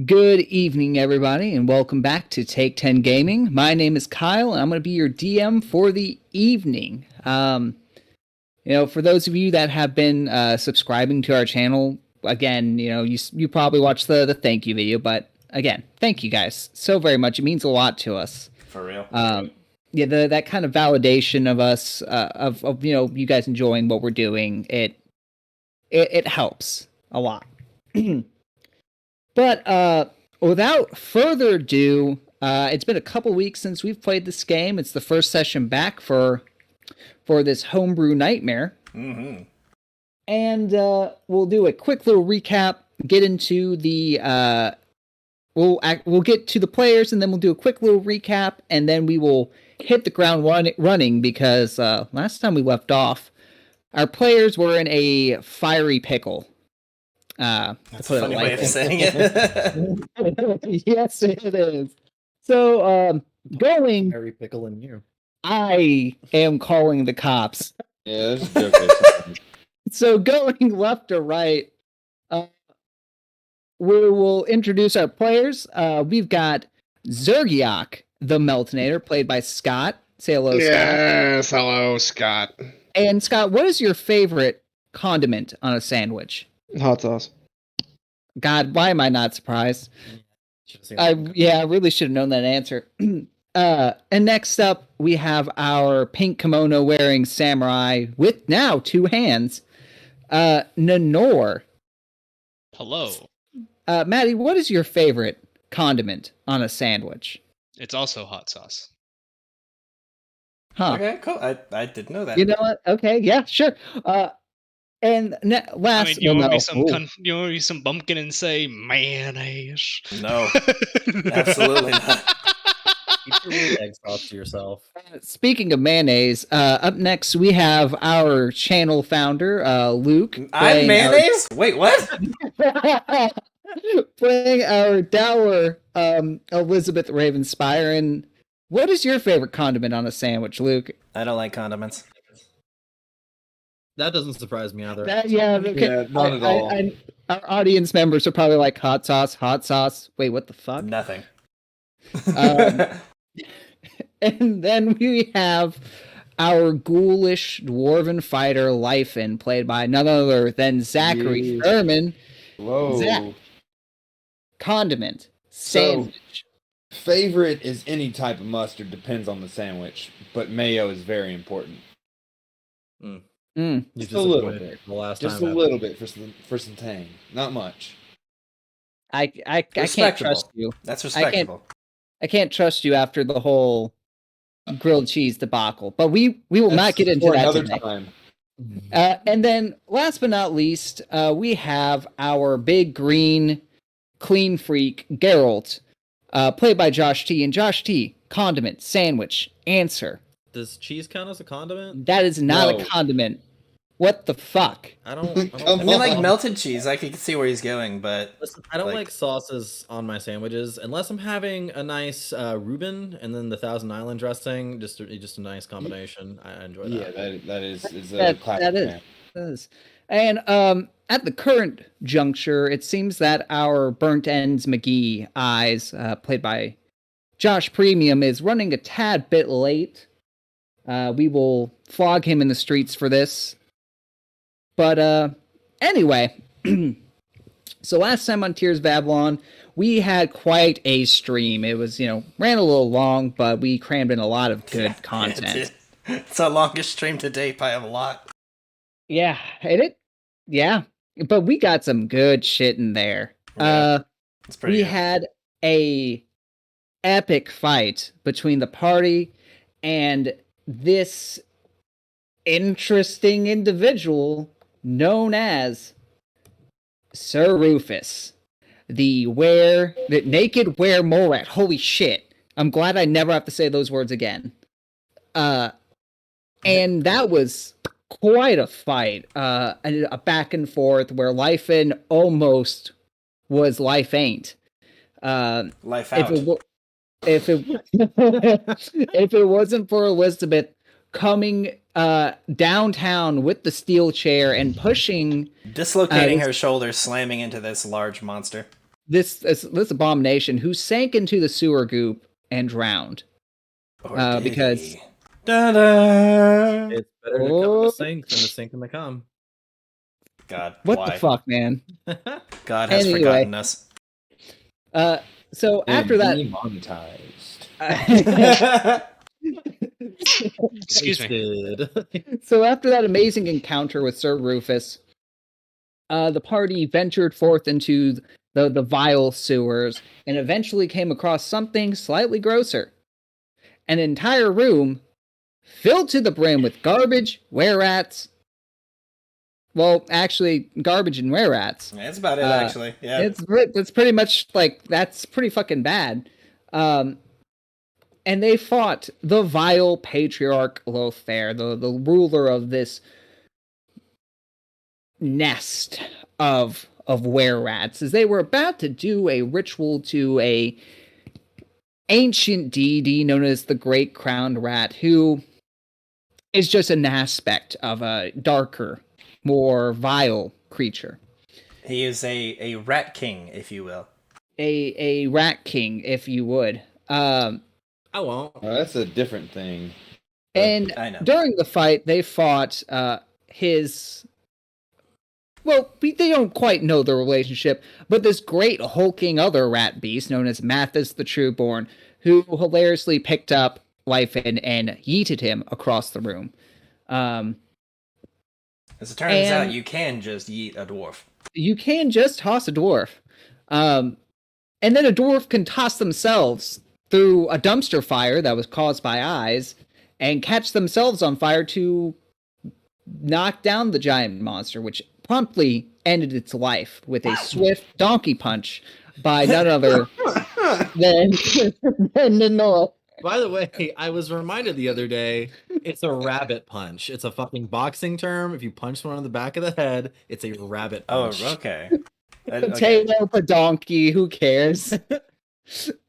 Good evening, everybody, and welcome back to Take 10 Gaming. My name is Kyle, and I'm going to be your DM for the evening. For those of you that have been subscribing to our channel, again, you probably watched the thank you video, but again, thank you guys so very much. It means a lot to us. For real. That kind of validation of us, of you guys enjoying what we're doing, it helps a lot. But without further ado, it's been a couple weeks since we've played this game. It's the first session back for this homebrew nightmare. Mm-hmm. And we'll do a quick little recap, get into the... We'll get to the players, and then we'll do a quick little recap, and then we will hit the ground running, because last time we left off, our players were in a fiery pickle. That's a funny way of saying it. Yes, it is. So, going... Harry Pickle and you. I am calling the cops. Yeah, that's okay. So, going left to right, we will introduce our players. We've got Zergiok, the Meltonator, played by Scott. Say hello, Scott. Yes, hello, Scott. And Scott, what is your favorite condiment on a sandwich? Hot sauce. God, why am I not surprised? I really should have known that answer. And next up, we have our pink kimono wearing samurai with now 2 hands, Nanor. Hello. Maddie, what is your favorite condiment on a sandwich? It's also hot sauce. Huh. Okay, cool. I didn't know that. You know what? Okay, yeah, sure. And last, you want me some bumpkin and say mayonnaise? No, absolutely not. Keep your egg sauce to yourself. Speaking of mayonnaise, up next we have our channel founder, Luke. I'm mayonnaise? Wait, what? Playing our dour Elizabeth Ravenspire. And what is your favorite condiment on a sandwich, Luke? I don't like condiments. That doesn't surprise me either. Not at all. Our audience members are probably like, hot sauce. Wait, what the fuck? Nothing. And then we have our ghoulish dwarven fighter, Lyfin, played by none other than Zachary Furman. Whoa. Zach. Condiment. Sandwich. Favorite is any type of mustard, depends on the sandwich, but mayo is very important. Just a little bit. Just a little bit for some tang. Not much. I can't trust you. That's respectable. I can't trust you after the whole grilled cheese debacle. But we will not get into that another today. time. And then, last but not least, we have our big green clean freak, Geralt, played by Josh T. And Josh T, condiment, sandwich, answer. Does cheese count as a condiment? That is not a condiment. What the fuck? I don't I mean, like melted cheese. I can see where he's going, but listen, I don't like sauces on my sandwiches unless I'm having a nice Reuben and then the Thousand Island dressing. Just a nice combination. I enjoy that. Yeah, that is a classic. That is. And at the current juncture, it seems that our Burnt Ends McGee Eyes, played by Josh Premium, is running a tad bit late. We will flog him in the streets for this. But anyway, so last time on Tears of Avalon, we had quite a stream. It was, ran a little long, but we crammed in a lot of good content. It's our longest stream to date by a lot. Yeah, but we got some good shit in there. Yeah, we had a epic fight between the party and this interesting individual known as Sir Rufus, the naked were-morat. Holy shit. I'm glad I never have to say those words again. And that was quite a fight. A back and forth where life in almost was life ain't. Life out. If it wasn't for Elizabeth coming downtown with the steel chair and pushing... dislocating her shoulder, slamming into this large monster. this abomination who sank into the sewer goop and drowned. Because Da-da! It's better to come in the sink than to sink in the cum. God, what why? the fuck, man? God has Anyway. forgotten us. So after that, demonetized. Excuse me. So after that amazing encounter with Sir Rufus, the party ventured forth into the vile sewers and eventually came across something slightly grosser. An entire room filled to the brim with garbage, were-rats. Well, actually, garbage and were-rats. That's about it, actually. Yeah. It's pretty much like, that's pretty fucking bad. And they fought the vile patriarch Lothair, the ruler of this nest of were-rats, as they were about to do a ritual to a ancient deity known as the Great Crowned Rat, who is just an aspect of a darker, more vile creature. He is a rat king, if you will. A rat king, if you would. I won't. Oh, that's a different thing. And I know. during the fight, they fought his... Well, they don't quite know the relationship, but this great hulking other rat beast known as Mathis the Trueborn, who hilariously picked up Lyfin and yeeted him across the room. As it turns out, you can just yeet a dwarf. You can just toss a dwarf. And then a dwarf can toss themselves through a dumpster fire that was caused by eyes and catch themselves on fire to knock down the giant monster, which promptly ended its life with a swift donkey punch by none other than Noel. By the way, I was reminded the other day, it's a rabbit punch. It's a fucking boxing term. If you punch someone on the back of the head, it's a rabbit punch. Oh, okay. Potato, a donkey, who cares?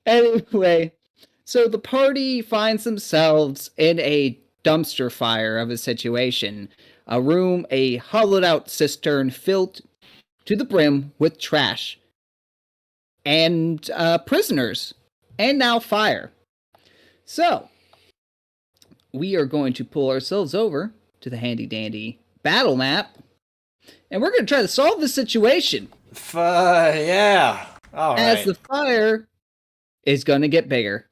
Anyway, so the party finds themselves in a dumpster fire of a situation. A hollowed out cistern filled to the brim with trash. And prisoners. And now fire. So, we are going to pull ourselves over to the handy dandy battle map. And we're going to try to solve the situation. Yeah. All right. As the fire is going to get bigger.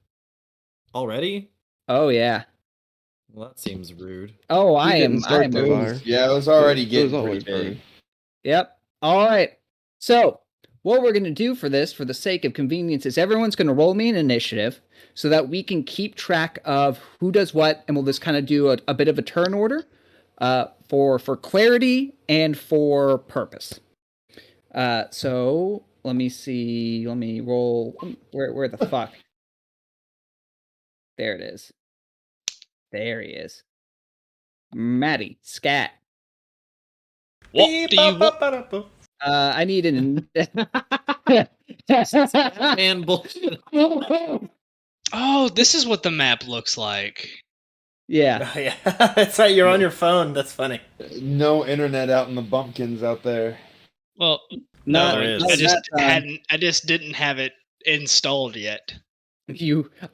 Already? Oh, yeah. Well, that seems rude. Oh, I am. didn't start the fire. Yeah, it was already It was getting always pretty big. Yep. All right. So, what we're going to do for this, for the sake of convenience, is everyone's going to roll me an initiative so that we can keep track of who does what, and we'll just kind of do a bit of a turn order for clarity and for purpose. So, let me see. Let me roll. Where the fuck? There it is. There he is. Maddie, scat. What do you want? I need an... Man, bullshit. Oh, this is what the map looks like. Yeah. Oh, yeah. That's right. You're on your phone. That's funny. No internet out in the bumpkins out there. Well, No, no, there is. I just didn't have it installed yet.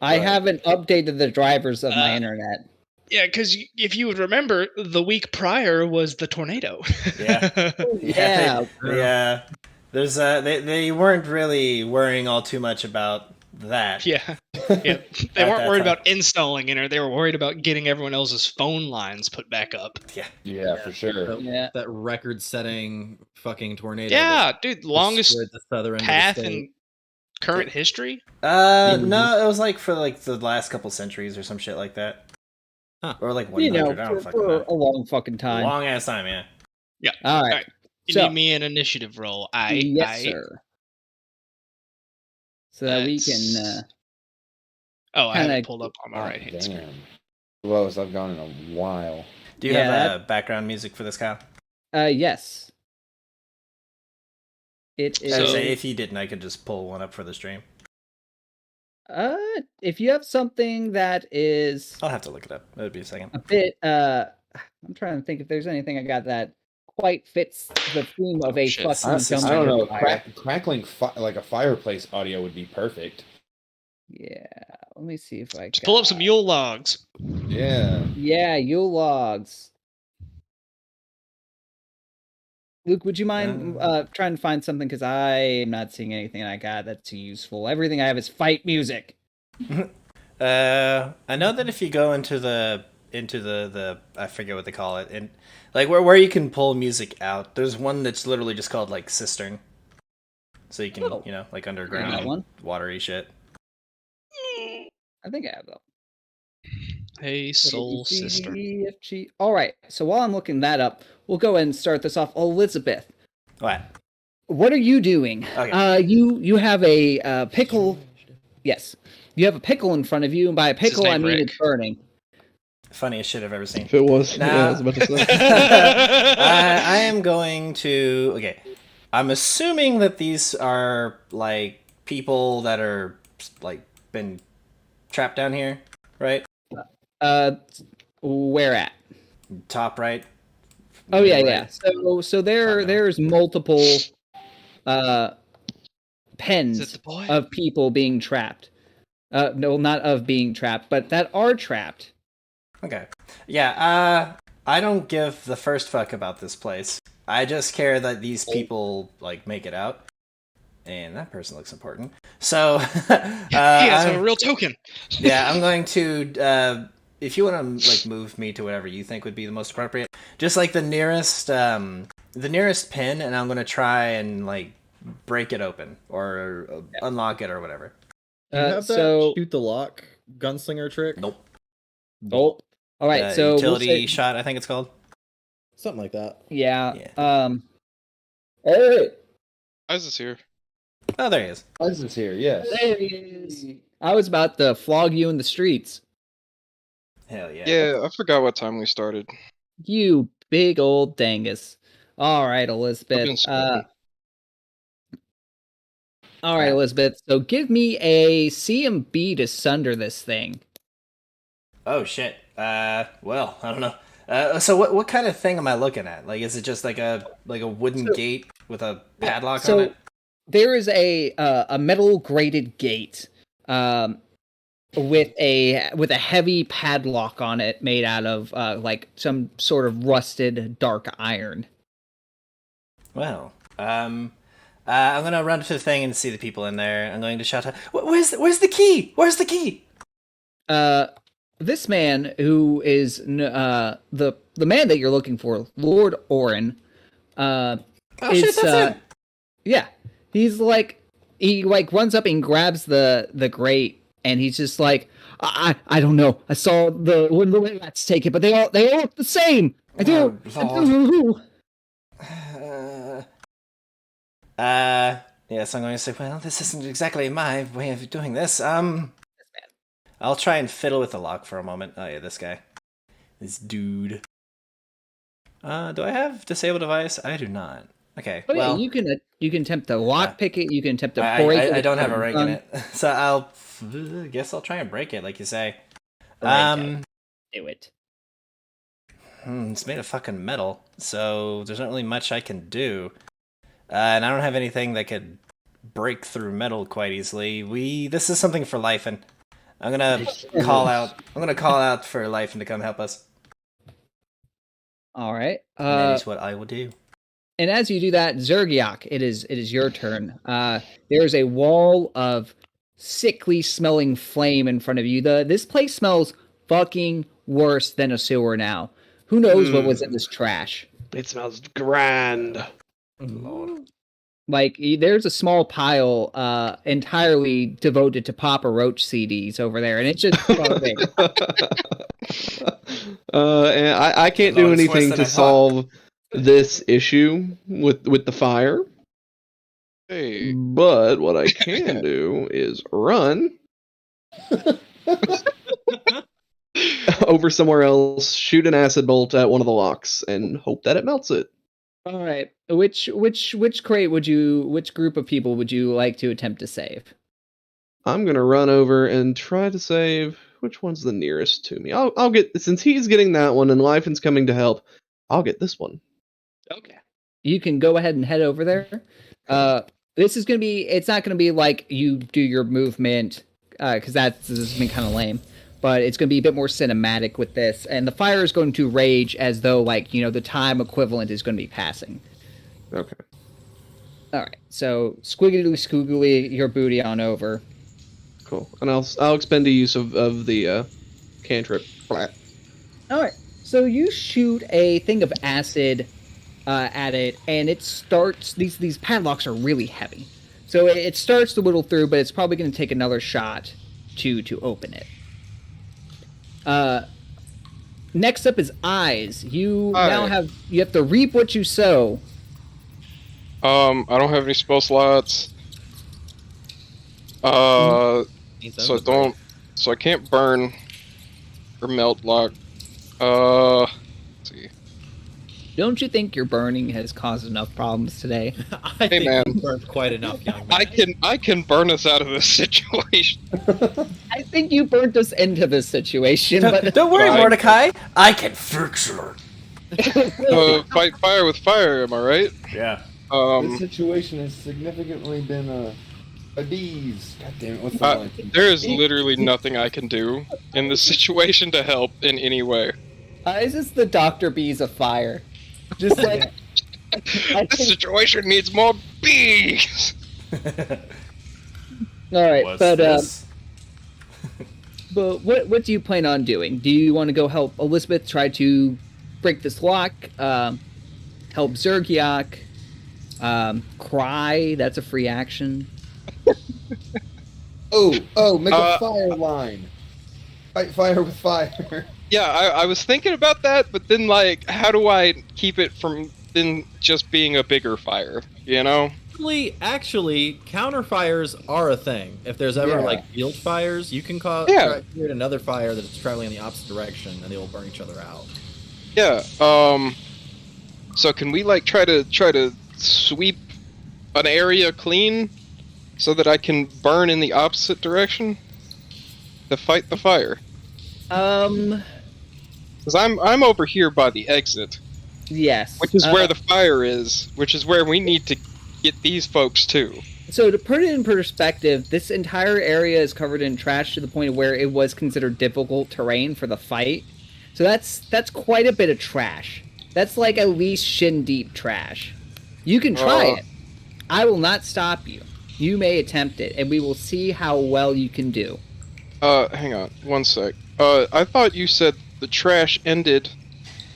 I haven't updated the drivers of my internet. Yeah, because if you would remember, the week prior was the tornado. Yeah. Yeah. Yeah. There's they weren't really worrying all too much about that. Yeah. They weren't worried about installing it, they were worried about getting everyone else's phone lines put back up. Yeah, for sure. That record-setting fucking tornado. Yeah, dude, longest destroyed the southern end of the path state. in current history. No, it was like for like the last couple centuries or some shit like that. Huh. Or like 100. I don't fucking for know. a long fucking time. Long ass time, yeah. Yeah. All right. You So- need me an initiative roll. Yes, sir. So that we can... Oh, I have kinda- it pulled up on my right hand screen. Damn. Lowest I've gone in a while. Do you have background music for this, Kyle? Yes. It I would is... say if you didn't, I could just pull one up for the stream. If you have something that is I'll have to look it up. It'll be a second. a bit... I'm trying to think if there's anything I got that quite fits the theme of a Shit. fucking I dumpster I don't know. fire. Crackling like a fireplace audio would be perfect. Yeah, let me see if I Just pull up some Yule logs. Yeah. Yeah, Yule logs. Luke, would you mind trying to find something? Because I am not seeing anything I got that's useful. Everything I have is fight music. I know that if you go into the I forget what they call it, and like where you can pull music out, there's one that's literally just called like cistern, so you can Oh. like that underground one. watery shit. I think I have that. Hey, soul sister. ABCDEFG. All right. So while I'm looking that up, we'll go ahead and start this off. Elizabeth, What? what are you doing? Okay. You have a pickle. Yes, you have a pickle in front of you, and by a his pickle I name mean Rick. it's burning. Funniest shit I've ever seen. If it was, Nah. yeah, I was about to say. I am going to. Okay, I'm assuming that these are like people that are like been trapped down here, right? Where at? Top right. Oh yeah, Right. yeah. So there's multiple pens Is it the boy? of people being trapped. No, not of being trapped, but that are trapped. Okay. Yeah, I don't give the first fuck about this place. I just care that these people, like, make it out. And that person looks important. So, Yes, a real token. yeah, I'm going to, if you want to, like, move me to whatever you think would be the most appropriate, just, like, the nearest pin, and I'm going to try and, like, break it open, or unlock it, or whatever. You have that so shoot the lock gunslinger trick? Nope. oh, all right. So utility we'll say, shot, I think it's called. Something like that. yeah. Yeah. All right. Isaac's here. Oh, there he is. License here, yes. There he is. I was about to flog you in the streets. Hell yeah. Yeah, I forgot what time we started. You big old dangus. All right, I've been Elizabeth. sweating. All right, Elizabeth. So give me a CMB to sunder this thing. Oh shit. Well, I don't know. So what kind of thing am I looking at? Like, is it just like a wooden gate with a padlock on it? There is a metal grated gate, with a heavy padlock on it, made out of like some sort of rusted dark iron. Well, I'm gonna run to the thing and see the people in there. I'm going to shout out, where's the key? Where's the key? This man, who is the man that you're looking for, Lord Orin, Oh shit, that's it. yeah, he runs up and grabs the grate, and he's just like, I don't know. I saw the rats take it, but they all look the same. I don't know. Yes, I'm going to say, well, this isn't exactly my way of doing this. I'll try and fiddle with the lock for a moment. Oh yeah, this guy. This dude. Do I have disable device? I do not. Okay, Oh yeah, well, you can attempt to lockpick it. You can attempt to break it. I with don't have a your rank gun. in it. So guess I'll try and break it, like you say. Break it. Do it. It's made of fucking metal, so there's not really much I can do. And I don't have anything that could break through metal quite easily. This is something for life, and I'm gonna call out for life and to come help us. All right. And that is what I will do. And as you do that, Zergiak, it is your turn. There's a wall of sickly smelling flame in front of you. This place smells fucking worse than a sewer now. Who knows what was in this trash? It smells grand. Lord. Like, there's a small pile entirely devoted to Papa Roach CDs over there, and it's just garbage. And I can't do Oh, it's worse anything than to I thought. solve this issue with the fire. Hey, But what I can do is run over somewhere else, shoot an acid bolt at one of the locks, and hope that it melts it. All right. Which crate which group of people would you like to attempt to save? I'm gonna run over and try to save. Which one's the nearest to me? I'll get, since he's getting that one and Lyfan's coming to help, I'll get this one. Okay. You can go ahead and head over there. This is going to be, it's not going to be like you do your movement, because this has been kind of lame, but it's going to be a bit more cinematic with this. And the fire is going to rage as though, like, the time equivalent is going to be passing. Okay. All right. So, squiggly squiggly your booty on over. Cool. And I'll expend the use of the cantrip. All right. So you shoot a thing of acid at it, and it starts. These padlocks are really heavy, so it starts to whittle through, but it's probably going to take another shot to open it. Next up is eyes. You now have to reap what you sow. I don't have any spell slots. So I can't burn or melt lock. Let's see. Don't you think your burning has caused enough problems today? I Hey, think man. you burned quite enough, young man. I can burn us out of this situation. I think you burnt us into this situation, but Don't worry, Right. Mordecai. I can fix it. Fight fire with fire, am I right? Yeah. This situation has significantly been appeased. God damn it! What's the line? There is literally nothing I can do in this situation to help in any way. is this the Dr. Bees of fire? Just like This situation needs more bees. all right, What's but this? but what do you plan on doing? Do you want to go help Elizabeth try to break this lock? Help Zergiak? Cry? That's a free action. Make a fire line. Fight fire with fire. Yeah, I was thinking about that, but then, like, how do I keep it from then just being a bigger fire, you know? Actually, counterfires are a thing. If there's ever Yeah. like field fires, you can create another fire that's traveling in the opposite direction, and they will burn each other out. Yeah, so can we, like, try to sweep an area clean so that I can burn in the opposite direction to fight the fire? Because I'm over here by the exit, Yes. which is where the fire is, which is where we need to get these folks to. So to put it in perspective, this entire area is covered in trash to the point of where it was considered difficult terrain for the fight. So that's quite a bit of trash. That's like at least shin deep trash. You can try it. I will not stop you. You may attempt it, and we will see how well you can do. Hang on, one sec. I thought you said the trash ended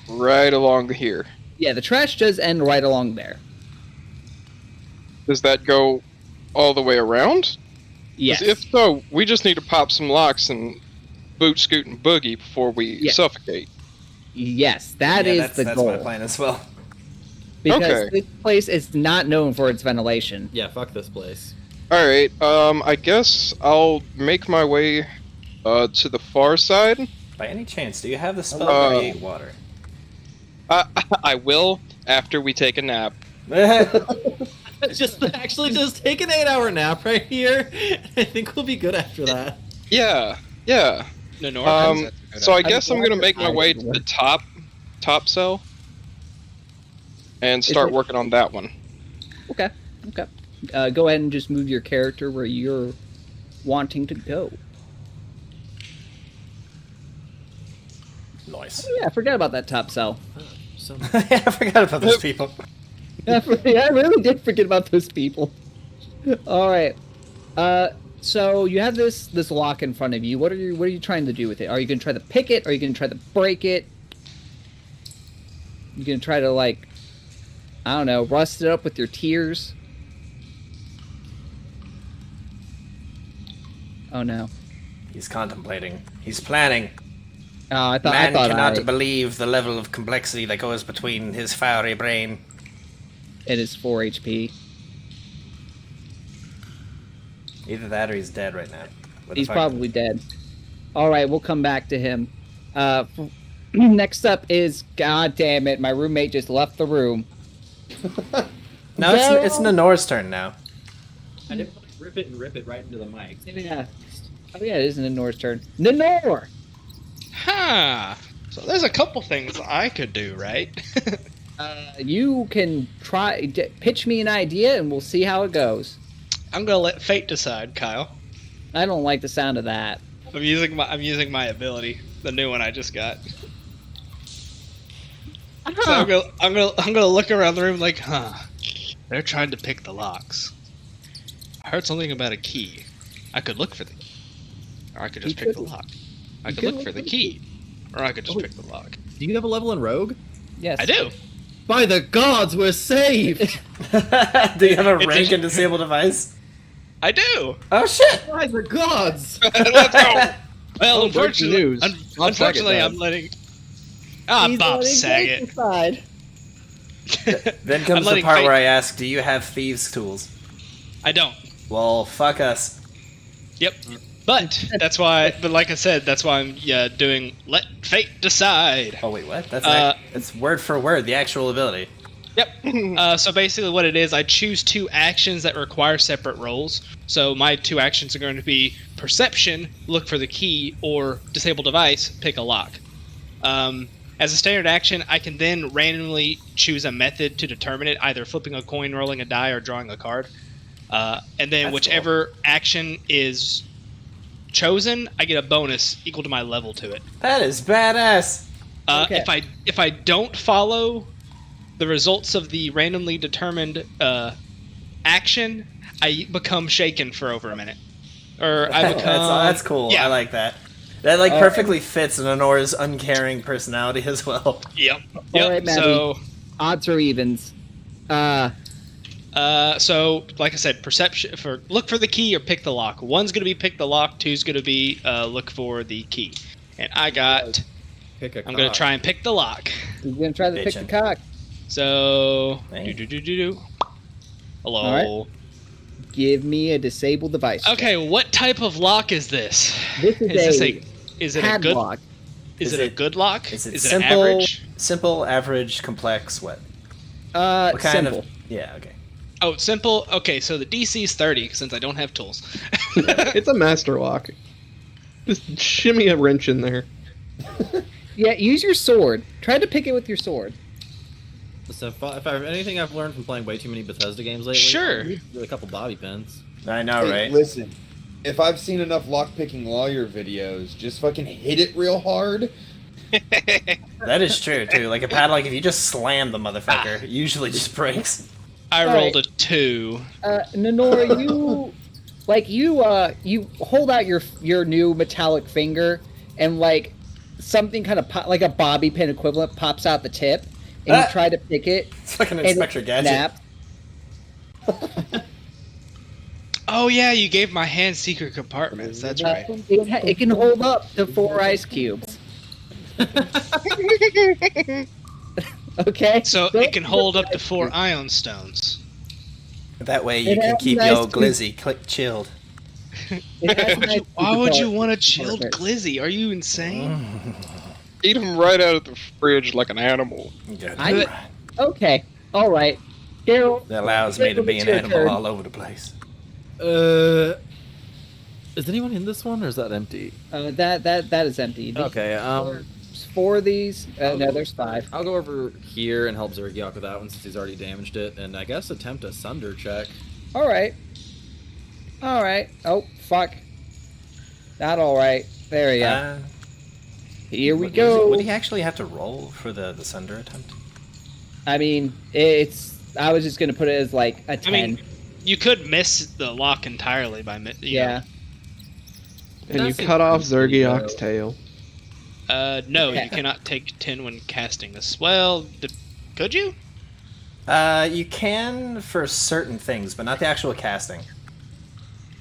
right along here. Yeah, the trash does end right along there. Does that go all the way around? 'Cause Yes. if so, we just need to pop some locks and boot, scoot, and boogie before we suffocate. Yes, that is the that's goal. my plan as well. Because Okay. this place is not known for its ventilation. Yeah, fuck this place. Alright, I guess I'll make my way to the far side. By any chance, do you have the spell create water? I will after we take a nap. Just take an 8-hour nap right here. I think we'll be good after that. Yeah. No, So I guess I'm gonna make my way to the top cell and start working on that one. Okay. Go ahead and just move your character where you're wanting to go. Nice. Oh, yeah, I forgot about that top cell. Yeah, I forgot about those people. I really did forget about those people. All right. So you have this lock in front of you. What are you trying to do with it? Are you going to try to pick it? Are you going to try to break it? You going to try to, like, I don't know, rust it up with your tears? Oh no. He's contemplating. He's planning. Oh, I thought cannot believe the level of complexity that goes between his fiery brain. it is 4 HP. Either that or he's dead right now. He's probably dead. All right, we'll come back to him. Next up is, God damn it, my roommate just left the room. No, it's Nanora's turn now. I didn't want to rip it right into the mic. Yeah. Oh yeah, it is Nanora's turn. Nanor! Ha! So there's a couple things I could do, right? You can pitch me an idea, and we'll see how it goes. I'm gonna let fate decide, Kyle. I don't like the sound of that. I'm using my ability, the new one I just got. So I'm gonna look around the room like, they're trying to pick the locks. I heard something about a key. I could look for the key, or I could just pick the lock. I could look for the key, or I could just pick the lock. Do you have a level in Rogue? Yes, I do. By the gods, we're saved! Do you have a rank in disable device? I do. Oh shit! By the gods! Let's go. Well, Oh, breaking news. Bob unfortunately, Saget I'm died. letting. He's Bob letting Saget. fate decide. Then comes the letting part fate- where I ask, do you have thieves' tools? I don't. Well, fuck us. Yep. But that's why. But like I said, that's why I'm doing let fate decide. Oh wait, what? That's word for word, the actual ability. Yep. So basically, what it is, I choose 2 actions that require separate rolls. So my 2 actions are going to be perception, look for the key, or disable device, pick a lock. As a standard action, I can then randomly choose a method to determine it, either flipping a coin, rolling a die, or drawing a card. And then That's whichever action is chosen, I get a bonus equal to my level to it. That is badass. Okay. If I don't follow the results of the randomly determined action, I become shaken for over a minute. Or I become... that's cool. Yeah. I like that. That perfectly fits Honor's uncaring personality as well. Yep. All right, Maddie. So, Odds or evens? so like I said, perception for look for the key or pick the lock. 1's gonna be pick the lock. 2's gonna be look for the key. And I got. I'm gonna try and pick the lock. He's gonna try to pick the Bitchin'. cock. So Hey. Hello. All right. Give me a disable device. Okay, what type of lock is this? This is Is it a good? padlock. Is Is it a it- good lock? Is it an simple, average? simple, average, complex, what? What kind Simple. of? Yeah, okay. Oh, simple. Okay, so the DC is 30 since I don't have tools. It's a master lock. Just shimmy a wrench in there. Yeah, use your sword. Try to pick it with your sword. So if anything I've learned from playing way too many Bethesda games lately, Sure. I need a couple bobby pins. I know, Hey, right? listen, if I've seen enough lockpicking lawyer videos, just fucking hit it real hard. That is true too. Like a padlock, if you just slam the motherfucker, it usually just breaks. I All rolled right. a 2. Nenora, you you hold out your new metallic finger, and like something kind of like a bobby pin equivalent pops out the tip, and you try to pick it. It's like an and Inspector it Gadget. snaps. Oh yeah, you gave my hand secret compartments. That's right. It can hold up to 4 ice cubes. Okay. So it can hold up to 4 ion stones. That way you It can has keep nice your teeth. glizzy chilled. It has nice Why would you compartments. want a chilled glizzy? Are you insane? Eat him right out of the fridge like an animal. Good. I- Okay. All right. Daryl. That allows me to be an Your animal turn. all over the place. Is anyone in this one, or is that empty? That is empty. Okay, There's 4 of these. No, there's 5. I'll go over here and help Zergiok with that one since he's already damaged it, and I guess attempt a Sunder check. All right. All right. Oh fuck. Not all right. There we go. Here we go. Would he actually have to roll for the Sunder attempt? I mean, I was just gonna put it as like a 10. I mean, you could miss the lock entirely by yeah. And you That's cut off pretty low. Zergiok's tail. No, you cannot take 10 when casting this. Well, could you? You can for certain things, but not the actual casting.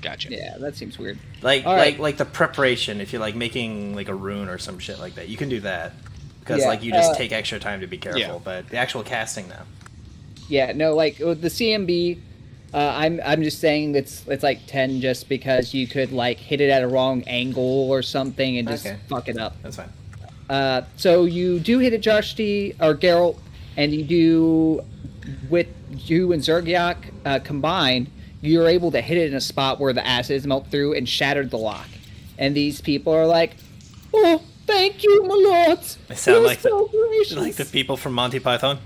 Gotcha. Yeah, that seems weird. Like All right. like the preparation. If you're like making like a rune or some shit like that, you can do that because Yeah, like you just take extra time to be careful. Yeah. But the actual casting, no. Yeah, no, like with the CMB, I'm just saying it's like 10 just because you could like hit it at a wrong angle or something and just Okay. fuck it up. That's fine. So you do hit it, Josh D or Geralt, and you do with you and Zergiok combined, you're able to hit it in a spot where the acids melt through and shattered the lock. And these people are like, "Oh, Thank you, my lords. They sound You're like so gracious." like the people from Monty Python.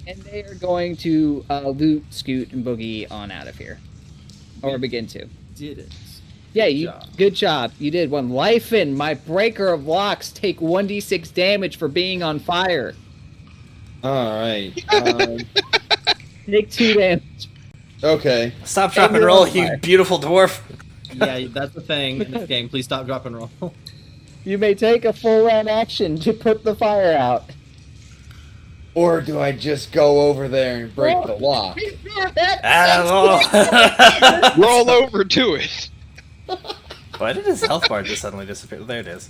And they are going to loot, scoot, and boogie on out of here, or begin to. Did it? Yeah, good job. You did one. Lyphin, my breaker of locks, take 1d6 damage for being on fire. All right. Take 2 damage. Okay. Stop, drop, and roll, you beautiful dwarf. Yeah, that's the thing in this game. Please stop, drop, and roll. You may take a full round action to put the fire out. Or do I just go over there and break the lock? Roll over to it. Why did his health bar just suddenly disappear? There it is.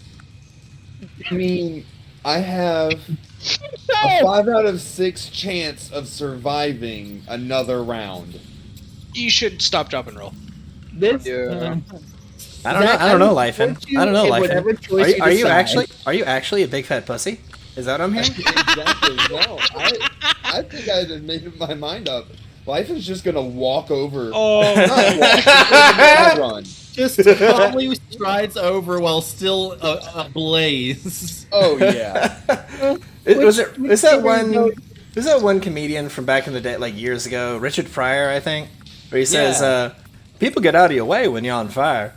I mean, I have a 5 out of 6 chance of surviving another round. You should stop, drop, and roll. This, I don't know, Lyphin. I don't know, Lyphin. Are you actually a big fat pussy? Is that what I'm hearing? Exactly. No, I think I had made my mind up. Life is just gonna walk over. Oh, Not walk, run. Just calmly strides over while still ablaze. Oh yeah. Is that one comedian from back in the day, like years ago, Richard Pryor, I think, where he says, "People get out of your way when you're on fire."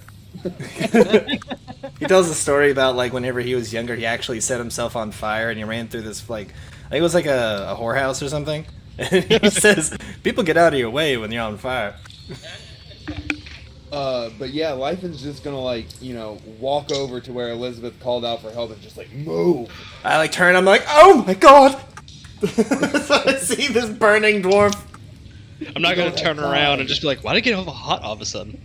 He tells a story about like whenever he was younger, he actually set himself on fire and he ran through this like I think it was like a whorehouse or something. And he says, "People get out of your way when you're on fire." But yeah, life is just gonna like walk over to where Elizabeth called out for help and just like move. I like turn. I'm like, "Oh my god!" So I see this burning dwarf. I'm not gonna turn around and just be like, "Why did it get all hot all of a sudden?"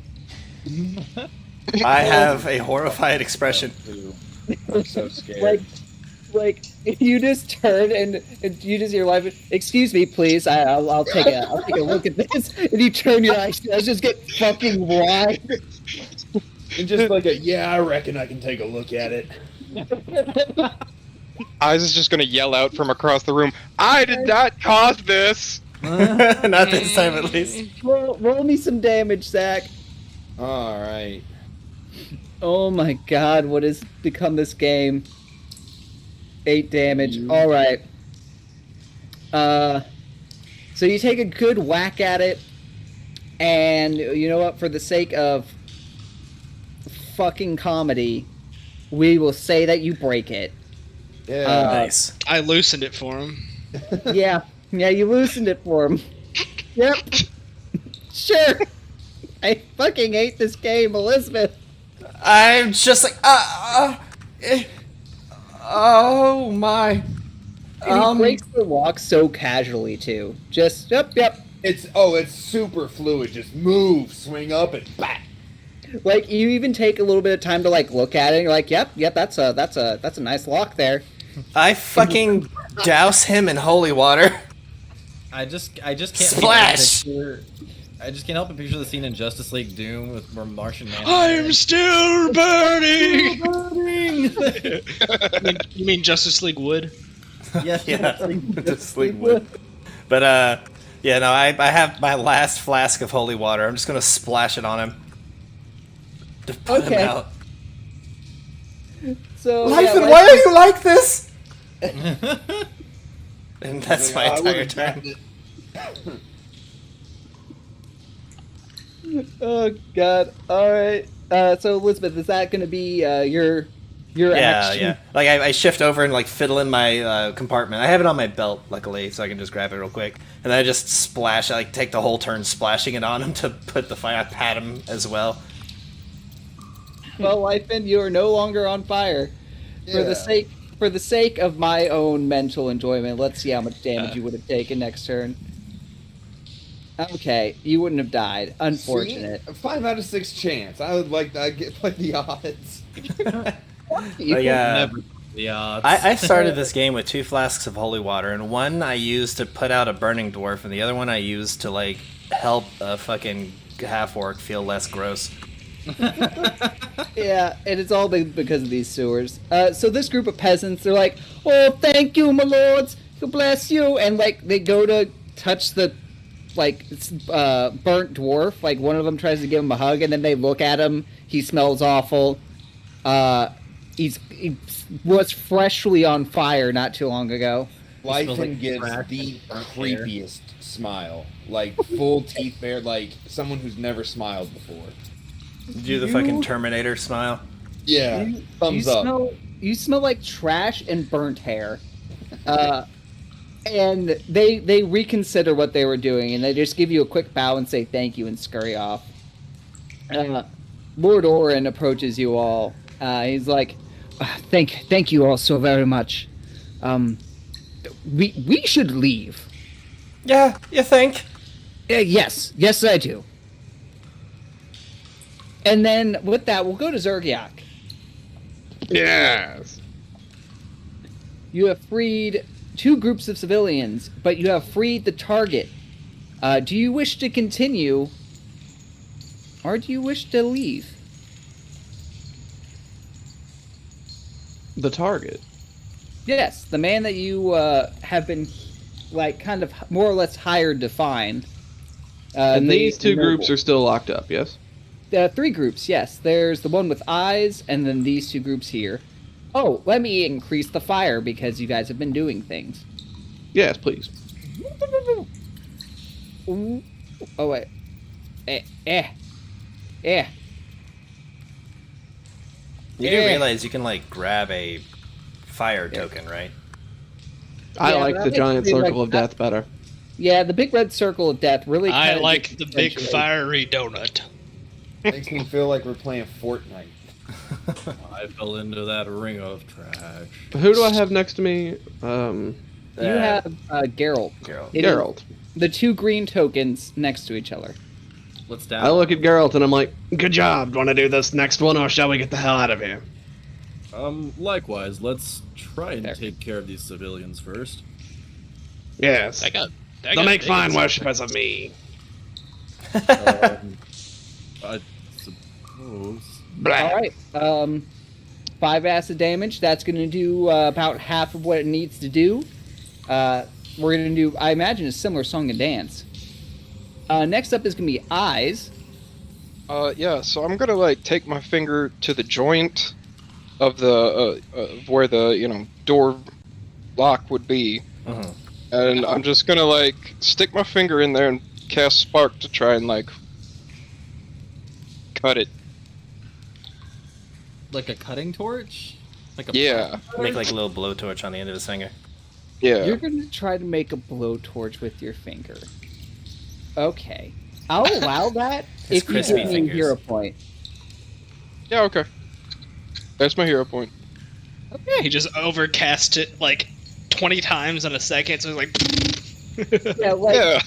I have a horrified expression. I'm so scared. Like you just turn and you just hear life. "Excuse me, please. I'll take a look at this." And you turn your eyes just get fucking wide. And just like I reckon I can take a look at it. Eyes is just gonna yell out from across the room, "I did not cause this!" Not this time, at least. Roll me some damage, Zach. All right. Oh my god, what has become this game? 8 damage. All right. So you take a good whack at it, and you know what? For the sake of fucking comedy, we will say that you break it. Yeah. Nice. I loosened it for him. Yeah, you loosened it for him. Yep. Sure. I fucking hate this game, Elizabeth. I'm just like, oh my. And he breaks the lock so casually too. Just yep. It's super fluid. Just move, swing up, and back. Like you even take a little bit of time to like look at it. And you're like, yep, that's a nice lock there. I fucking douse him in holy water. I just can't Splash! I just can't help but picture the scene in Justice League Doom with where Martian Man. I'm still burning. You mean Justice League Wood? Yes. Yeah, Justice League would. But I have my last flask of holy water. I'm just gonna splash it on him to put him out. So, Lyphin, why are you like this? And that's my entire turn. Oh god. All right. So Elizabeth, is that going to be your action? Yeah. Like I shift over and like fiddle in my compartment. I have it on my belt, luckily, so I can just grab it real quick. And then I just splash. I like take the whole turn splashing it on him to put the fire. I pat him as well. Well, Lyphin, you are no longer on fire. Yeah. For the sake of my own mental enjoyment, let's see how much damage you would have taken next turn. Okay, you wouldn't have died. Unfortunate. See? 5 out of 6 chance. I would like to get like the odds. Never the odds. I started this game with 2 flasks of holy water, and one I used to put out a burning dwarf, and the other one I used to like help a fucking half-orc feel less gross. Yeah, and it's all because of these sewers. So this group of peasants, they're like, "Oh, thank you, my lords. God bless you." And like they go to touch the burnt dwarf. Like one of them tries to give him a hug, and then they look at him. He smells awful. He was freshly on fire not too long ago. Lythan gives the creepiest smile, like full teeth bare, like someone who's never smiled before. Do the fucking Terminator smile. Yeah, thumbs up. You smell like trash and burnt hair. And they reconsider what they were doing, and they just give you a quick bow and say thank you and scurry off. Lord Orin approaches you all. He's like, thank you all so very much. We should leave. Yeah, you think? Yes, I do. And then with that, we'll go to Zergiak. Yes. You have freed 2 groups of civilians, but you have freed the target. Do you wish to continue, or do you wish to leave? The target. Yes, the man that you have been, like, kind of more or less hired to find. And these 2 groups are still locked up, yes? 3 groups, yes. There's the one with eyes, and then these 2 groups here. Oh, let me increase the fire because you guys have been doing things. Yes, please. Oh, wait. You do realize you can, like, grab a fire token, right? I Yeah, like that the makes giant me circle like of death better. Yeah, the big red circle of death really I kinda like gets the big accentuated. fiery donut. Makes me feel like we're playing Fortnite. I fell into that ring of trash. Who do I have next to me? You have Geralt. Geralt. It is Geralt. the 2 green tokens next to each other. Let's down. I look at Geralt and I'm like, good job. Want to do this next one, or shall we get the hell out of here? Likewise, let's try and There. take care of these civilians first. Yes. They'll make fine worshippers of me. I suppose. Blah. All right. 5 acid damage. That's going to do about half of what it needs to do. We're going to do, I imagine, a similar song and dance. Next up is going to be eyes. Yeah, so I'm gonna like take my finger to the joint of the where the door lock would be, and I'm just gonna like stick my finger in there and cast spark to try and like cut it. Like a cutting torch? Like a Yeah, Make like a little blowtorch on the end of his finger. yeah. You're going to try to make a blowtorch with your finger. Okay. I'll allow that His if you crispy give me a fingers. hero point. Yeah, okay. That's my hero point. He just overcast it like 20 times in a second, so it's like. Yeah, like, Yeah.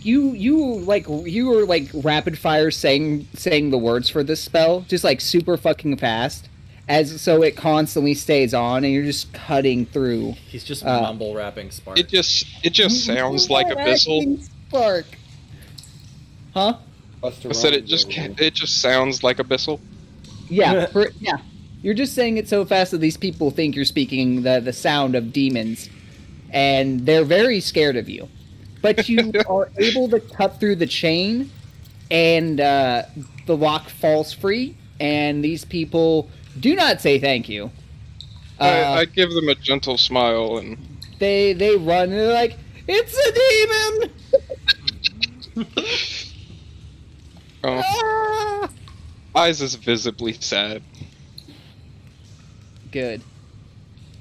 you were like rapid fire saying the words for this spell, just like super fucking fast, so it constantly stays on, and you're just cutting through. He's just mumble rapping spark. It just sounds like abyssal. Spark. Huh? I said it just sounds like abyssal. Yeah, yeah. You're just saying it so fast that these people think you're speaking the sound of demons, and they're very scared of you. But you are able to cut through the chain, and the lock falls free, and these people do not say thank you. I give them a gentle smile and They run, and they're like, "It's a demon!" Ah! Eyes is visibly sad. Good.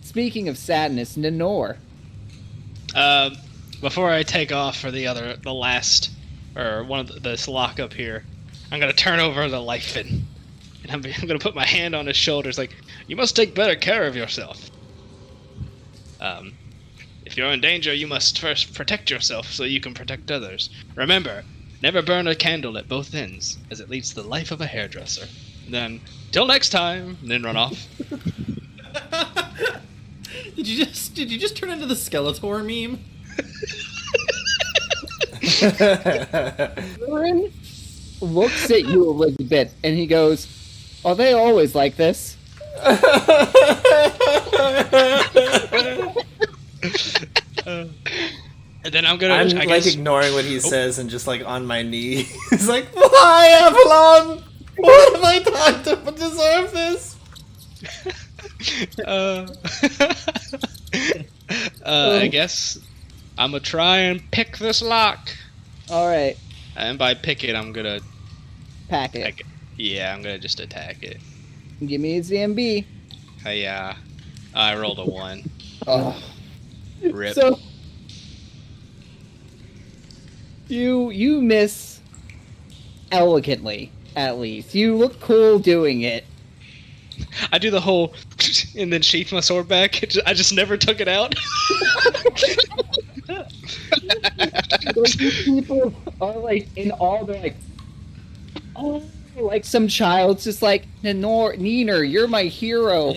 Speaking of sadness, Nenor. Before I take off for the last, or one of this lockup here, I'm gonna turn over the Lythan, and I'm gonna put my hand on his shoulders, like, you must take better care of yourself. If you're in danger, you must first protect yourself so you can protect others. Remember, never burn a candle at both ends, as it leads to the life of a hairdresser. And then, till next time, and then run off. Did you just turn into the Skeletor meme? Aaron looks at you, Elizabeth, and he goes, "Are they always like this?" And then I'm gonna. I'm I like guess, ignoring what he says and just like on my knee. He's like, "Why, Avalon? What have I done to deserve this?" I guess I'm gonna try and pick this lock. All right, And by pick it, I'm gonna. pack it. Attack it. Yeah, I'm gonna just attack it. Give me a ZMB. I rolled a 1. Oh, Rip. So you miss elegantly, at least. You look cool doing it. I do the whole and then sheath my sword back. I just never took it out. Those people are like in awe. They're like, oh, like some child's just like, Neener, you're my hero.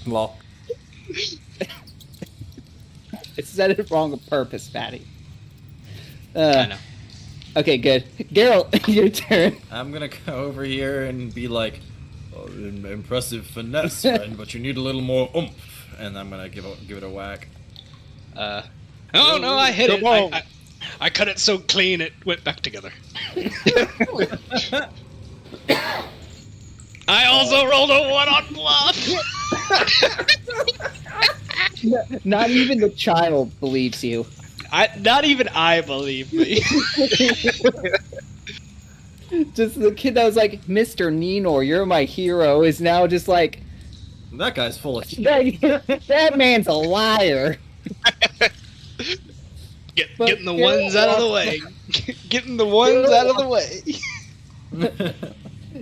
Lol. I said it wrong on purpose, Patty. I know. Okay, good. Geralt, your turn. I'm gonna go over here and be like, oh, impressive finesse, friend, but you need a little more oomph. And I'm gonna give it a whack. Oh no, I hit it. I cut it so clean it went back together. I also rolled a 1 on bluff. Not even the child believes you. Not even I believe me. Just the kid that was like, Mr. Ninor, you're my hero, is now just like, That guy's full of shit. that man's a liar. Getting the ones out of the way. Getting the ones out of the way.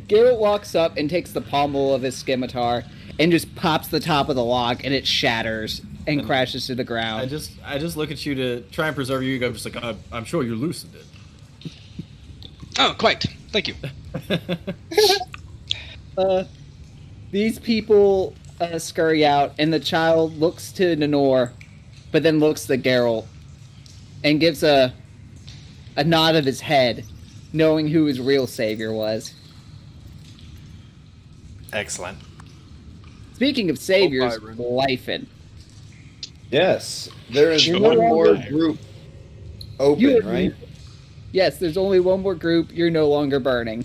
Geralt walks up and takes the pommel of his scimitar and just pops the top of the log, and it shatters and crashes to the ground. I just look at you to try and preserve your ego. I'm just like, I'm sure you loosened it. Oh, quite. Thank you. These people scurry out, and the child looks to Nenor, but then looks to Geralt and gives a nod of his head, knowing who his real savior was. Excellent. Speaking of saviors, Byron. Lyfin. yes. There is You're one no more longer- group open, You- right? Yes, there's only one more group. You're no longer burning.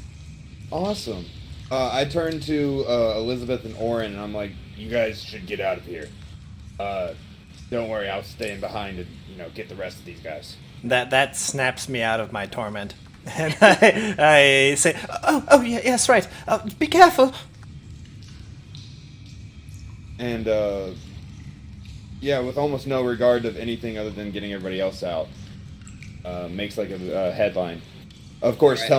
Awesome. I turn to Elizabeth and Orin, and I'm like, "You guys should get out of here. Don't worry, I'll stay in behind and get the rest of these guys." That snaps me out of my torment, and I say, "Oh, yeah, yes, right. Be careful." And yeah, with almost no regard of anything other than getting everybody else out, makes like a headline. Of course, Right.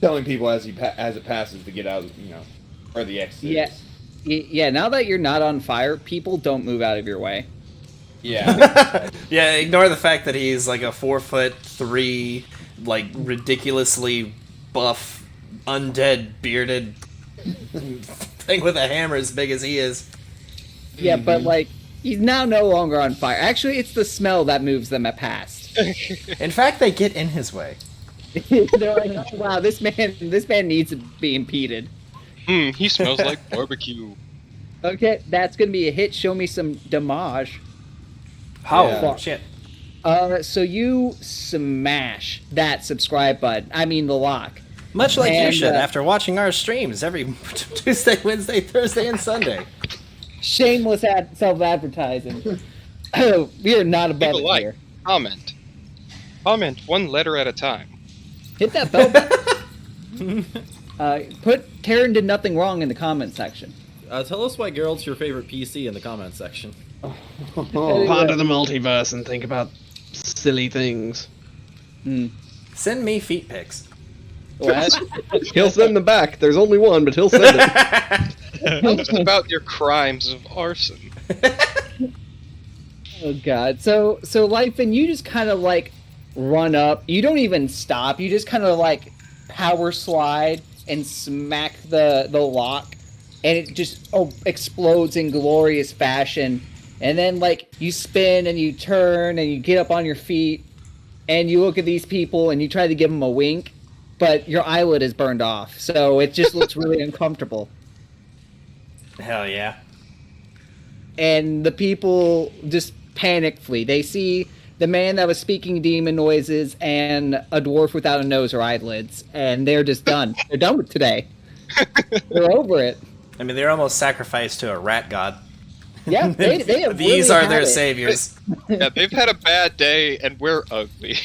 telling people as it passes to get out, or the exit. Yeah. Yeah, now that you're not on fire, people don't move out of your way. Yeah. Yeah, ignore the fact that he's like a 4'3", like ridiculously buff, undead, bearded thing with a hammer as big as he is. Yeah, but like, he's now no longer on fire. Actually, it's the smell that moves them past. In fact, they get in his way. They're like, oh, wow, this man needs to be impeded. He smells like barbecue. Okay, that's gonna be a hit. Show me some damage. Oh, Yeah. shit. So you smash that subscribe button. I mean the lock. Much like you And, should after watching our streams every Tuesday, Wednesday, Thursday, and Sunday. Shameless self-advertising. We are not above People it like, here. comment. Comment one letter at a time. Hit that bell button. Put Karen did nothing wrong in the comment section. Tell us why Geralt's your favorite PC in the comments section. Ponder the multiverse and think about silly things. Send me feet pics. What? He'll send them back. There's only one, but he'll send it. Tell us about your crimes of arson. Oh god. So Life, and you just kind of like run up. You don't even stop. You just kind of like power slide and smack the lock, and it just explodes in glorious fashion. And then like you spin and you turn and you get up on your feet and you look at these people and you try to give them a wink, but your eyelid is burned off, so it just looks really uncomfortable. Hell yeah. And the people just panic flee. They see the man that was speaking demon noises, and a dwarf without a nose or eyelids, and they're just done. They're done with today. They're over it. I mean, they're almost sacrificed to a rat god. Yeah, they have These really are had their it. saviors. Yeah, they've had a bad day, and we're ugly.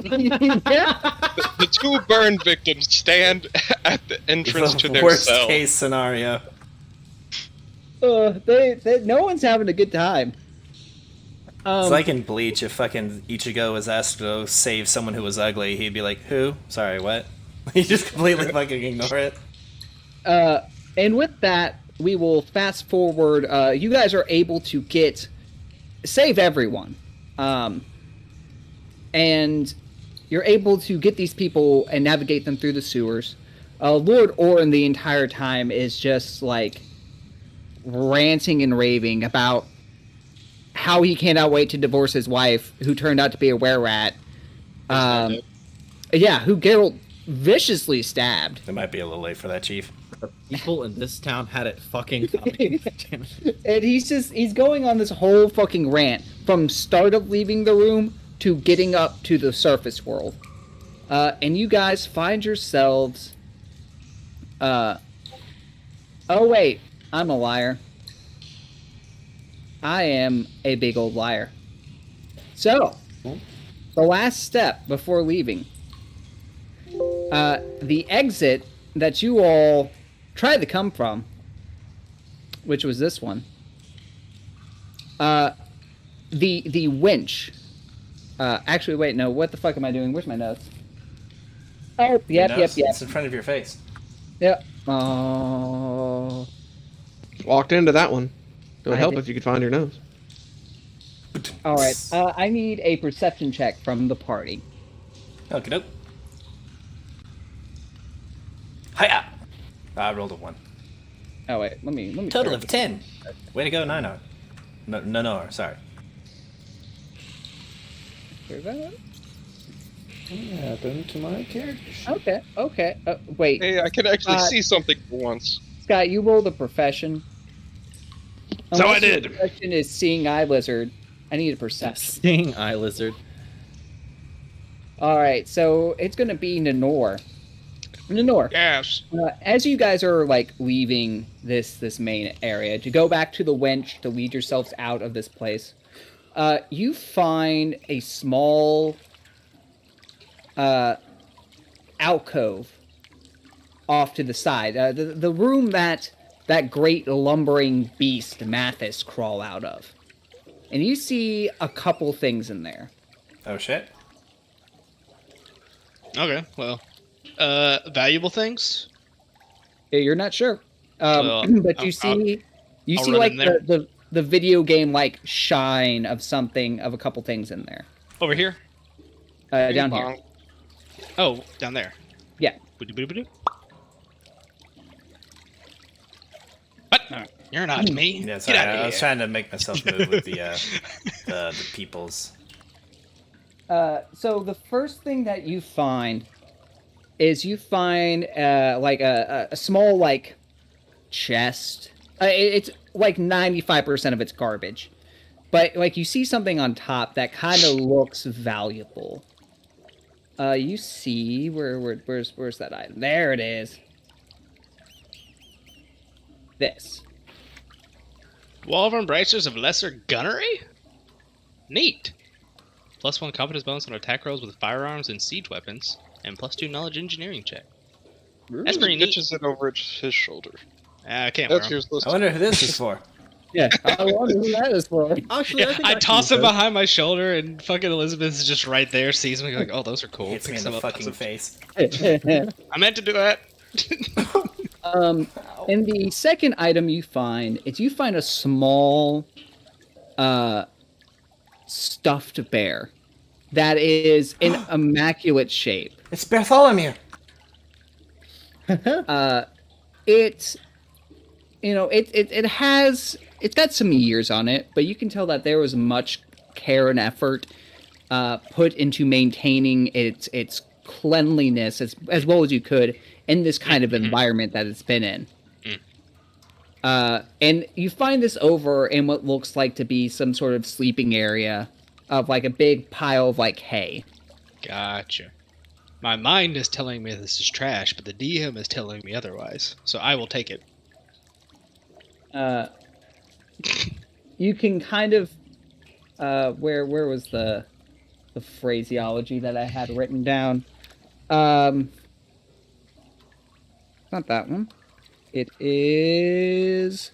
Yeah. The two burn victims stand at the entrance to their Worst cell. case scenario. No one's having a good time. It's like in Bleach, if fucking Ichigo was asked to go save someone who was ugly, he'd be like, who? Sorry, what? He just completely fucking ignore it. And with that, we will fast forward. You guys are able to save everyone. And you're able to get these people and navigate them through the sewers. Lord Orin the entire time is just like ranting and raving about how he cannot wait to divorce his wife, who turned out to be a were-rat. Yeah, who Geralt viciously stabbed. It might be a little late for that, Chief. The people in this town had it fucking coming. Damn it. And he's going on this whole fucking rant from start of leaving the room to getting up to the surface world. And you guys find yourselves... oh wait, I'm a liar. I am a big old liar. So, the last step before leaving. The exit that you all tried to come from, which was this one. The winch. Actually, wait, no. What the fuck am I doing? Where's my notes? Oh, yep. It's in front of your face. Yep. Oh. Walked into that one. It would I help did. if you could find your nose. All right. I need a perception check from the party. Okie doke. Hiya! I rolled a 1. Oh wait, let me. Total correct of 10. Way to go, Nino. No, sorry. Hear that? What happened to my character? Okay. Wait, Hey, I can actually Uh, see something for once. Scott, you rolled a profession. So I Unless your did. Profession is seeing eye lizard. I need a perception. Sting eye lizard. All right, so it's gonna be Nenor. Nenor, Yes. as you guys are like leaving this main area to go back to the wench to lead yourselves out of this place, you find a small alcove off to the side. The room that great lumbering beast Mathis crawl out of, and you see a couple things in there. Oh shit. Okay. Well, valuable things. Yeah, you're not sure, Well, but you see, I'll run like in there. the video game like shine of something of a couple things in there. Over here. Down Bing here. bong. Oh, down there. Yeah. Boo-doo-boo-doo-boo. What? You're not me. Yeah, Get sorry. out I of was here. trying to make myself move with the peoples. So the first thing that you find is like a small like chest. It's like 95% of it's garbage, but like you see something on top that kind of looks valuable. You see where's that item? There it is. This. Wyvern bracers of lesser gunnery? Neat. +1 confidence bonus on attack rolls with firearms and siege weapons, and +2 knowledge engineering check. That's pretty neat. Pitches it over his shoulder. I can't wear That's 'em. useless. I wonder who this is for. Yeah, I wonder who that is for. Actually, Yeah, I, think I can toss use him those. behind my shoulder, and fucking Elizabeth's just right there, sees me like, oh, those are cool. Hits me Picks in them the up, fucking tosses face. them. I meant to do that. And the second item you find is you find a small stuffed bear that is in immaculate shape. It's Bartholomew. It's it's got some years on it, but you can tell that there was much care and effort put into maintaining its cleanliness as well as you could in this kind of environment that it's been in. And you find this over in what looks like to be some sort of sleeping area of like a big pile of like hay. Gotcha. My mind is telling me this is trash, but the DM is telling me otherwise. So I will take it. You can kind of where was the phraseology that I had written down? Not that one. It is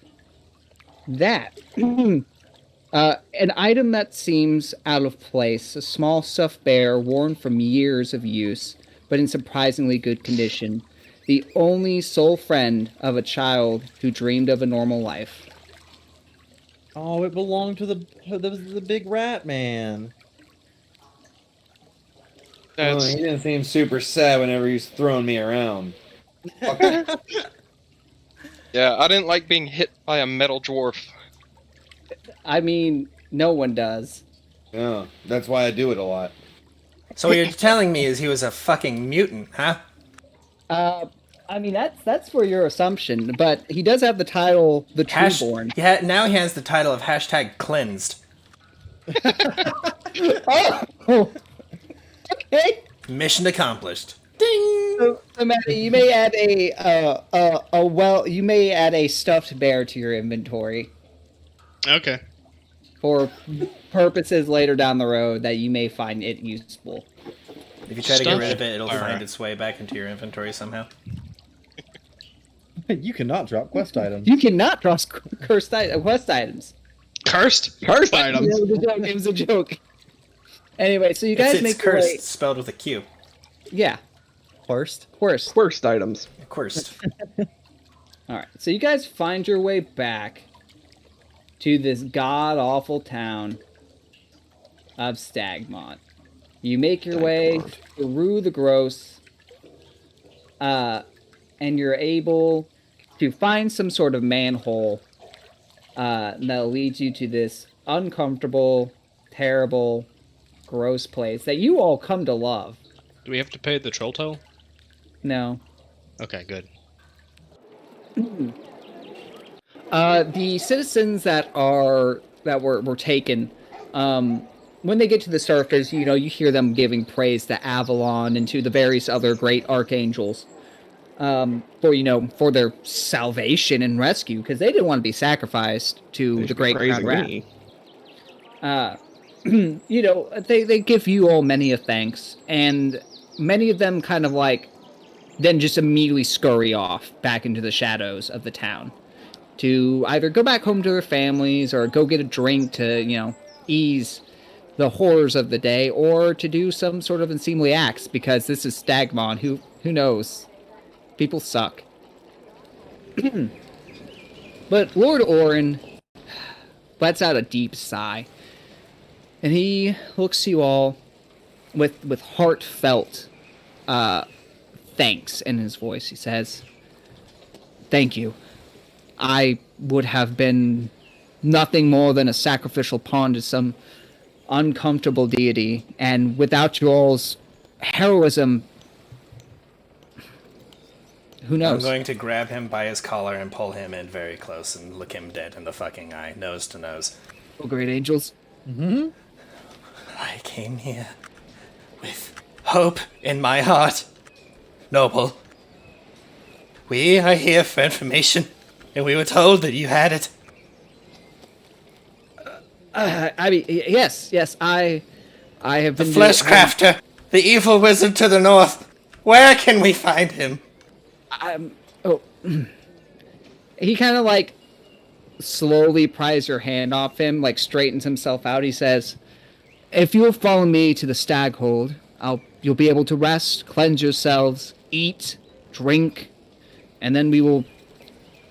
that. An item that seems out of place, a small stuffed bear worn from years of use, but in surprisingly good condition. The only sole friend of a child who dreamed of a normal life. Oh, it belonged to the big rat man. Well, That's he didn't seem super sad whenever he was throwing me around. Yeah, I didn't like being hit by a metal dwarf. I mean, no one does. Yeah, that's why I do it a lot. So what you're telling me is he was a fucking mutant, huh? I mean, that's for your assumption, but he does have the title, the Trueborn. Yeah, now he has the title of hashtag cleansed. Oh! Okay. Mission accomplished. Ding! So, Matt, you may add you may add a stuffed bear to your inventory okay. for purposes later down the road that you may find it useful. If you try to get rid of it, it'll Alright. find its way back into your inventory somehow. You cannot drop quest items. You cannot draw quest items. Cursed? Cursed items. It was a joke. Anyway, so you guys It's make cursed, your way. spelled with a Q. Yeah, Worst. worst. Worst items. Cursed. All right, so you guys find your way back to this god-awful town of Stankmont. You make your way through the gross, and you're able to find some sort of manhole that leads you to this uncomfortable, terrible, gross place that you all come to love. Do we have to pay the troll toll? No. Okay, good. The citizens that were taken, when they get to the surface, you hear them giving praise to Avalon and to the various other great archangels, for their salvation and rescue, because they didn't want to be sacrificed to the great crown rat. They give you all many a thanks, and many of them kind of then just immediately scurry off back into the shadows of the town to either go back home to their families or go get a drink to, ease the horrors of the day, or to do some sort of unseemly acts, because this is Stankmont. Who knows? People suck. But Lord Orin lets out a deep sigh, and he looks to you all with heartfelt thanks in his voice. He says, "Thank you. I would have been nothing more than a sacrificial pawn to some uncomfortable deity, and without you all's heroism, who I'm knows?" going to grab him by his collar and pull him in very close and look him dead in the fucking eye, nose to nose. Oh, great angels. Mm-hmm. I came here with hope in my heart. Noble, we are here for information, and we were told that you had it. I mean, yes, I have The been Flesh Crafter, the evil wizard to the north. Where can we find him? He kind of slowly pries your hand off him, straightens himself out. He says, "If you'll follow me to the Staghold, you'll be able to rest, cleanse yourselves, eat, drink, and then we will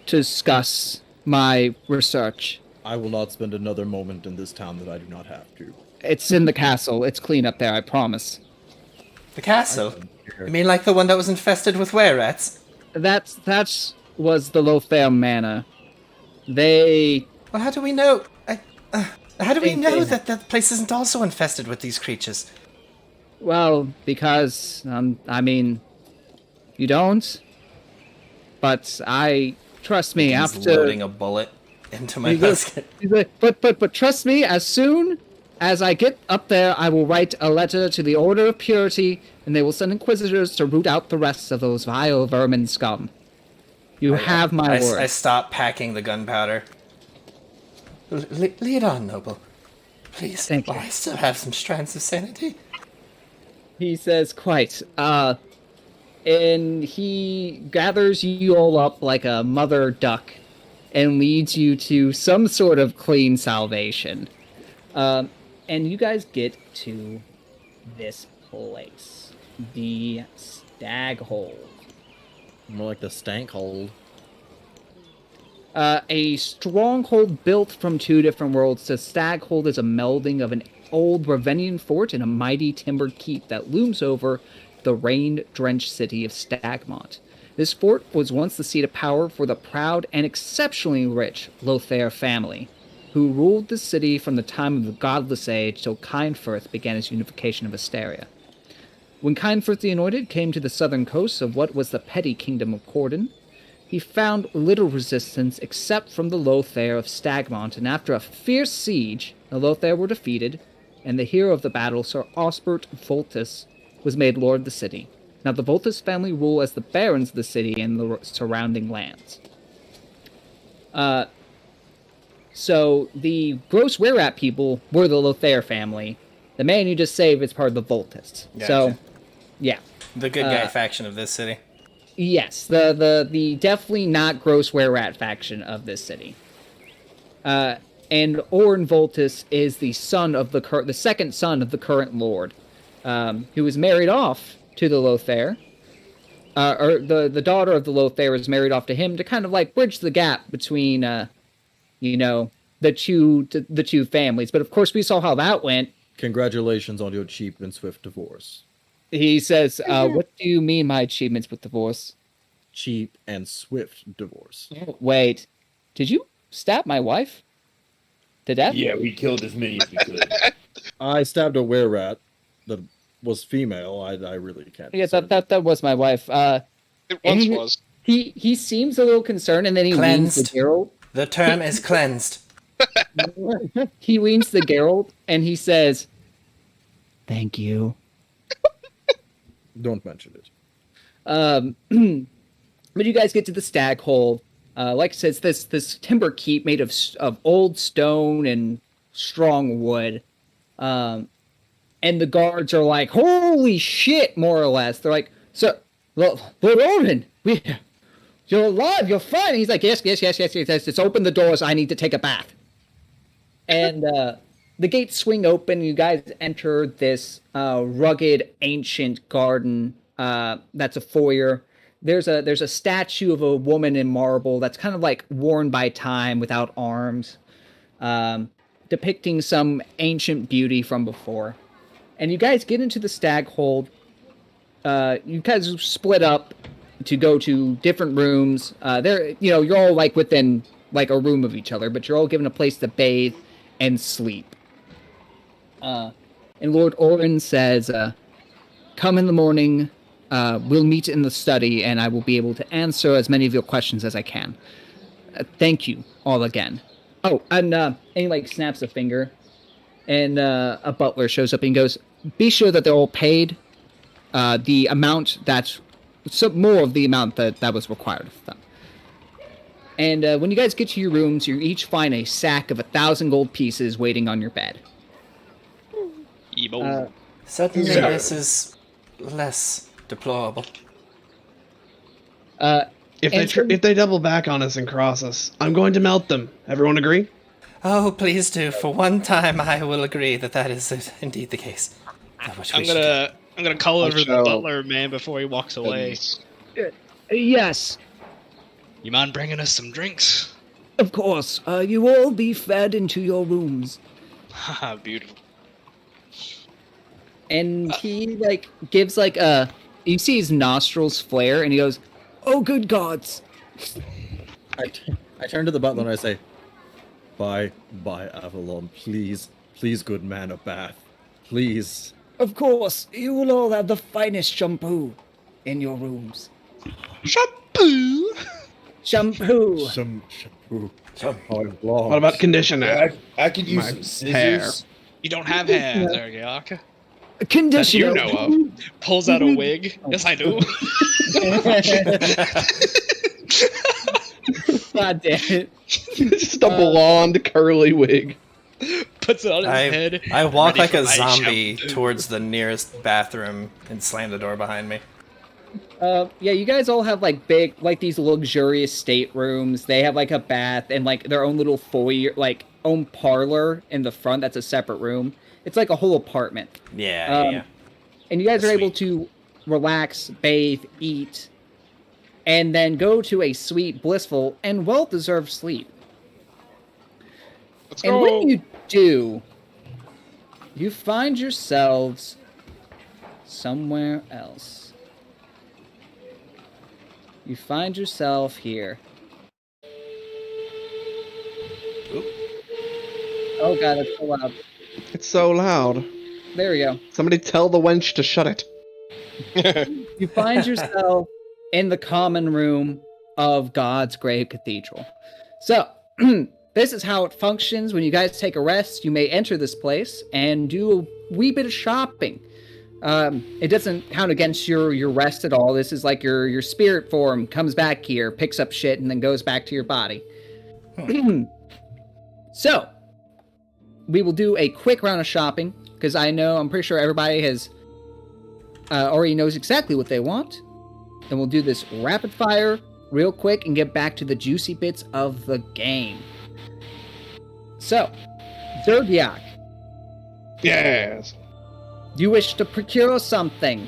discuss my research." I will not spend another moment in this town that I do not have to. It's in the castle. It's clean up there, I promise. The castle? You mean like the one that was infested with were-rats? That was the Lothair Manor. They... Well, how do we know? How do we know that the place isn't also infested with these creatures? Well, because, you don't. But trust me, He's after... loading a bullet into my musket. He's like, but trust me, as soon as I get up there, I will write a letter to the Order of Purity, and they will send Inquisitors to root out the rest of those vile vermin scum. You have my word. I stop packing the gunpowder. Lead on, Noble. Please. Thank you. I still have some strands of sanity. He says, quite. And he gathers you all up like a mother duck and leads you to some sort of clean salvation. And you guys get to this place. The Staghold. More like the Stankhold. A stronghold built from two different worlds. The Staghold is a melding of an old Ravenian fort and a mighty timbered keep that looms over the rain-drenched city of Stankmont. This fort was once the seat of power for the proud and exceptionally rich Lothair family, who ruled the city from the time of the Godless Age till Kindfirth began its unification of Asteria. When Kindfirth the Anointed came to the southern coast of what was the petty kingdom of Corden, he found little resistance except from the Lothair of Stankmont, and after a fierce siege, the Lothair were defeated, and the hero of the battle, Sir Osbert Voltus, was made lord of the city. Now the Voltus family rule as the barons of the city and the surrounding lands. So the gross were-rat people were the Lothair family. The man you just saved is part of the Voltus. Gotcha. So, yeah. The good guy faction of this city. Yes, the definitely not gross were-rat faction of this city. And Orn Voltus is the son of the second son of the current lord, who was married off to the Lothair. Or the daughter of the Lothair was married off to him to kind of like bridge the gap between, the two families. But of course, we saw how that went. Congratulations on your cheap and swift divorce. He says, what do you mean my achievements with divorce? Cheap and swift divorce. Wait, did you stab my wife to death? Yeah, we killed as many as we could. I stabbed a were-rat that was female. I really can't. Yeah, that was my wife. It once was. He seems a little concerned, and then he leans to Geralt. The term is cleansed. He leans to Geralt, and he says, "Thank you." Don't mention it. But you guys get to the Staghold. Like I said, it's this timber keep made of old stone and strong wood. And the guards are like, "Holy shit!" more or less. They're like, "So, Lord Odin, you're alive, you're fine." And he's like, yes. Just open the doors. I need to take a bath. And the gates swing open. And you guys enter this rugged, ancient garden. That's a foyer. There's a statue of a woman in marble that's kind of like worn by time, without arms, depicting some ancient beauty from before. And you guys get into the Staghold. You guys split up to go to different rooms. You're all like within like a room of each other, but you're all given a place to bathe and sleep. And Lord Orin says, "Come in the morning. We'll meet in the study, and I will be able to answer as many of your questions as I can. Thank you all again." Oh, and he like snaps a finger, and a butler shows up and goes, "Be sure that they're all paid the amount that's more of the amount that was required of them." And when you guys get to your rooms, you each find a sack of 1,000 gold pieces waiting on your bed. Certainly, this is less deplorable. If they double back on us and cross us, I'm going to melt them. Everyone agree? Oh, please do. For one time, I will agree that is indeed the case. I'm gonna call over the butler man before he walks away. Yes, You mind bringing us some drinks? of course. You will all be fed into your rooms. Haha, beautiful. And he like gives like you see his nostrils flare, and he goes, "Oh, good gods!" I turn to the butler and I say, Bye, Avalon, please, good man, a bath, please." Of course, you will all have the finest shampoo in your rooms. Shampoo! Shampoo! Some shampoo. What about conditioner? I could use My some scissors. You don't have hands, Zergiak. That Conditional. you know of. Pulls out a wig. Yes, I do. God damn it. Just a blonde curly wig. Puts it on his head. I walk ready like for a my zombie shampoo. towards the nearest bathroom and slam the door behind me. Yeah, you guys all have like big, like these luxurious staterooms. They have like a bath and like their own little foyer, like own parlor in the front. That's a separate room. It's like a whole apartment. Yeah. And you guys That's are able sweet. to relax, bathe, eat, and then go to a sweet, blissful, and well-deserved sleep. Let's And go. when you do, you find yourselves somewhere else. You find yourself here. Oop. Oh god, that's so loud. It's so loud. There we go. Somebody tell the wench to shut it. You find yourself in the common room of God's Grave Cathedral. So, this is how it functions. When you guys take a rest, you may enter this place and do a wee bit of shopping. It doesn't count against your rest at all. This is like your spirit form comes back here, picks up shit, and then goes back to your body. So, we will do a quick round of shopping, because I'm pretty sure everybody has already knows exactly what they want. And we'll do this rapid fire real quick and get back to the juicy bits of the game. So, Zergiak, Yes. do you wish to procure something?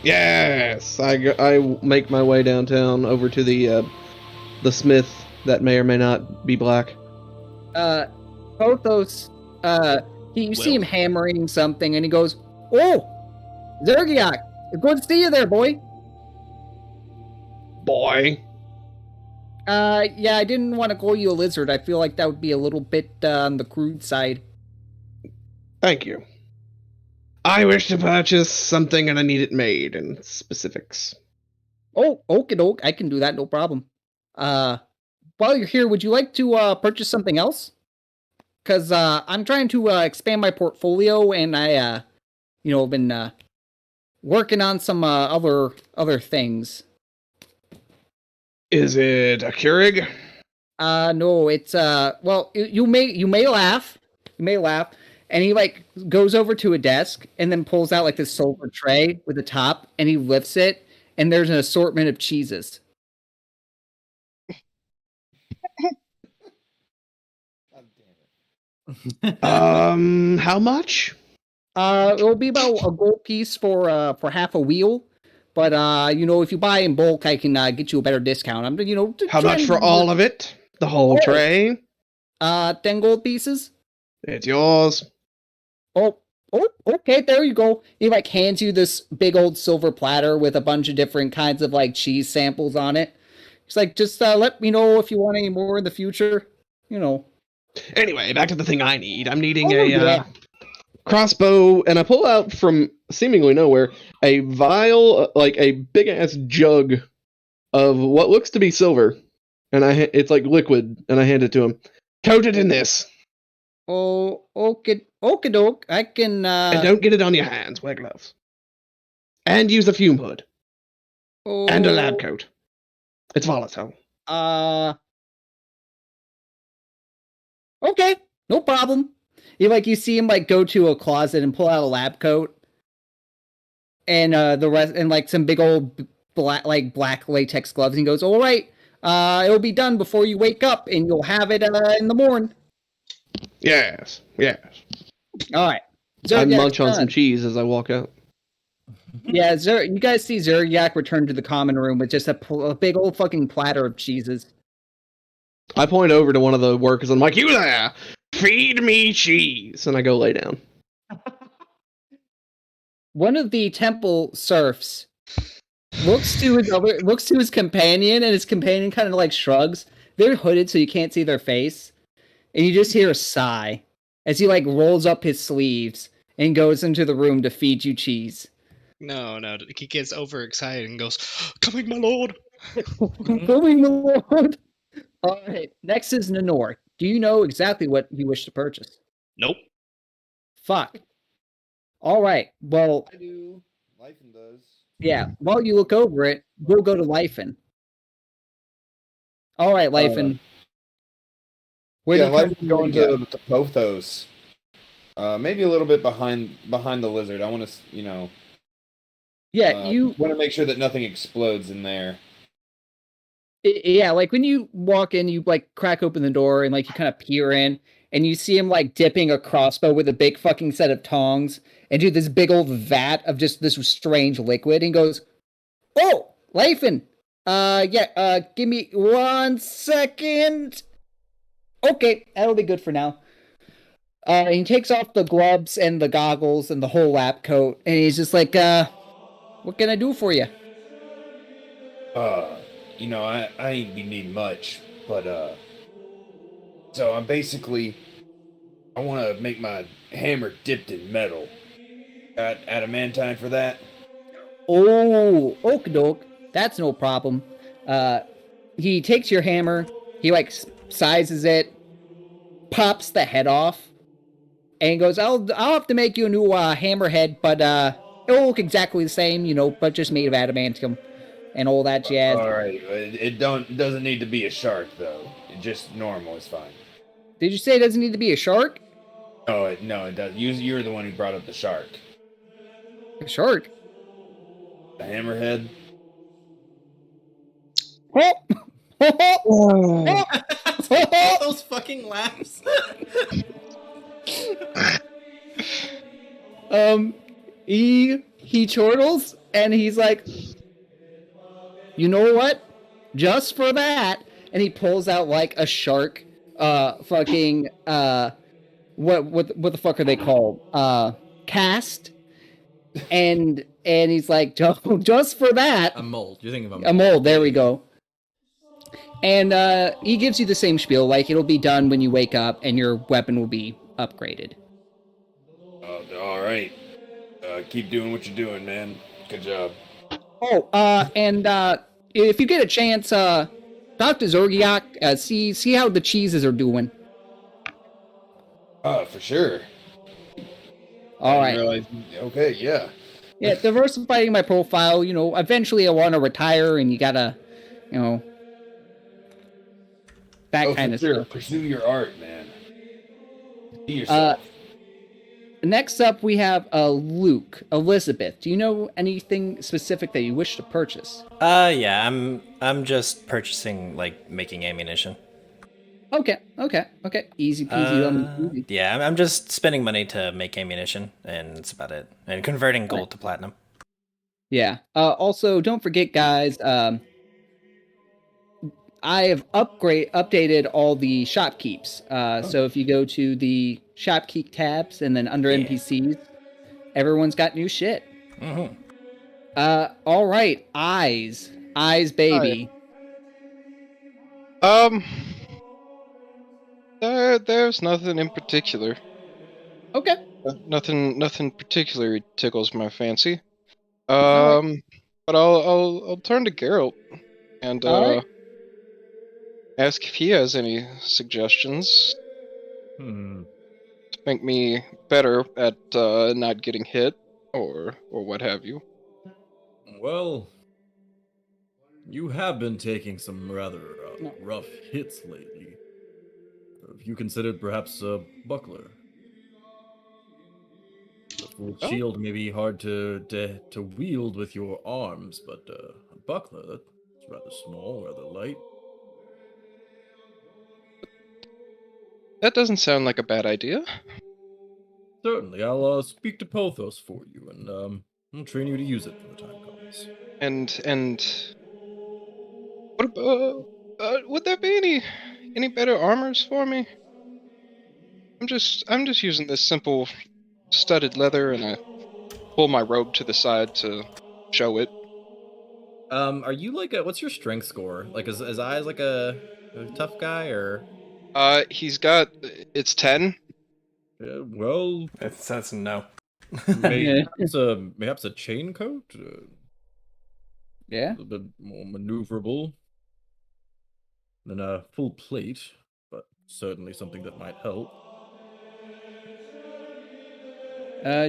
Yes. I make my way downtown over to the smith that may or may not be black. Pothos, you see him hammering something, and he goes, "Oh, Zergiak, good to see you there, boy." Boy. Yeah, I didn't want to call you a lizard. I feel like that would be a little bit on the crude side. Thank you. I wish to purchase something and I need it made in specifics. Oh, okie doke, I can do that, no problem. While you're here, would you like to purchase something else? Because I'm trying to expand my portfolio, and I, been working on some other things. Is it a Keurig? No, it's well, you may laugh, and he like goes over to a desk and then pulls out like this silver tray with a top, and he lifts it, and there's an assortment of cheeses. How much? It'll be about a gold piece for half a wheel. But if you buy in bulk, I can get you a better discount. How much for all of it? The whole tray? 10 gold pieces. It's yours. Oh, okay, there you go. He like hands you this big old silver platter with a bunch of different kinds of like cheese samples on it. He's like, just let me know if you want any more in the future. Anyway, back to the thing I need. I'm needing yeah. crossbow, and I pull out from seemingly nowhere a vial, like a big ass jug of what looks to be silver, and it's like liquid, and I hand it to him. Coat it in this. Oh, okay, doke. I can. And don't get it on your hands. Wear gloves. And use a fume hood. And a lab coat. It's volatile. Okay, no problem. You see him like go to a closet and pull out a lab coat, and the rest, and like some big old black latex gloves. And he goes, "All right, it'll be done before you wake up, and you'll have it in the morning." Yes. All right. I munch on some cheese as I walk out. Yeah, you guys see Zergiak return to the common room with just a big old fucking platter of cheeses. I point over to one of the workers and I'm like, "You there! Feed me cheese!" And I go lay down. One of the temple serfs looks to his companion, and his companion kind of like shrugs. They're hooded, so you can't see their face, and you just hear a sigh as he like rolls up his sleeves and goes into the room to feed you cheese. No, he gets overexcited and goes, "Coming, my lord!" Coming, my lord! All right, next is Nenor. Do you know exactly what you wish to purchase? Nope. Fuck. All right. Well, I do. Lifen does. yeah. While you look over it, we'll go to Lifen. All right, Lifen. Where Yeah, do you kind Lifen's of going go? to Pothos. Maybe a little bit behind the lizard. I want to, Yeah, you. want to make sure that nothing explodes in there. Yeah, like when you walk in, you like crack open the door and like you kind of peer in, and you see him like dipping a crossbow with a big fucking set of tongs and do this big old vat of just this strange liquid, and goes, "Oh, Leifin, yeah, give me 1 second. Okay, that'll be good for now." He takes off the gloves and the goggles and the whole lab coat, and he's just like, "What can I do for you?" Uh, I ain't be needing much, but so I want to make my hammer dipped in metal. Got adamantine for that? Oh, okie doke. That's no problem. Uh, he takes your hammer, he like sizes it, pops the head off, and goes, I'll have to make you a new hammerhead, but it'll look exactly the same, but just made of adamantium and all that jazz." All right, it doesn't need to be a shark though. It just normal is fine. Did you say it doesn't need to be a shark? No, it does. You're the one who brought up the shark. A shark? The hammerhead. All those fucking laughs. He chortles and he's like, "You know what? Just for that." And he pulls out like a shark, fucking, what the fuck are they called? Cast. And he's like, just for that. A mold. You're thinking of A mold, there we go. And he gives you the same spiel, like it'll be done when you wake up and your weapon will be upgraded. All right. Keep doing what you're doing, man. Good job. Oh, and if you get a chance, talk to Zorgiak, see how the cheeses are doing. For sure. All I right. didn't realize. Okay, yeah. Yeah, diversifying my profile, eventually I want to retire and you gotta, that kind of stuff. Pursue your art, man. Be yourself. Next up, we have Luke. Elizabeth, do you know anything specific that you wish to purchase? Yeah, I'm just purchasing like making ammunition. Okay. Easy peasy, lemon peasy. Yeah, I'm just spending money to make ammunition, and that's about it. And converting gold to platinum. Yeah. Also, don't forget, guys. I have updated all the shopkeeps. So if you go to the shopkeep tabs and then under NPCs, everyone's got new shit. Mm-hmm. All right, eyes, baby. There's nothing in particular. Okay. Nothing particularly tickles my fancy. All right. But I'll turn to Geralt and All right. ask if he has any suggestions to make me better at not getting hit or what have you. Well, you have been taking some rather rough hits lately. Have you considered perhaps a buckler? The full shield may be hard to wield with your arms, but a buckler, that's rather small, rather light. That doesn't sound like a bad idea. Certainly, I'll speak to Pothos for you, and I'll train you to use it when the time comes. And what about, would there be any better armors for me? I'm just using this simple studded leather, and I pull my robe to the side to show it. Are you like what's your strength score? Like, is Eyes like a tough guy, or? It's 10. Well, That's no. perhaps a chain coat. Yeah. A little bit more maneuverable than a full plate, but certainly something that might help.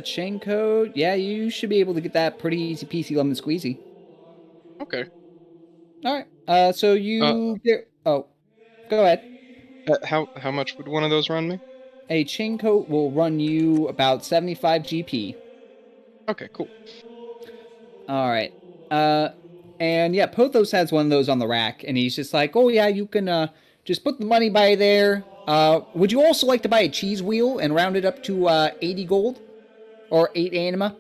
Chain code. Yeah, you should be able to get that pretty easy peasy lemon squeezy. Okay. All right. So you get. Oh, go ahead. How much would one of those run me? A chain coat will run you about 75 GP. Okay, cool. All right. And yeah, Pothos has one of those on the rack, and he's just like, "Oh yeah, you can just put the money by there. Would you also like to buy a cheese wheel and round it up to 80 gold or 8 anima?"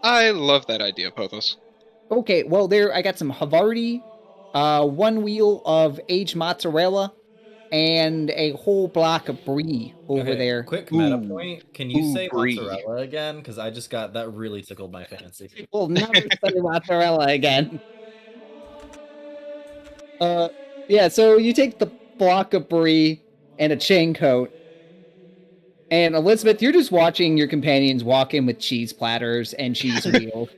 I love that idea, Pothos. Okay, well there I got some Havarti, one wheel of aged mozzarella, and a whole block of brie over there. Quick meta Ooh. point. Can you Ooh, say brie. mozzarella again? Because I just got that really tickled my fancy. We'll never say mozzarella again. Yeah, so you take the block of brie and a chain coat, and Elizabeth, you're just watching your companions walk in with cheese platters and cheese wheels.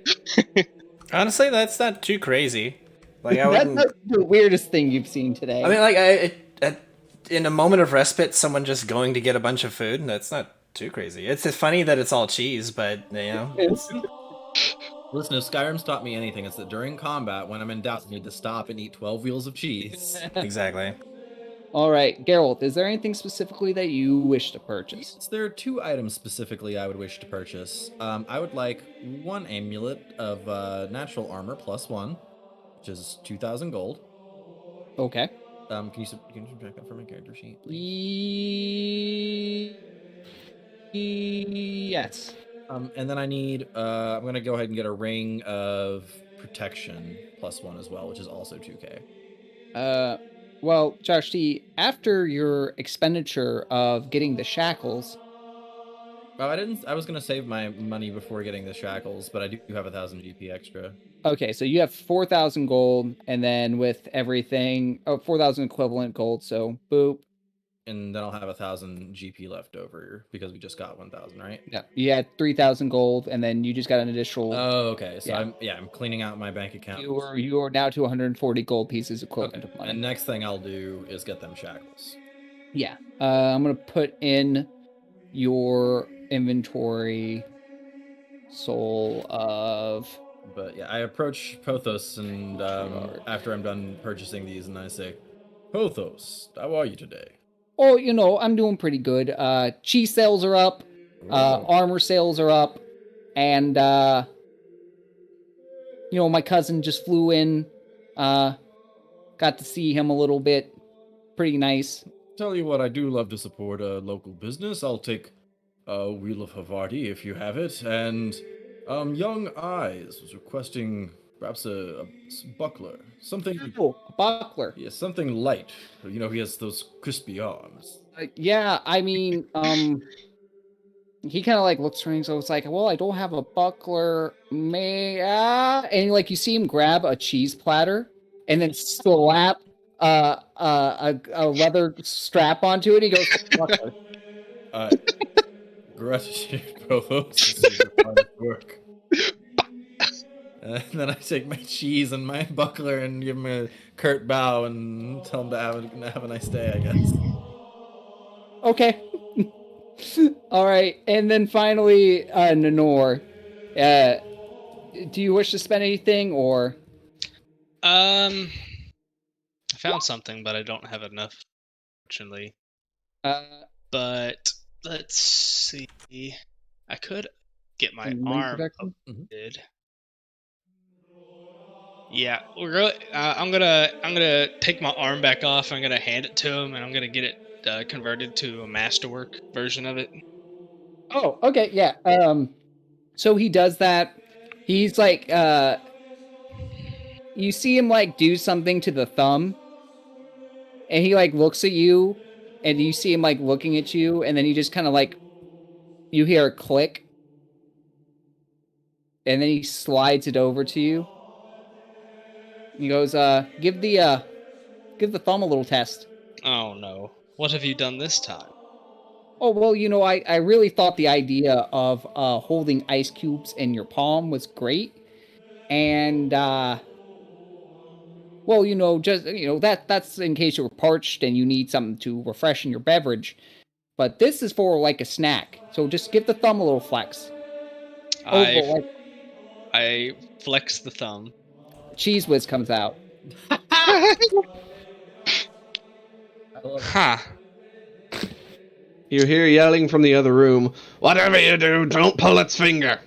Honestly, that's not too crazy. Like I That's wouldn't. the weirdest thing you've seen today. I mean, like in a moment of respite, someone just going to get a bunch of food. That's not too crazy. It's funny that it's all cheese, but you know. Listen, if Skyrim's taught me anything, it's that during combat, when I'm in doubt, I need to stop and eat 12 wheels of cheese. Exactly. All right, Geralt, is there anything specifically that you wish to purchase? Yes, there are 2 items specifically I would wish to purchase. I would like 1 amulet of natural armor +1, which is 2,000 gold. Okay. Can you subtract that from my character sheet, please? Yes. And then I need, I'm gonna go ahead and get a ring of protection +1 as well, which is also 2k. Well, Josh T, after your expenditure of getting the shackles. Oh, I was gonna save my money before getting the shackles, but I do have 1,000 GP extra. Okay, so you have 4,000 gold, and then with everything, 4,000 equivalent gold. So boop. And then I'll have 1,000 GP left over because we just got 1,000, right? Yeah, you had 3,000 gold, and then you just got an additional. Oh, okay. So yeah. I'm cleaning out my bank account. You are now to 140 gold pieces equivalent of money. And next thing I'll do is get them shackles. Yeah. I'm gonna put in your inventory soul of. But yeah, I approach Pothos, and after I'm done purchasing these, and I say, Pothos, how are you today? Oh, I'm doing pretty good. Cheese sales are up, armor sales are up, and my cousin just flew in. Got to see him a little bit. Pretty nice. Tell you what, I do love to support a local business. I'll take a Wheel of Havarti if you have it, and Young Eyes was requesting perhaps a buckler, something. Oh, a buckler. Yeah, something light. He has those crispy arms. Yeah, I mean, he kind of like looks around, so it's like, well, I don't have a buckler, and like you see him grab a cheese platter and then slap a leather strap onto it. He goes, buckler. Gratitude, Provost. This is your hard work. And then I take my cheese and my buckler and give him a curt bow and tell him to have a nice day, I guess. Okay. All right, and then finally, Nanor, do you wish to spend anything, or? I found something, but I don't have enough, fortunately. But let's see. I could get my arm upgraded. Yeah, I'm gonna take my arm back off. I'm gonna hand it to him, and I'm gonna get it converted to a masterwork version of it. Oh, okay, yeah. So he does that. He's like, you see him like do something to the thumb, and he like looks at you, and you see him like looking at you, and then he just kind of like, you hear a click, and then he slides it over to you. He goes, give the thumb a little test. Oh no. What have you done this time? Oh, well, I really thought the idea of holding ice cubes in your palm was great. And, well, that's in case you were parched and you need something to refreshen your beverage. but this is for like a snack. So just give the thumb a little flex. I flex the thumb. Cheese whiz comes out. I love it. Huh. You hear yelling from the other room, "Whatever you do, don't pull its finger."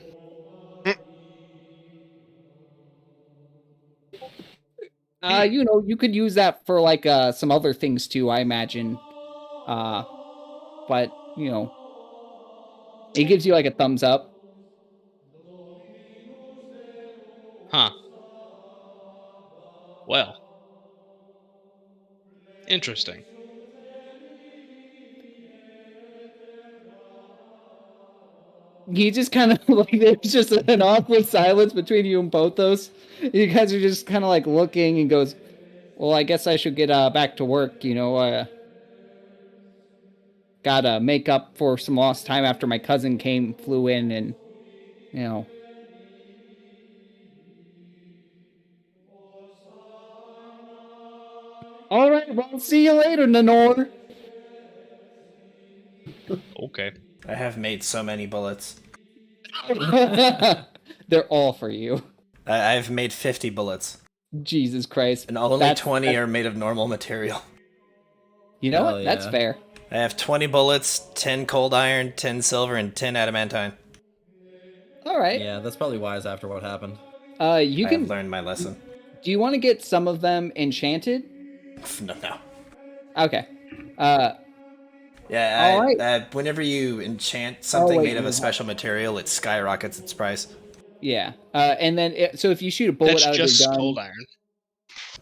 You could use that for like some other things too, I imagine. But it gives you like a thumbs up. Huh. Well. Interesting. He just kind of like there's just an awkward silence between you and both those. You guys are just kind of like looking and goes, "Well, I guess I should get back to work. Gotta make up for some lost time after my cousin flew in, and All right, well, see you later, Nanor. Okay. I have made so many bullets. They're all for you. I've made 50 bullets. Jesus Christ. And only 20 are made of normal material. You know Hell what? yeah. That's fair. I have 20 bullets, 10 cold iron, 10 silver, and 10 adamantine. All right. Yeah, that's probably wise after what happened. You I can. have learned my lesson. Do you want to get some of them enchanted? No. Okay. Yeah, All right. Whenever you enchant something wait, made of you a special material, it skyrockets its price. Yeah. And then, so if you shoot a bullet That's out of just your gun, cold iron.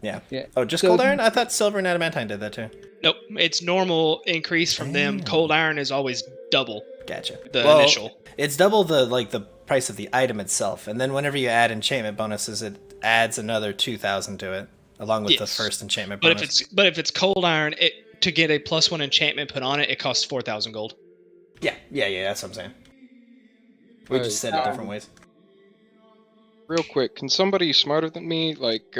Yeah. Yeah. Oh, just So cold if you- iron? I thought silver and adamantine did that too. Nope, it's normal increase from them. Damn. Cold iron is always double Gotcha. the initial. It's double the price of the item itself, and then whenever you add enchantment bonuses, it adds another 2,000 to it, along with the Yes. first enchantment But bonus. if it's cold iron, to get a +1 enchantment put on it, it costs 4,000 gold. Yeah, that's what I'm saying. We just said it different ways. Real quick, can somebody smarter than me, make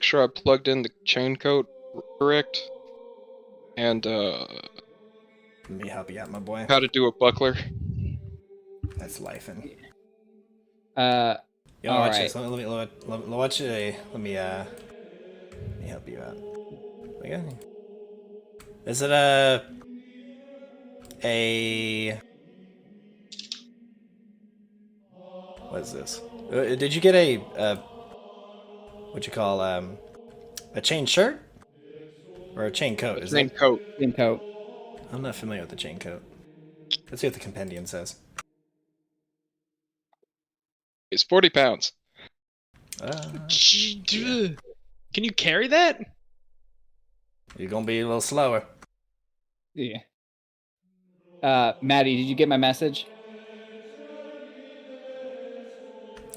sure I plugged in the chain code correct? And, Let me help you out, my boy. how to do a buckler? That's life. And you all watch right. this. Let me help you out. We got any? Is it a what is this? Did you get a what you call a chain shirt or a chain coat? Is Chain that? coat. Chain coat. I'm not familiar with the chain coat. Let's see what the compendium says. It's 40 pounds. Can you carry that? You're gonna be a little slower. Yeah. Maddie, did you get my message?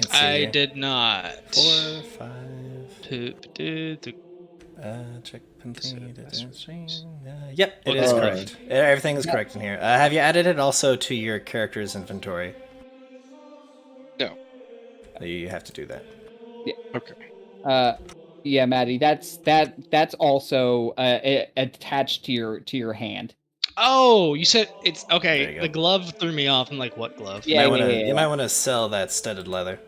Let's see. I did not. 4, 5. Check yep, it is correct. Everything is correct in here. Have you added it also to your character's inventory? No. You have to do that. Okay. Yeah, Maddie, that's also attached to your hand. Oh, you said it's There okay. you go. The glove threw me off. I'm like, what glove? Yeah, You might want to sell that studded leather.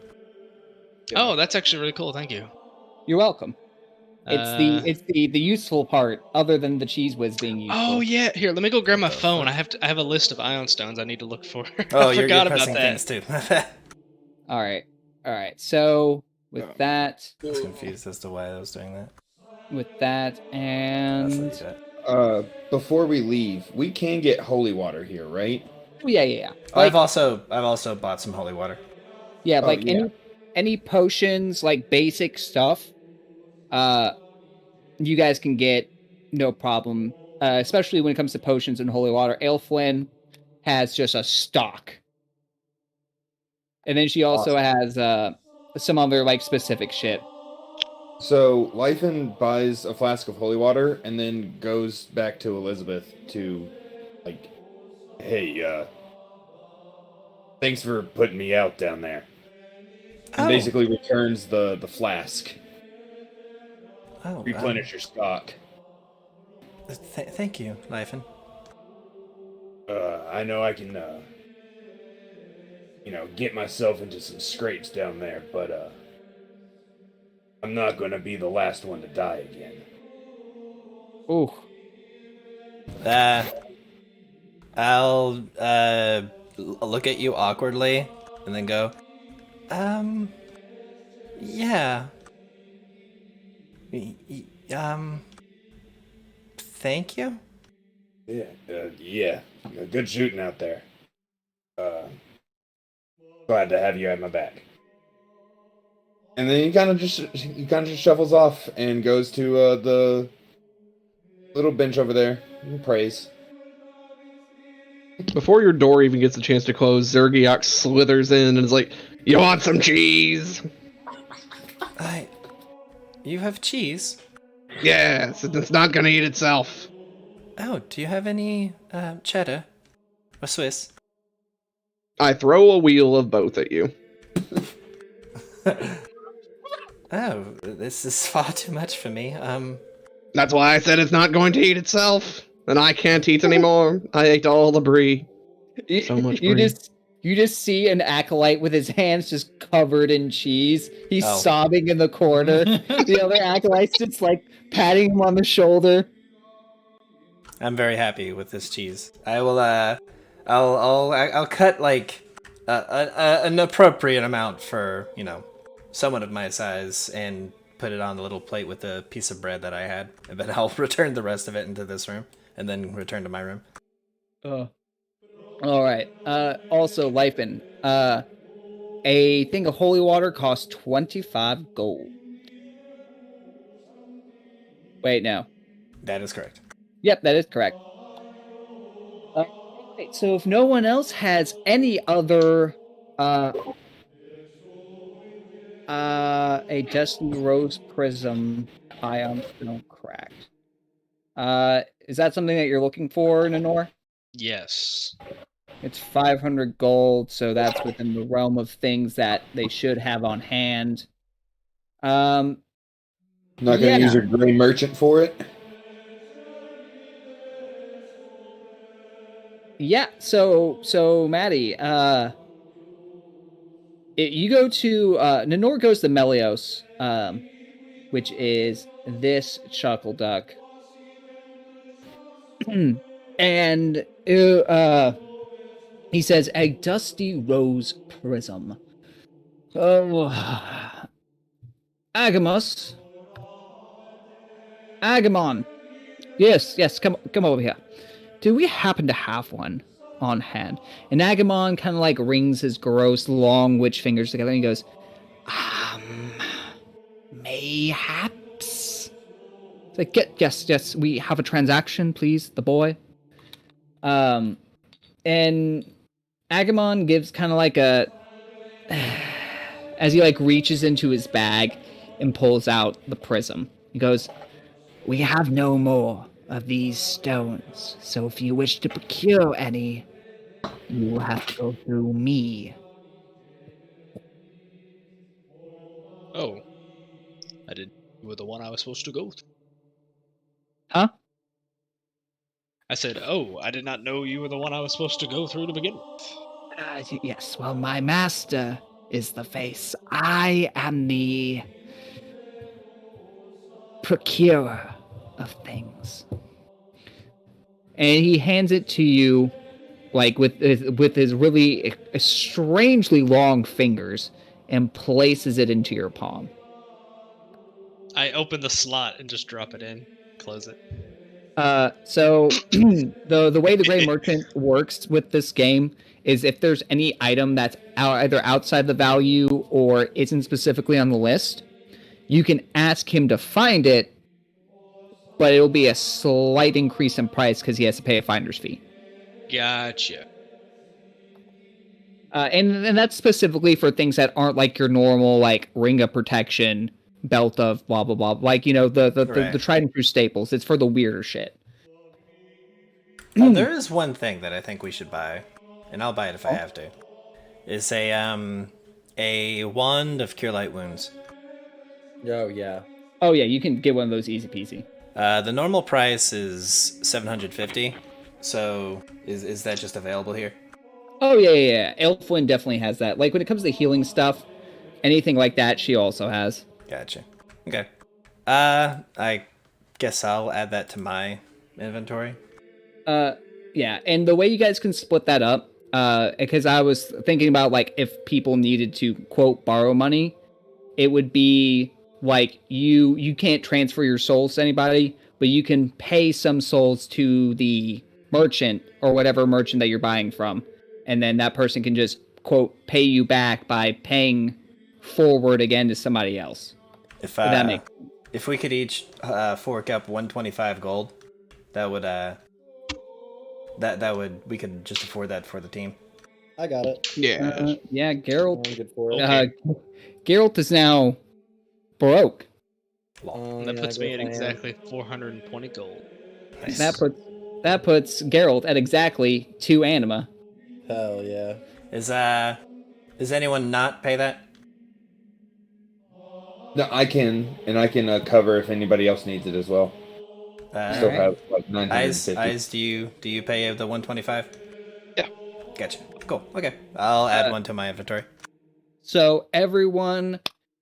Oh, that's actually really cool. Thank you. You're welcome. It's the useful part, other than the cheese whiz being useful. Oh yeah, here. Let me go grab my phone. I have a list of ion stones I need to look for. Oh, I you're forgot about pressing that. things too. All right. So with that, I was confused as to why I was doing that. and That's like that. Before we leave, we can get holy water here, right? yeah. I've also bought some holy water. Yeah, Oh, like yeah. any potions, like basic stuff, you guys can get no problem. Especially when it comes to potions and holy water. Aelflin has just a stock. And then she also has some other like specific shit. So Lythan buys a flask of holy water and then goes back to Elizabeth to, like, hey, thanks for putting me out down there. And basically returns the flask. Oh, Replenish your stock. Thank you, Lyfin. I know I can, get myself into some scrapes down there, but I'm not gonna be the last one to die again. Ooh. Uh, I'll look at you awkwardly and then go, yeah. Thank you. Yeah. Good shooting out there. Glad to have you at my back. And then he kind of just shuffles off and goes to the little bench over there and prays. Before your door even gets a chance to close, Zergiok slithers in and is like, "You want some cheese?" You have cheese? Yes, it's not gonna eat itself. Oh, do you have any cheddar or Swiss? I throw a wheel of both at you. Oh, this is far too much for me. That's why I said it's not going to eat itself. And I can't eat anymore. I ate all the brie. So much brie. You just see an acolyte with his hands just covered in cheese. He's sobbing in the corner. The other acolyte's just like patting him on the shoulder. I'm very happy with this cheese. I will. I'll cut like an appropriate amount for someone of my size and put it on the little plate with the piece of bread that I had, and then I'll return the rest of it into this room and then return to my room. All right. Also, Lifin, a thing of holy water costs 25 gold. Wait, no. That is correct. Yep, that is correct. Right, so if no one else has any other, a Destiny Rose Prism Ion Stone cracked. Is that something that you're looking for, Nanor? Yes. It's 500 gold, so that's within the realm of things that they should have on hand. Not gonna use your gray merchant for it? Yeah, so Maddie, you go to Nanor goes to Melios, which is this chuckle duck. And he says, a dusty rose prism. Oh, Agamos. Agamon. Yes, come over here. Do we happen to have one on hand? And Agamon kind of like wrings his gross, long witch fingers together and he goes, mayhaps. It's like, yes, we have a transaction, please, the boy. And Agamon gives kind of like a, as he like reaches into his bag and pulls out the prism. He goes, we have no more of these stones, so if you wish to procure any, you will have to go through me. Oh. I didn't know you were the one I was supposed to go through. Huh? I said, oh, I did not know you were the one I was supposed to go through to begin with. Yes, well, my master is the face. I am the procurer of things. And he hands it to you, like with his really strangely long fingers, and places it into your palm. I open the slot and just drop it in, close it. So the way the Gray Merchant works with this game is if there's any item that's either outside the value or isn't specifically on the list, you can ask him to find it, but it'll be a slight increase in price because he has to pay a finder's fee. Gotcha. And that's specifically for things that aren't like your normal like ring of protection, belt of blah blah blah, like the tried and true staples. It's for the weirder shit. There is one thing that I think we should buy, and I'll buy it if I have to. Is a wand of cure light wounds. Oh yeah. Oh yeah, you can get one of those easy peasy. The normal price is 750, So is that just available here? Oh yeah. Elfwin definitely has that. Like when it comes to healing stuff, anything like that, she also has. Gotcha. Okay. I guess I'll add that to my inventory. Yeah, and the way you guys can split that up, because I was thinking about like if people needed to quote borrow money, it would be like you can't transfer your souls to anybody, but you can pay some souls to the merchant or whatever merchant that you're buying from, and then that person can just quote pay you back by paying forward again to somebody else. If that makes if we could each fork up 125 gold, that would we could just afford that for the team. I got it. Yeah. Yeah, I'm Geralt. good for it. Okay. Geralt is now broke. That Yeah, puts I me at guess I am. exactly 420 gold. Nice. That puts Geralt at exactly 2 anima. Hell yeah. Does anyone not pay that? No, I can, and I can cover if anybody else needs it as well. Still Alright. have like Eyes, 950. do you pay the 125? Yeah. Gotcha. Cool. Okay. I'll add one to my inventory. So everyone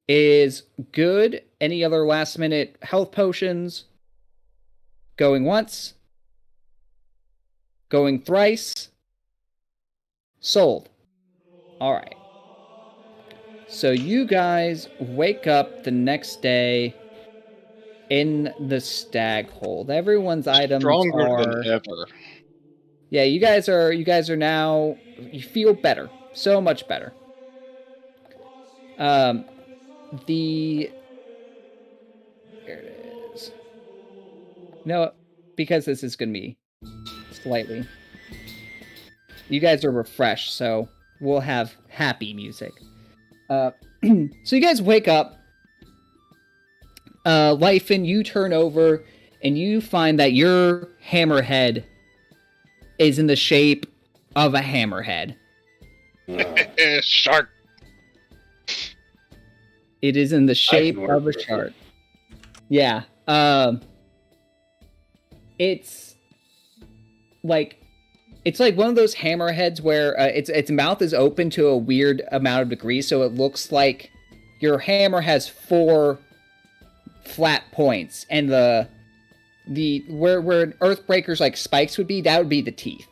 is good. Any other last minute health potions? Going once. Going thrice. Sold. Alright. So you guys wake up the next day in the stag hold. Everyone's items Stronger are than ever. Yeah, you guys are now, you feel better. So much better. Here it is. No, because this is going to be slightly. You guys are refreshed, so we'll have happy music. So you guys wake up. Lyfin, you turn over, and you find that your hammerhead is in the shape of a hammerhead. Shark. It is in the shape work of a with it. shark. Yeah. It's like one of those hammerheads where its mouth is open to a weird amount of degrees, so it looks like your hammer has 4 flat points, and the where an Earthbreaker's like spikes would be, that would be the teeth.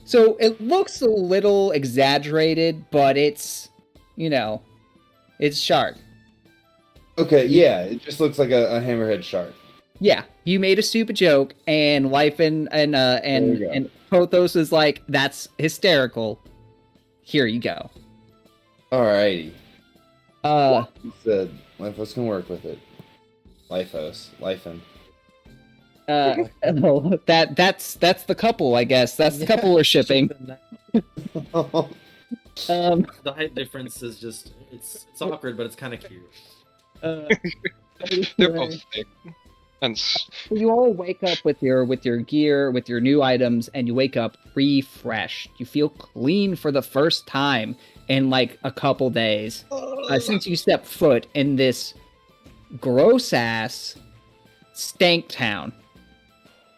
So it looks a little exaggerated, but it's, it's shark. Okay, yeah, it just looks like a hammerhead shark. Yeah, you made a stupid joke, and Lyfin and Pothos is like, that's hysterical. Here you go. Alrighty. He said Lifos can work with it. Lyfin. That's the couple, I guess. That's the couple we're shipping. The height difference is just it's awkward, but it's kind of cute. They're both thick. And You all wake up with your gear, with your new items, and you wake up refreshed. You feel clean for the first time in like a couple days since you stepped foot in this gross ass stank town.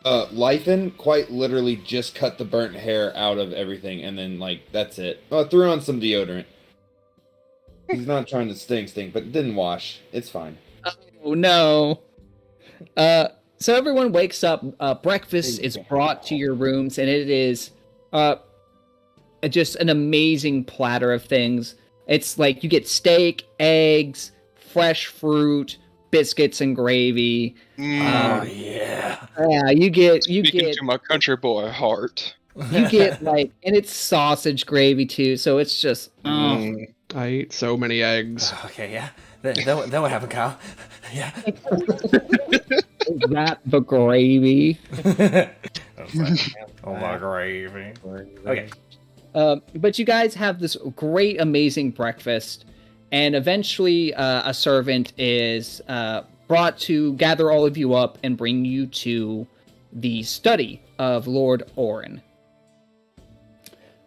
Lyfin quite literally just cut the burnt hair out of everything, and then that's it. Threw on some deodorant. He's not trying to stink, but it didn't wash. It's fine. Oh no. So everyone wakes up. Breakfast is brought to your rooms, and it is just an amazing platter of things. It's like you get steak, eggs, fresh fruit, biscuits, and gravy. Oh yeah. Yeah, you get speaking to my country boy heart. you get and it's sausage gravy too. So it's just I ate so many eggs. Okay, yeah. That would happen, Kyle. Yeah. that the gravy. Oh my gravy. Okay. But you guys have this great, amazing breakfast, and eventually a servant is brought to gather all of you up and bring you to the study of Lord Orin.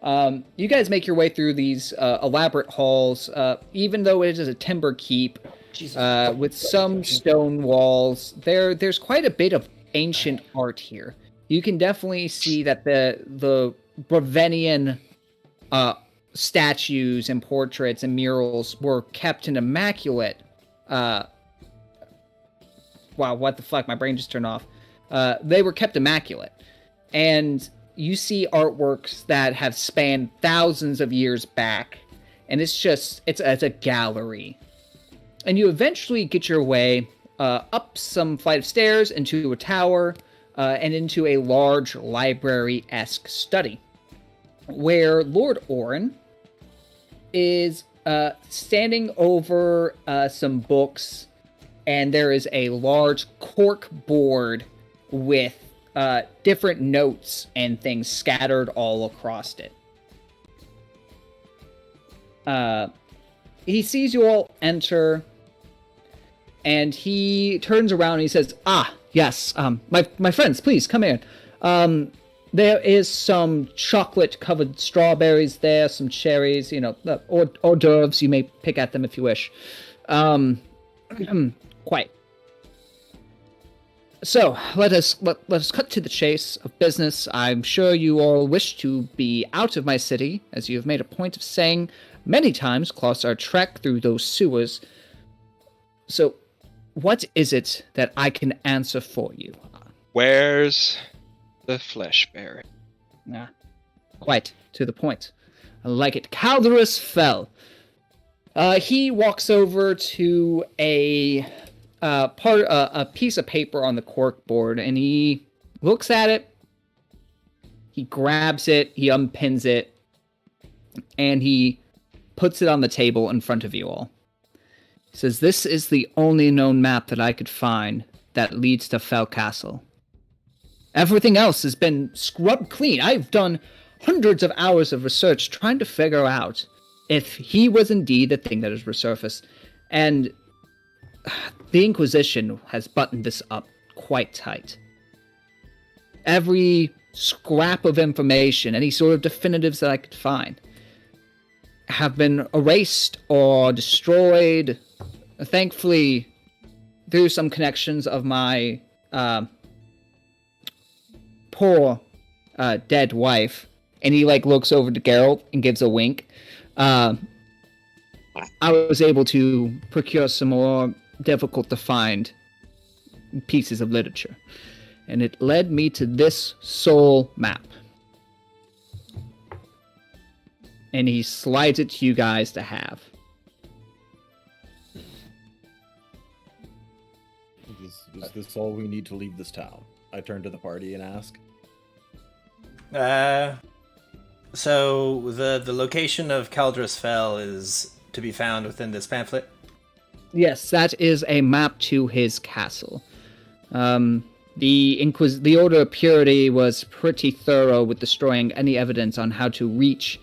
You guys make your way through these elaborate halls, even though it is a timber keep with some stone walls. There's quite a bit of ancient art here. you can definitely see that the Bravenian statues and portraits and murals were kept in immaculate. Wow, what the fuck? My brain just turned off. They were kept immaculate, and you see artworks that have spanned thousands of years back, and it's a gallery. And you eventually get your way up some flight of stairs into a tower and into a large library-esque study, where Lord Orin is standing over some books, and there is a large cork board with different notes and things scattered all across it. He sees you all enter, and he turns around and he says, yes, my friends, please, come here. There is some chocolate-covered strawberries there, some cherries, hors d'oeuvres. You may pick at them if you wish. Quite. So, let us cut to the chase of business. I'm sure you all wish to be out of my city, as you have made a point of saying many times across our trek through those sewers. So, what is it that I can answer for you? Where's the flesh bearer? Quite to the point. I like it. Calderus fell. He walks over to a piece of paper on the cork board, and he looks at it. He grabs it, he unpins it, and he puts it on the table in front of you all. He says, "This is the only known map that I could find that leads to Fell Castle. Everything else has been scrubbed clean. I've done hundreds of hours of research trying to figure out if he was indeed the thing that has resurfaced. And the Inquisition has buttoned this up quite tight. Every scrap of information, any sort of definitives that I could find, have been erased or destroyed. Thankfully, through some connections of my poor dead wife," and he looks over to Geralt and gives a wink, "I was able to procure some more difficult to find pieces of literature, and it led me to this soul map." And he slides it to you guys to have. Is this all we need to leave this town? I turn to the party and ask. So the location of Caldrus Fell is to be found within this pamphlet? Yes, that is a map to his castle. The Order of Purity was pretty thorough with destroying any evidence on how to reach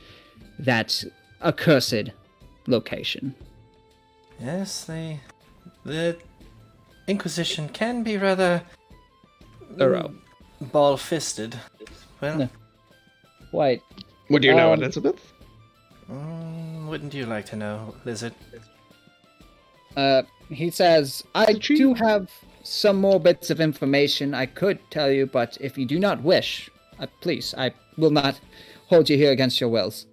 that accursed location. Yes, the Inquisition can be rather Thorough. Ball-fisted. Well, No. Quite. Would you know, Elizabeth? Wouldn't you like to know, Lizard? He says, "I do have some more bits of information I could tell you, but if you do not wish, please, I will not hold you here against your wills."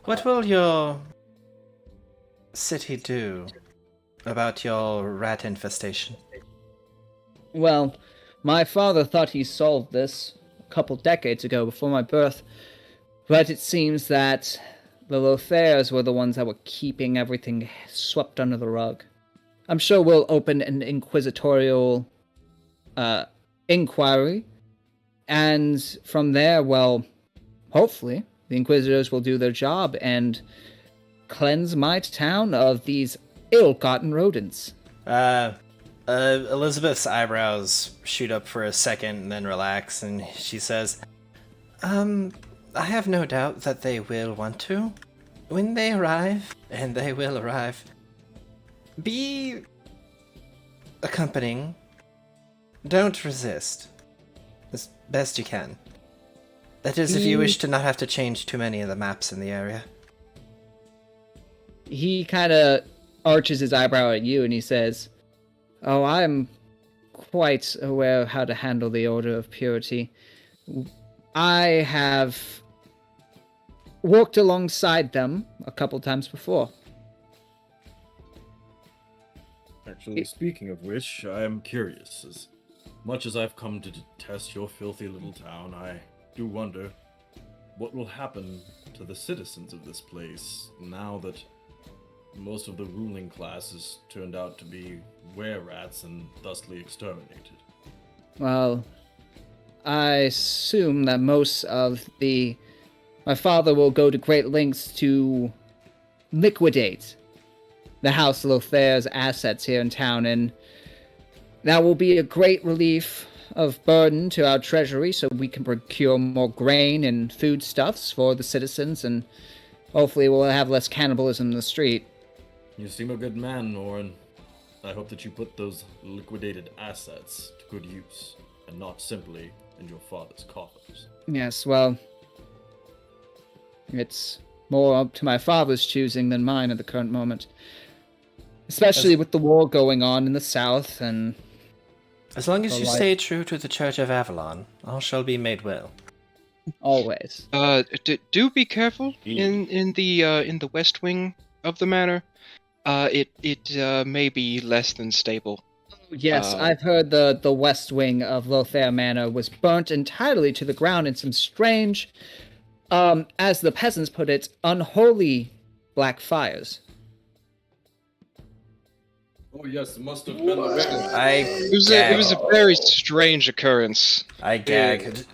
What will your city do about your rat infestation? Well, my father thought he solved this a couple decades ago before my birth, but it seems that the Lothairs were the ones that were keeping everything swept under the rug. I'm sure we'll open an inquisitorial inquiry, and from there, well, hopefully, the Inquisitors will do their job and cleanse my town of these ill-gotten rodents. Elizabeth's eyebrows shoot up for a second and then relax, and she says, I have no doubt that they will want to. When they arrive, and they will arrive, be accompanying. Don't resist. As best you can. That is, if you wish to not have to change too many of the maps in the area. He kind of arches his eyebrow at you and he says, "Oh, I'm quite aware of how to handle the Order of Purity. I have walked alongside them a couple times before." Actually, speaking of which, I am curious. As much as I've come to detest your filthy little town, I do wonder what will happen to the citizens of this place now that most of the ruling class has turned out to be were-rats and thusly exterminated. Well, I assume that my father will go to great lengths to liquidate the House Lothair's assets here in town, and that will be a great relief of burden to our treasury, so we can procure more grain and foodstuffs for the citizens, and hopefully we'll have less cannibalism in the street. You seem a good man, Norin. I hope that you put those liquidated assets to good use, and not simply in your father's coffers. Yes, well, it's more up to my father's choosing than mine at the current moment. Especially with the war going on in the south, and... As long as you stay true to the Church of Avalon, all shall be made well. Always. Do be careful in the west wing of the manor. It may be less than stable. Yes, I've heard the west wing of Lothair Manor was burnt entirely to the ground in some strange, as the peasants put it, unholy black fires. Oh yes, it must have been the It was a very strange occurrence. I gag.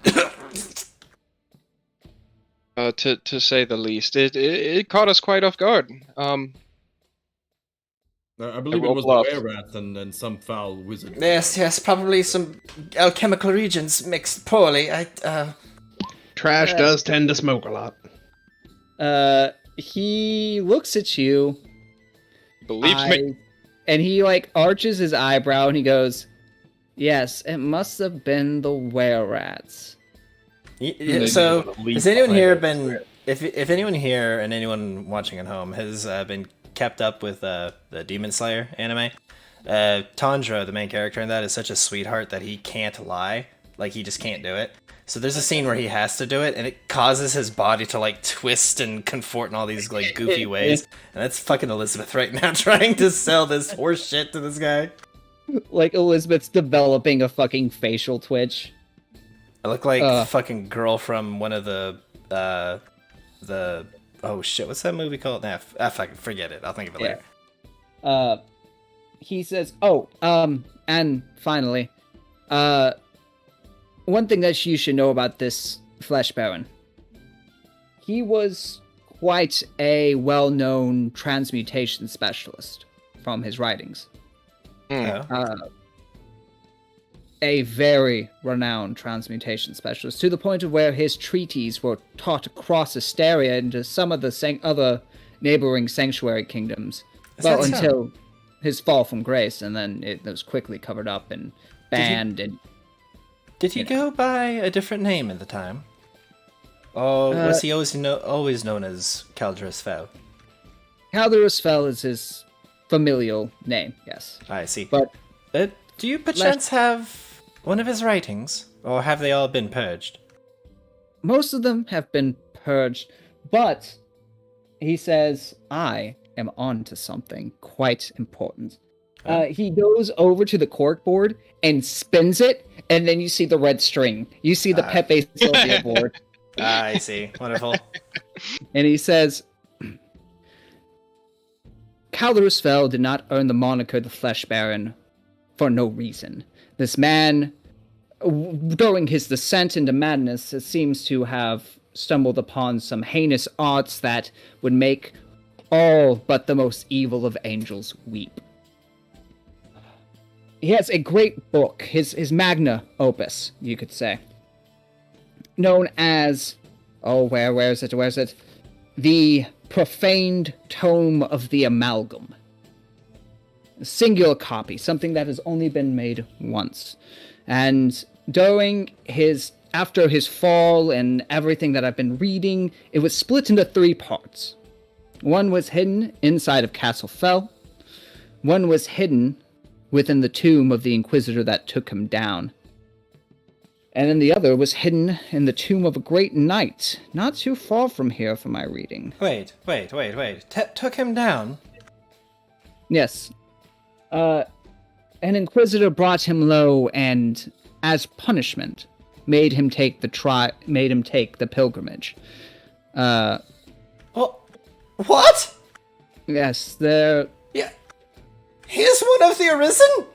To say the least. It caught us quite off guard. I believe it was the were-rat and some foul wizard. Yes, probably some alchemical regions mixed poorly. Trash does tend to smoke a lot. He looks at you. Believes me. And he, arches his eyebrow and he goes, "Yes, it must have been the were-rats." So, has anyone here been... If anyone here and anyone watching at home has been kept up with the Demon Slayer anime, Tundra, the main character in that, is such a sweetheart that he can't lie. He just can't do it. So there's a scene where he has to do it, and it causes his body to twist and contort in all these goofy ways. And that's fucking Elizabeth right now trying to sell this horse shit to this guy. Elizabeth's developing a fucking facial twitch. I look like a fucking girl from one of the oh shit, what's that movie called? Nah, fucking forget it. I'll think of it later. He says, and finally, one thing that you should know about this Flesh Baron. He was quite a well-known transmutation specialist from his writings. A very renowned transmutation specialist, to the point of where his treaties were taught across Asteria into some of the other neighboring sanctuary kingdoms. Until his fall from grace, and then it was quickly covered up and banned. Did he go by a different name at the time? Or was he always known as Caldrus Fel? Caldrus Fel is his familial name, yes. I see. But do you perchance have one of his writings? Or have they all been purged? Most of them have been purged, but he says, I am on to something quite important. He goes over to the corkboard and spins it, and then you see the red string. You see the Pepe Sylvia board. I see. Wonderful. And he says, Caldrus Fel did not earn the moniker the Flesh Baron for no reason. This man, during his descent into madness, seems to have stumbled upon some heinous arts that would make all but the most evil of angels weep. He has a great book, his magna opus, you could say, known as, where is it? The Profaned Tome of the Amalgam. A singular copy, something that has only been made once. And after his fall and everything that I've been reading, it was split into 3 parts. One was hidden inside of Castle Fel. One was hidden within the tomb of the Inquisitor that took him down. And then the other was hidden in the tomb of a great knight, not too far from here from my reading. Wait. Took him down? Yes. An Inquisitor brought him low and, as punishment, made him take the pilgrimage. What? Yes, there... Yeah. He's one of the Arisen?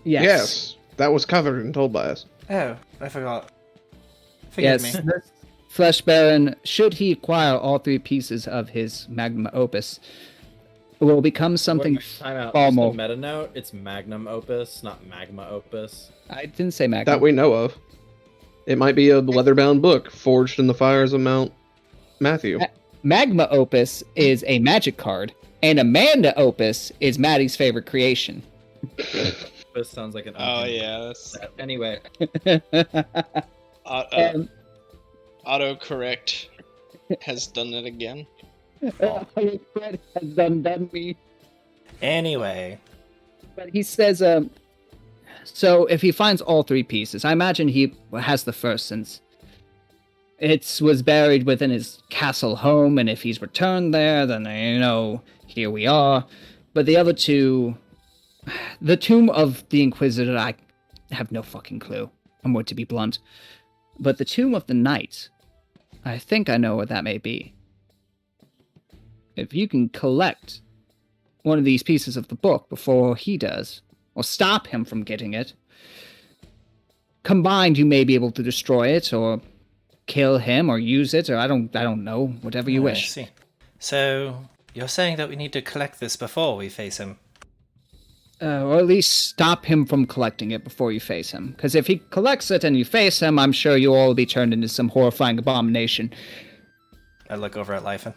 Yes. That was covered and told by us. Oh, I forgot. Forgive me. This Flesh Baron, should he acquire all 3 pieces of his magnum opus, will become something far more... Meta note, it's magnum opus, not magma opus. I didn't say magnum. That we know of. It might be a leather-bound book forged in the fires of Mount Matthew. Magma opus is a magic card, and Amanda opus is Maddie's favorite creation. This sounds like an... Oh, yeah. That's... Anyway. Autocorrect has done it again. Autocorrect has done me. Anyway. But he says, so if he finds all 3 pieces, I imagine he has the first since it was buried within his castle home, and if he's returned there, then, here we are. But the other 2... The Tomb of the Inquisitor, I have no fucking clue. I'm going to be blunt. But the Tomb of the Knight, I think I know what that may be. If you can collect one of these pieces of the book before he does, or stop him from getting it, combined you may be able to destroy it, or kill him, or use it, or I don't know, whatever you wish. I see. So, you're saying that we need to collect this before we face him? Or at least stop him from collecting it before you face him. Because if he collects it and you face him, I'm sure you'll all be turned into some horrifying abomination. I look over at Lyfin.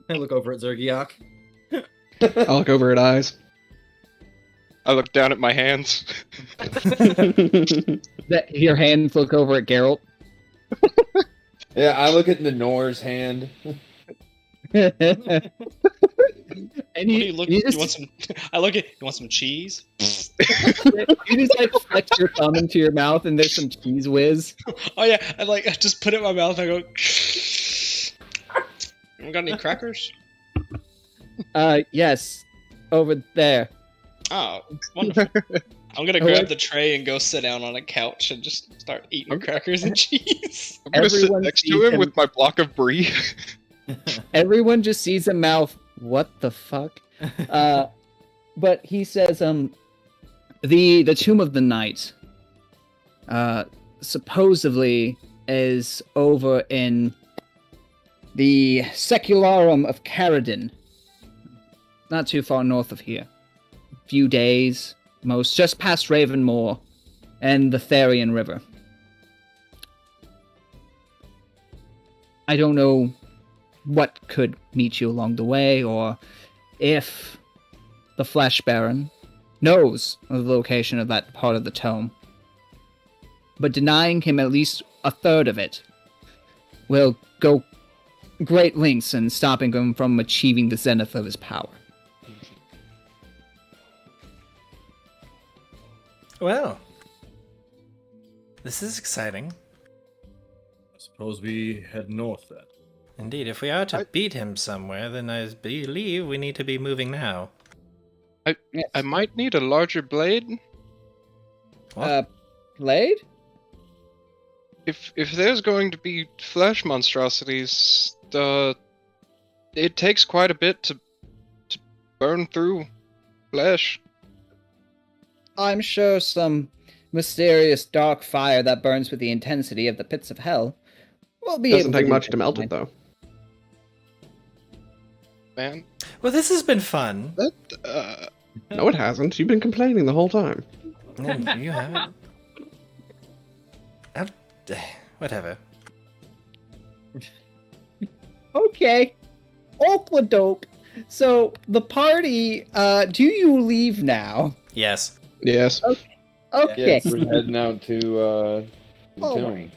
I look over at Zergiok. I look over at Eyes. I look down at my hands. Your hands look over at Geralt. Yeah, I look at Nenor's hand. And you want some? I look at. You want some cheese? You just like flex your thumb into your mouth, and there's some cheese whiz. Oh yeah, I just put it in my mouth. And I go. You got any crackers? Yes, over there. Oh, wonderful. I'm gonna grab the tray and go sit down on a couch and just start eating crackers and cheese. I'm gonna sit next to him with my block of brie. Everyone just sees him mouth, what the fuck? But he says, the Tomb of the Night, supposedly is over in the Secularum of Caradin, not too far north of here. Few days, most, just past Ravenmoor and the Therian River. I don't know what could meet you along the way, or if the Flesh Baron knows of the location of that part of the tome. But denying him at least a third of it will go great lengths in stopping him from achieving the zenith of his power. Well, this is exciting. I suppose we head north then. Indeed, if we are to beat him somewhere, then I believe we need to be moving now. I might need a larger blade. What? Blade? If there's going to be flesh monstrosities, it takes quite a bit to burn through flesh. I'm sure some mysterious dark fire that burns with the intensity of the pits of hell will be Doesn't able take to much to melt it, though. Man. Well, this has been fun. No, it hasn't. You've been complaining the whole time. No, you haven't. Whatever. Okay. Okla-doke. So, the party, do you leave now? Yes. Yes. Okay. Yes, we're heading out to the tomb.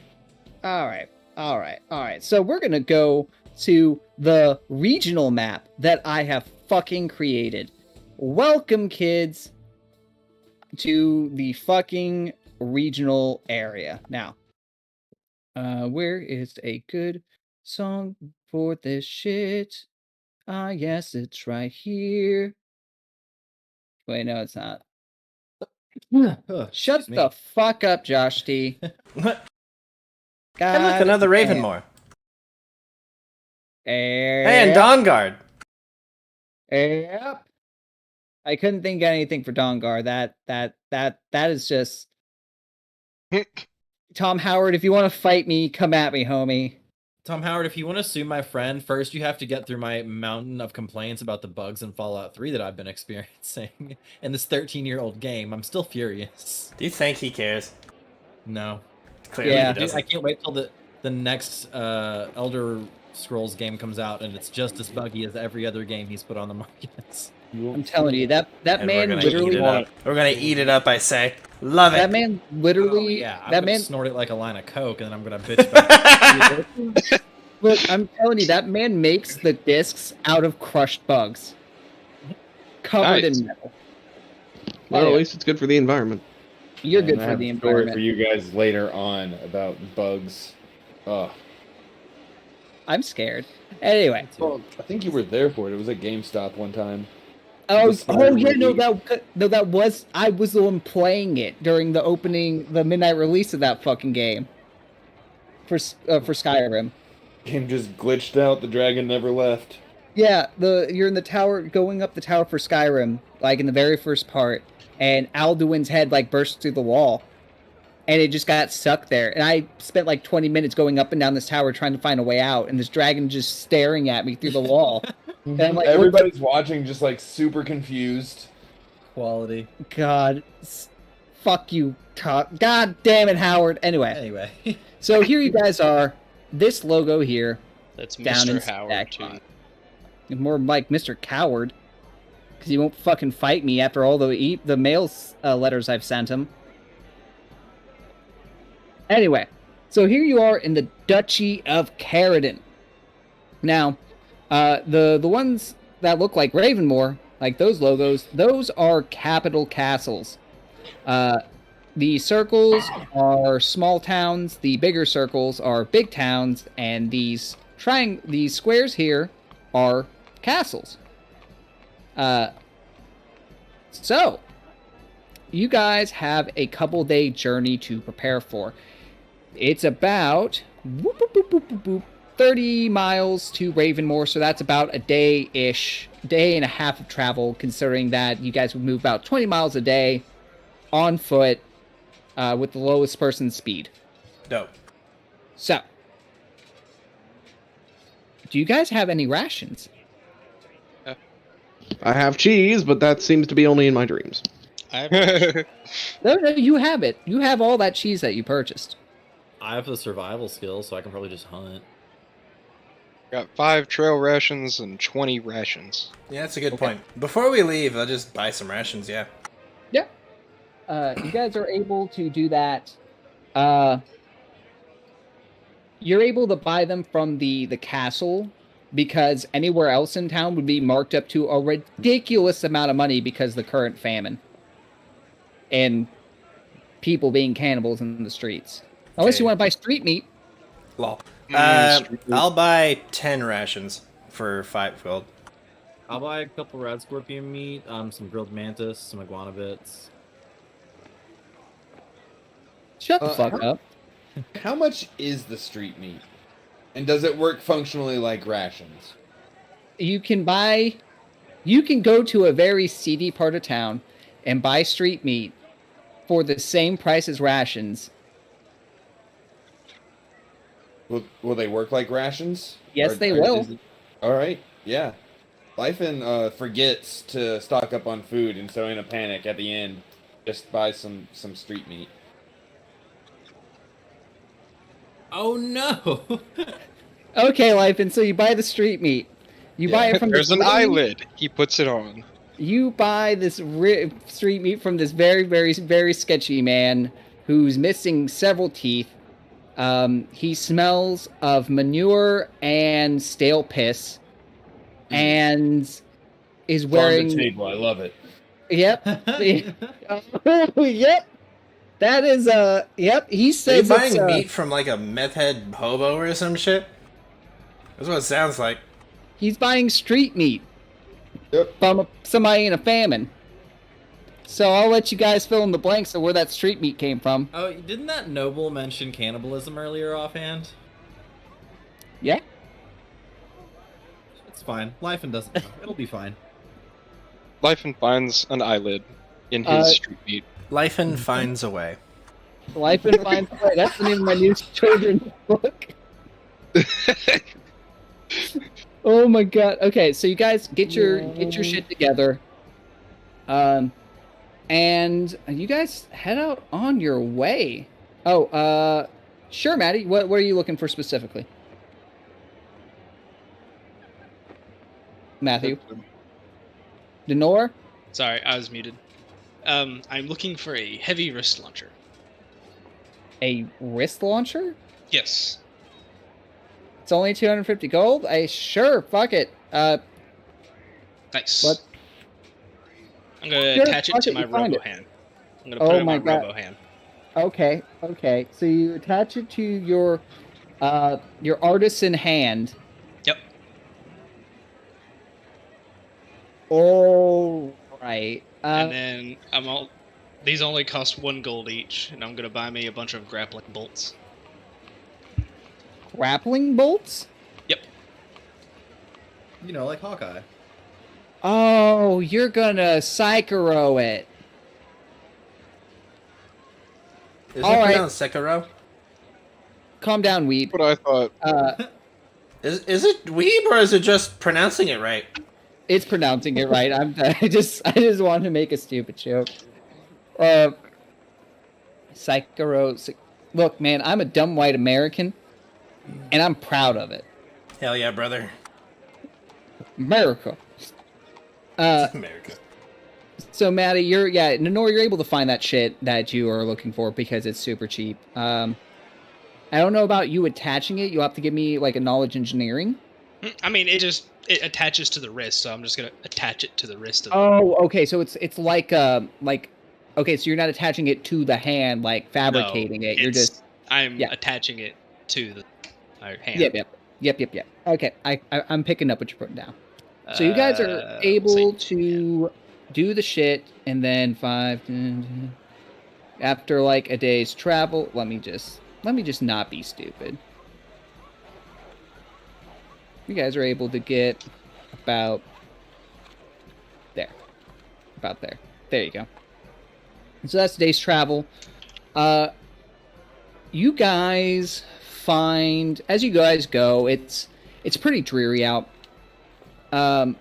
Alright. So we're gonna go to the regional map that I have fucking created. welcome, kids, to the fucking regional area. Now, where is a good song for this shit? Ah, yes, it's right here. Wait, no, it's not. Shut the fuck up, Josh T. What? God, Hey, look, another damn. Ravenmore. Hey, And Dawnguard. Yep. I couldn't think of anything for Dawnguard. That is just Tom Howard. If you want to fight me, come at me, homie. Tom Howard, if you want to sue my friend, first you have to get through my mountain of complaints about the bugs in Fallout 3 that I've been experiencing in this 13-year-old game. I'm still furious. Do you think he cares? No. Clearly Yeah. he doesn't. I can't wait till the next Elder Scrolls game comes out and it's just as buggy as every other game he's put on the market. I'm telling you, that And man we're gonna eat literally. it up. We're gonna eat it up, I say. Love it. That man literally. Yeah, I'm that gonna man. snort it like a line of coke and then I'm gonna bitch about it. Look, I'm telling you, that man makes the discs out of crushed bugs, covered Nice. in metal. Well, Anyway, at least it's good for the environment. you're good And I for have the a story environment. for you guys later on about bugs. Oh, I'm scared. Anyway. well, I think you were there for it. It was at GameStop one time. Oh, The start yeah, no, release. that was I was the one playing it during the midnight release of that fucking game for Skyrim. Game just glitched out. The dragon never left. Yeah, you're in the tower, going up the tower for Skyrim, like in the very first part, and Alduin's head like burst through the wall, and it just got stuck there. And I spent like 20 minutes going up and down this tower trying to find a way out, and this dragon just staring at me through the wall. And I'm like, Everybody's watching, just like super confused. Quality. God, fuck you, God damn it, Howard. Anyway. So here you guys are. This logo here, That's down in Mr. Howard, too. Stankmont. More like Mr. Coward, because he won't fucking fight me after all the mail letters I've sent him. Anyway, so here you are in the Duchy of Caradon. Now, the ones that look like Ravenmore, like those logos, those are capital castles. The circles are small towns, the bigger circles are big towns, and these squares here are castles. So, you guys have a couple-day journey to prepare for. It's about 30 miles to Ravenmore, so that's about a day and a half of travel, considering that you guys would move about 20 miles a day on foot with the lowest person speed. Dope. So, do you guys have any rations? I have cheese, but that seems to be only in my dreams. No, you have it. You have all that cheese that you purchased. I have the survival skill, so I can probably just hunt. Got 5 trail rations and 20 rations. Yeah, that's a good point. Before we leave, I'll just buy some rations, yeah. Yeah. You guys are able to do that. You're able to buy them from the castle, because anywhere else in town would be marked up to a ridiculous amount of money because of the current famine. And people being cannibals in the streets. Unless Okay. you want to buy street meat. Lol. Street meat. I'll buy 10 rations for 5 gold. I'll buy a couple rad scorpion meat, some grilled mantis, some iguana bits. Shut the fuck up. How much is the street meat? And does it work functionally like rations? You can go to a very seedy part of town and buy street meat for the same price as rations. Will they work like rations? Yes, they will. All right, yeah. Lifen forgets to stock up on food, and so in a panic at the end, just buy some street meat. Oh no! Okay, Life, and so you buy the street meat. You buy it from There's this an lady- eyelid. He puts it on. You buy this street meat from this very, very, very sketchy man who's missing several teeth. He smells of manure and stale piss. And is Farm wearing. to table. I love it. Yep. Yep. That is Yep. He Are you says it's buying meat from like a meth head hobo or some shit? That's what it sounds like. he's buying street meat Yep. from somebody in a famine. So I'll let you guys fill in the blanks of where that street meat came from. Oh, didn't that noble mention cannibalism earlier offhand? Yeah. It's fine. Lifen doesn't know. It'll be fine. Lifen finds an eyelid in his street meat. Lifen finds a way. Life and Find Play. That's the name of my new children's book. Oh my god. Okay, so you guys get your shit together. And you guys head out on your way. Oh, sure, Maddie. What are you looking for specifically? Matthew? Denor? Sorry, I was muted. I'm looking for a heavy wrist launcher. A wrist launcher? Yes. It's only 250 gold? Sure, fuck it. Nice. What? I'm gonna Sure, attach it fuck to it, my you find robo it. hand. I'm gonna put it in my God. robo hand. Okay. So you attach it to your artisan hand. Yep. All right. And then these only cost 1 gold each, and I'm gonna buy me a bunch of grappling bolts. Grappling bolts? Yep. You know, like Hawkeye. Oh, you're gonna Psychero it. Is All it right. pronounced Sekiro? Calm down, Weeb. What I thought. Is it weeb or is it just pronouncing it right? It's pronouncing it right. I just wanted to make a stupid joke. Psychero. Look, man, I'm a dumb white American, and I'm proud of it. Hell yeah, brother. America. America. So, Maddie, Nenor, you're able to find that shit that you are looking for because it's super cheap. I don't know about you attaching it. You'll have to give me, like, a knowledge engineering. I mean, it attaches to the wrist, so I'm just gonna attach it to the wrist of Oh, okay. So it's like okay, so you're not attaching it to the hand, like fabricating it. You're just I'm attaching it to the hand. Yep. Okay, I'm picking up what you're putting down. So you guys are able to do the shit, and then after like a day's travel. Let me just not be stupid. You guys are able to get about there. There you go. So that's a day's travel. You guys find, as you guys go, it's pretty dreary out. Let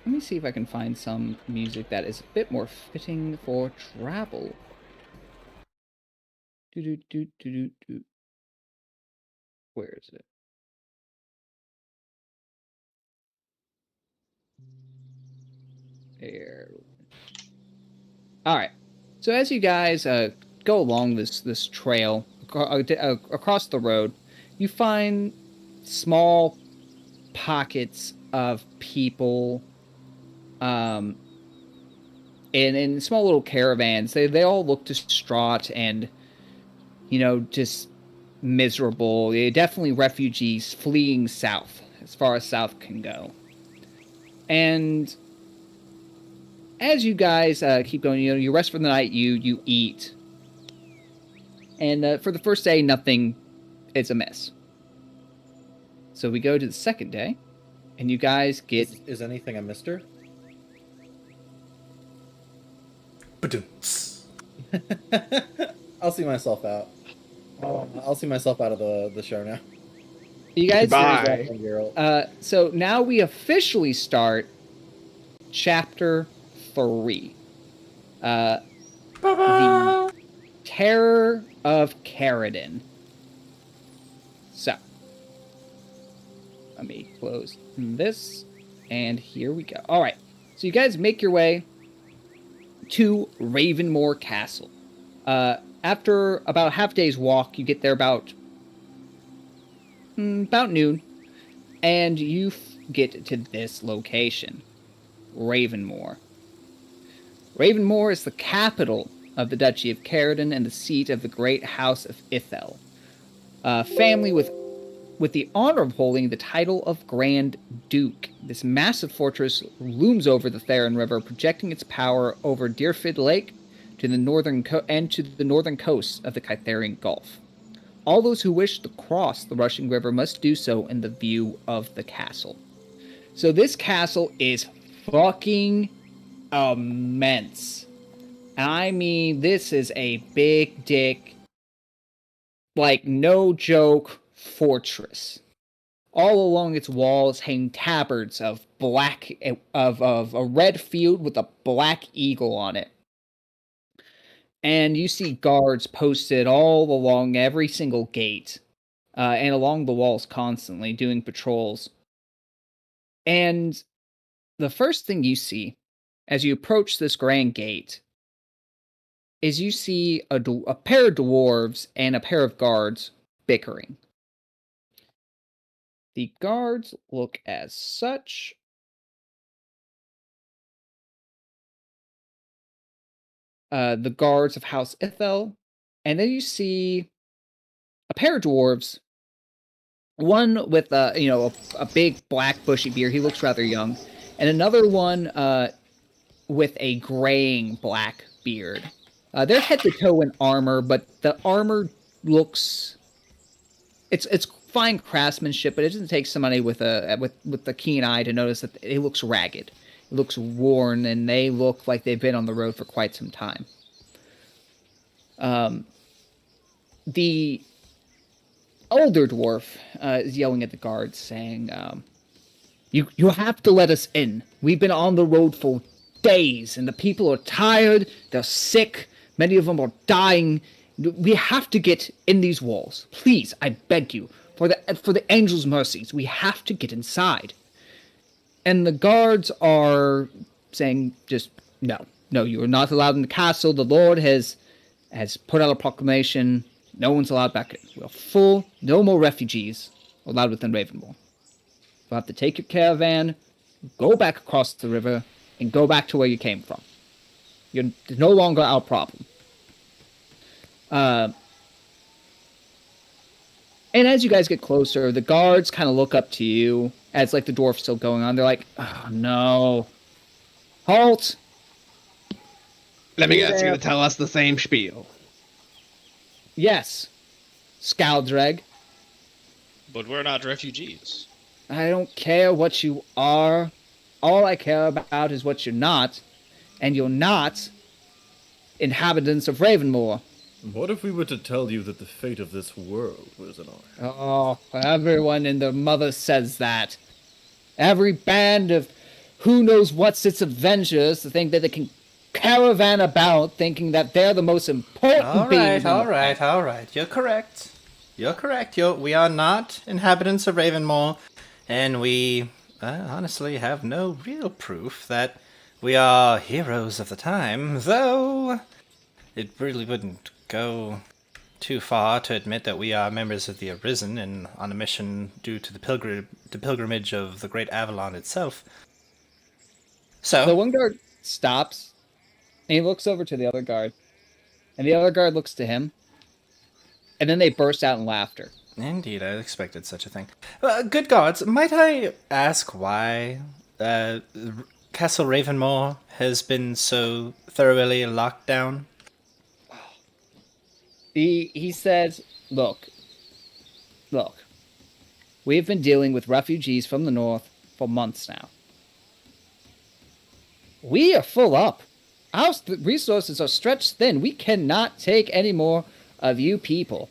me see if I can find some music that is a bit more fitting for travel. Where is it? There. All right. So as you guys go along this trail across the road, you find small pockets of people, in small little caravans. They all look distraught and, just miserable. They're definitely refugees fleeing south, as far as south can go. And as you guys keep going, you rest for the night, you eat. And for the first day, nothing is amiss. So we go to the second day, and you guys get... Is anything a mister? I'll see myself out. I'll see myself out of the show now. You guys... Bye. So now we officially start Chapter 3. The Terror of Caridin. So, let me close this, and here we go. Alright, so you guys make your way to Ravenmoor Castle. After about a half day's walk, you get there about noon, and you get to this location. Ravenmoor. Ravenmoor is the capital of the Duchy of Caradon and the seat of the great House of Ithel, a family with the honor of holding the title of Grand Duke. This massive fortress looms over the Theron River, projecting its power over Deerfid Lake to the northern to the northern coast of the Kytherian Gulf. All those who wish to cross the rushing river must do so in the view of the castle. So this castle is fucking immense. I mean, this is a big dick, like, no joke fortress. All along its walls hang tabards of a red field with a black eagle on it. And you see guards posted all along every single gate, and along the walls constantly doing patrols. And the first thing you see as you approach this grand gate is you see a pair of dwarves and a pair of guards bickering. The guards look as such. The guards of House Ithel, and then you see a pair of dwarves. One with a big black bushy beard. He looks rather young, and another one with a graying black beard. They're head to toe in armor, but the armor looks it's fine craftsmanship, but it doesn't take somebody with a keen eye to notice that it looks ragged. It looks worn, and they look like they've been on the road for quite some time. The older dwarf is yelling at the guards, saying, You have to let us in. We've been on the road for days, and the people are tired, they're sick, many of them are dying. We have to get in these walls. Please, I beg you, for the angels' mercies, we have to get inside. And the guards are saying, just, no, you are not allowed in the castle. The Lord has put out a proclamation. No one's allowed back in. We're full. No more refugees allowed within Ravenmoor. You'll have to take your caravan, go back across the river, and go back to where you came from. You're no longer our problem. And as you guys get closer, the guards kind of look up to you as, like, the dwarf's still going on. They're like, oh, no. Halt! Let me guess, you're going to tell us the same spiel. Yes. Scaldreg. But we're not refugees. I don't care what you are. All I care about is what you're not. And you're not inhabitants of Ravenmoor. What if we were to tell you that the fate of this world was in our hands? Oh, everyone and their mother says that. Every band of who knows what's its Avengers to think that they can caravan about thinking that they're the most important beings. All right. You're correct. We are not inhabitants of Ravenmoor, and we honestly have no real proof that we are heroes of the time, though it really wouldn't go too far to admit that we are members of the Arisen and on a mission due to the pilgrimage of the great Avalon itself. So the one guard stops, and he looks over to the other guard, and the other guard looks to him, and then they burst out in laughter. Indeed, I expected such a thing. Good gods, might I ask why Castle Ravenmoor has been so thoroughly locked down? He says, look, we've been dealing with refugees from the north for months now. We are full up. Our resources are stretched thin. We cannot take any more of you people.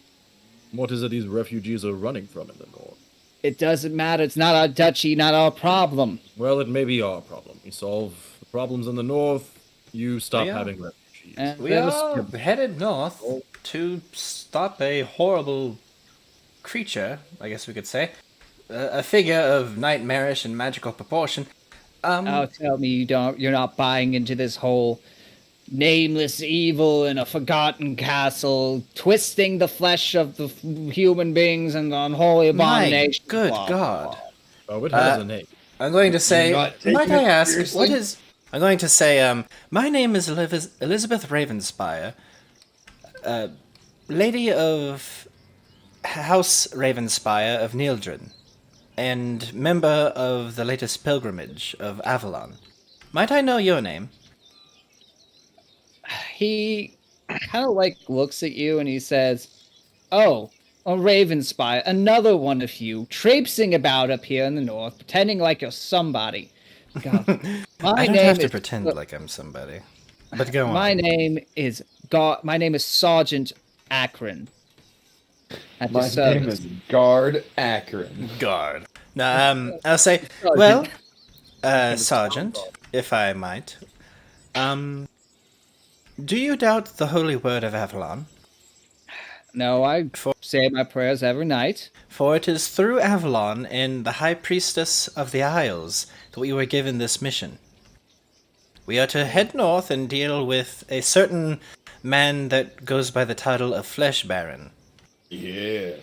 What is it these refugees are running from in the north? It doesn't matter. It's not our duchy, not our problem. Well, it may be our problem. We solve the problems in the north, you stop having refugees. We are headed north to stop a horrible creature, I guess we could say. A figure of nightmarish and magical proportion. Oh, tell me you're not buying into this whole nameless evil in a forgotten castle, twisting the flesh of the human beings and the unholy abomination. My good God. Oh, it has a name. I'm going to say, not taking might I it ask, seriously? what is... I'm going to say, my name is Elizabeth Ravenspire, Lady of House Ravenspire of Neildren, and member of the latest pilgrimage of Avalon. Might I know your name? He kind of like looks at you and he says, "Oh, a Ravenspire, another one of you, traipsing about up here in the north, pretending like you're somebody." God, I don't have to pretend like I'm somebody. But go on. My name is Sergeant Akron. At My your service. name is Guard Akron. Guard. Now, I'll say, well, Sergeant, if I might, do you doubt the holy word of Avalon? No, I say my prayers every night. For it is through Avalon and the High Priestess of the Isles that we were given this mission. We are to head north and deal with a certain man that goes by the title of Flesh Baron. Yeah.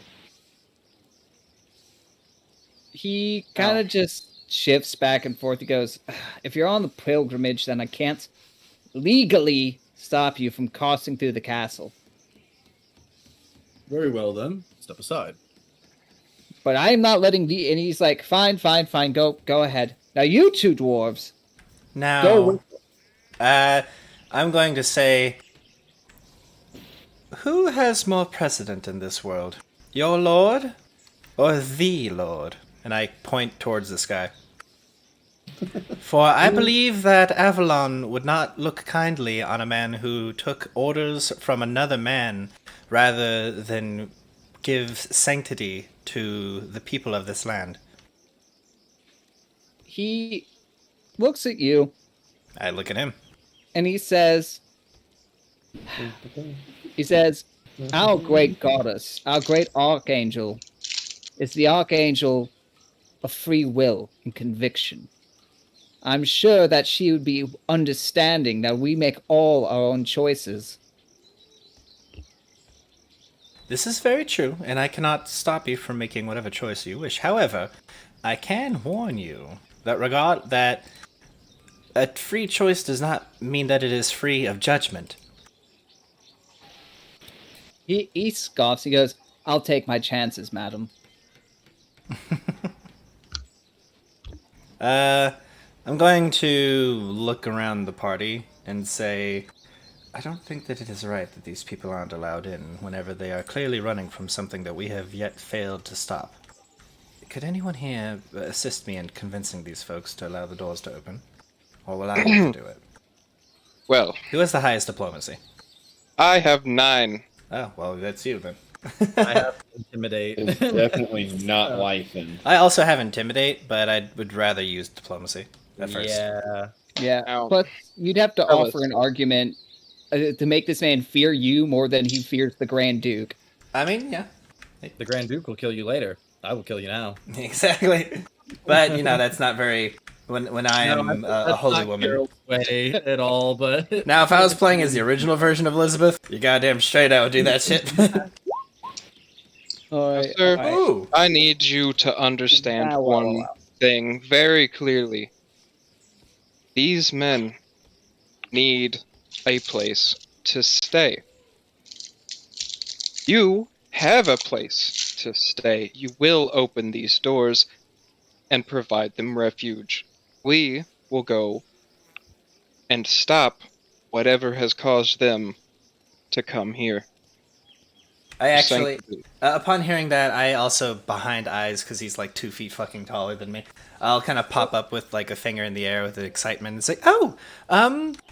He kind of just shifts back and forth. He goes, "If you're on the pilgrimage, then I can't legally stop you from crossing through the castle. Very well then. Step aside. But I am not letting the..." And he's like, fine, go ahead. Now you two dwarves. Now, Go I'm going to say, who has more precedent in this world? Your lord or the lord? And I point towards the sky. For I believe that Avalon would not look kindly on a man who took orders from another man rather than give sanctity to the people of this land. He looks at you I look at him. and he says, "Our great goddess, our great archangel, is the archangel of free will and conviction. I'm sure that she would be understanding that we make all our own choices." This is very true, and I cannot stop you from making whatever choice you wish. However, I can warn you that a free choice does not mean that it is free of judgment. He scoffs. He goes, "I'll take my chances, madam." I'm going to look around the party and say, I don't think that it is right that these people aren't allowed in whenever they are clearly running from something that we have yet failed to stop. Could anyone here assist me in convincing these folks to allow the doors to open? Or will I have to do it? Well, Who has the highest diplomacy? I have 9. Oh, well, that's you then. I have Intimidate. It's definitely not Lythan. I also have Intimidate, but I would rather use diplomacy at first. Yeah, Ow. but you'd have to Fellas. offer an argument to make this man fear you more than he fears the Grand Duke. I mean, yeah. The Grand Duke will kill you later. I will kill you now. Exactly. But, that's not very... When I am a holy woman. Way at all, but Now, if I was playing as the original version of Elizabeth, you goddamn straight I would do that shit. Alright, Sir, alright. Ooh. I need you to understand Wow, wow, one wow. thing very clearly. These men need a place to stay. You have a place to stay. You will open these doors and provide them refuge. We will go and stop whatever has caused them to come here. I actually, Sanctity. upon hearing that, I also, behind eyes, because he's like 2 feet fucking taller than me, I'll kind of pop up with like a finger in the air with excitement and say,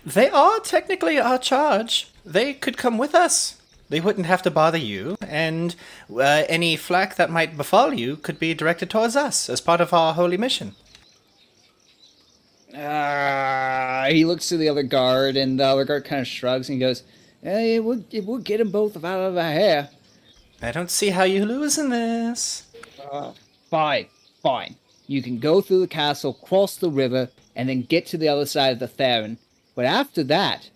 they are technically our charge. They could come with us. They wouldn't have to bother you, and any flack that might befall you could be directed towards us as part of our holy mission. He looks to the other guard, and the other guard kind of shrugs and goes, "Hey, we'll get them both out of our hair." I don't see how you lose in this. Fine. You can go through the castle, cross the river, and then get to the other side of the Theron. But after that,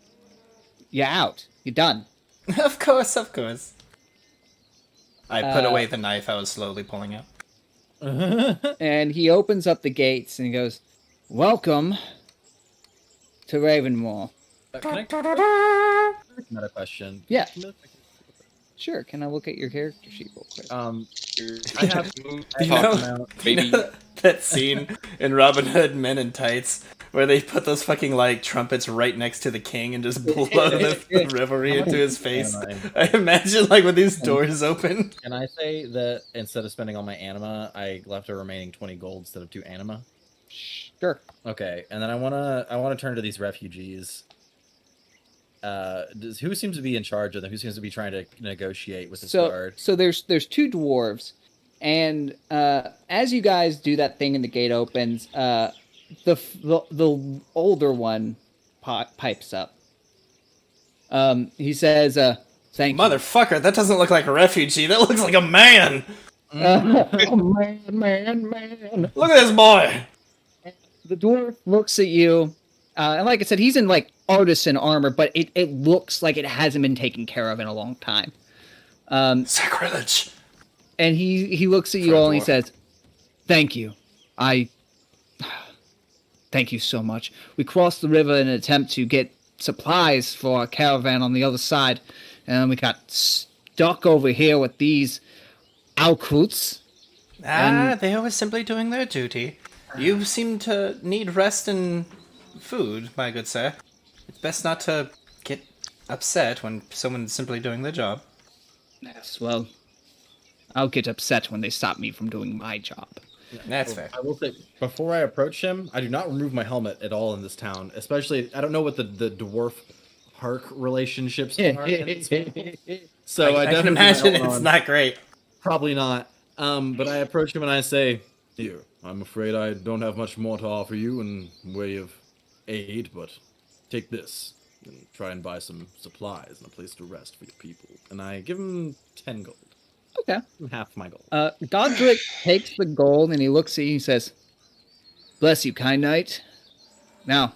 you're out. You're done. Of course. I put away the knife I was slowly pulling out. And he opens up the gates and he goes, "Welcome to Ravenmoor." Can I another question? Yeah. Sure. Can I look at your character sheet real quick? I have You know that scene in Robin Hood Men in Tights where they put those fucking like trumpets right next to the king and just blow the revelry into his face. I imagine like when these doors open. Can I say that instead of spending all my anima, I left a remaining 20 gold instead of 2 anima? Sure. Okay, and then I wanna turn to these refugees. Who seems to be in charge of them? Who seems to be trying to negotiate with this guard? So there's 2 dwarves, and as you guys do that thing and the gate opens, the older one pipes up. He says, "Thank you." Motherfucker, that doesn't look like a refugee. That looks like a man. Oh, man. Look at this boy. The dwarf looks at you, and like I said, he's in like artisan armor, but it looks like it hasn't been taken care of in a long time. Sacrilege. And he looks at you all and he says, "Thank you. Thank you so much. We crossed the river in an attempt to get supplies for our caravan on the other side, and we got stuck over here with these Alkuts." They were simply doing their duty. You seem to need rest and food, my good sir. It's best not to get upset when someone's simply doing their job. Yes, well, I'll get upset when they stop me from doing my job. That's fair. I will say, before I approach him, I do not remove my helmet at all in this town. Especially, I don't know what the dwarf Hark relationships are. In this world. So I can imagine it's not great. Probably not. But I approach him and I say, "Here, I'm afraid I don't have much more to offer you in way of aid, but take this and try and buy some supplies and a place to rest for your people." And I give him 10 gold. Okay. Half my gold. Godric takes the gold and he looks at you and says, "Bless you, kind knight. Now,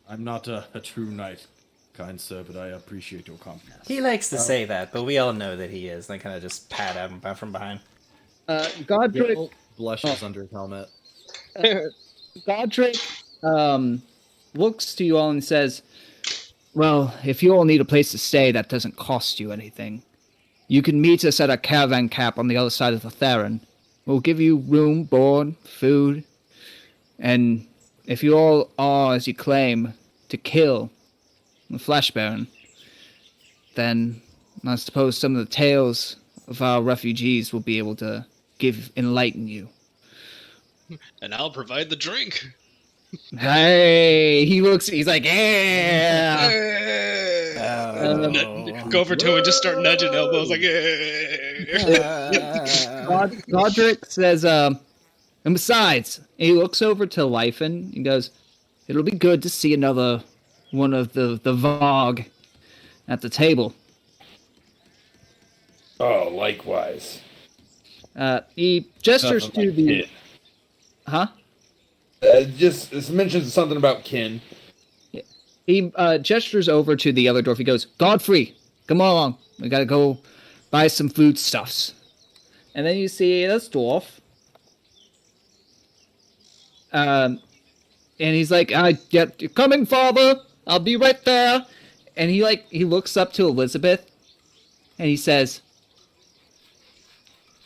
I'm not a true knight, kind sir, but I appreciate your confidence. He likes to say that, but we all know that he is. They kind of just pat him from behind. Godric Blushes under his helmet. Godric looks to you all and says, "Well, if you all need a place to stay that doesn't cost you anything, you can meet us at a caravan camp on the other side of the Theron. We'll give you room, board, food, and if you all are, as you claim, to kill the Flesh Baron, then I suppose some of the tales of our refugees will be able to enlighten you." And I'll provide the drink. Hey, he's like, "Yeah." Go over to him and just start nudging elbows like, Godric says, and besides, he looks over to Lyfin and goes, "It'll be good to see another one of the Varg at the table." Oh, likewise. He gestures to the... Kin. Huh? Just this mentions something about kin. He gestures over to the other dwarf. He goes, "Godfrey, come along. We gotta go buy some foodstuffs." And then you see this dwarf. And he's like, "You're coming, father. I'll be right there." And he looks up to Elizabeth, and he says,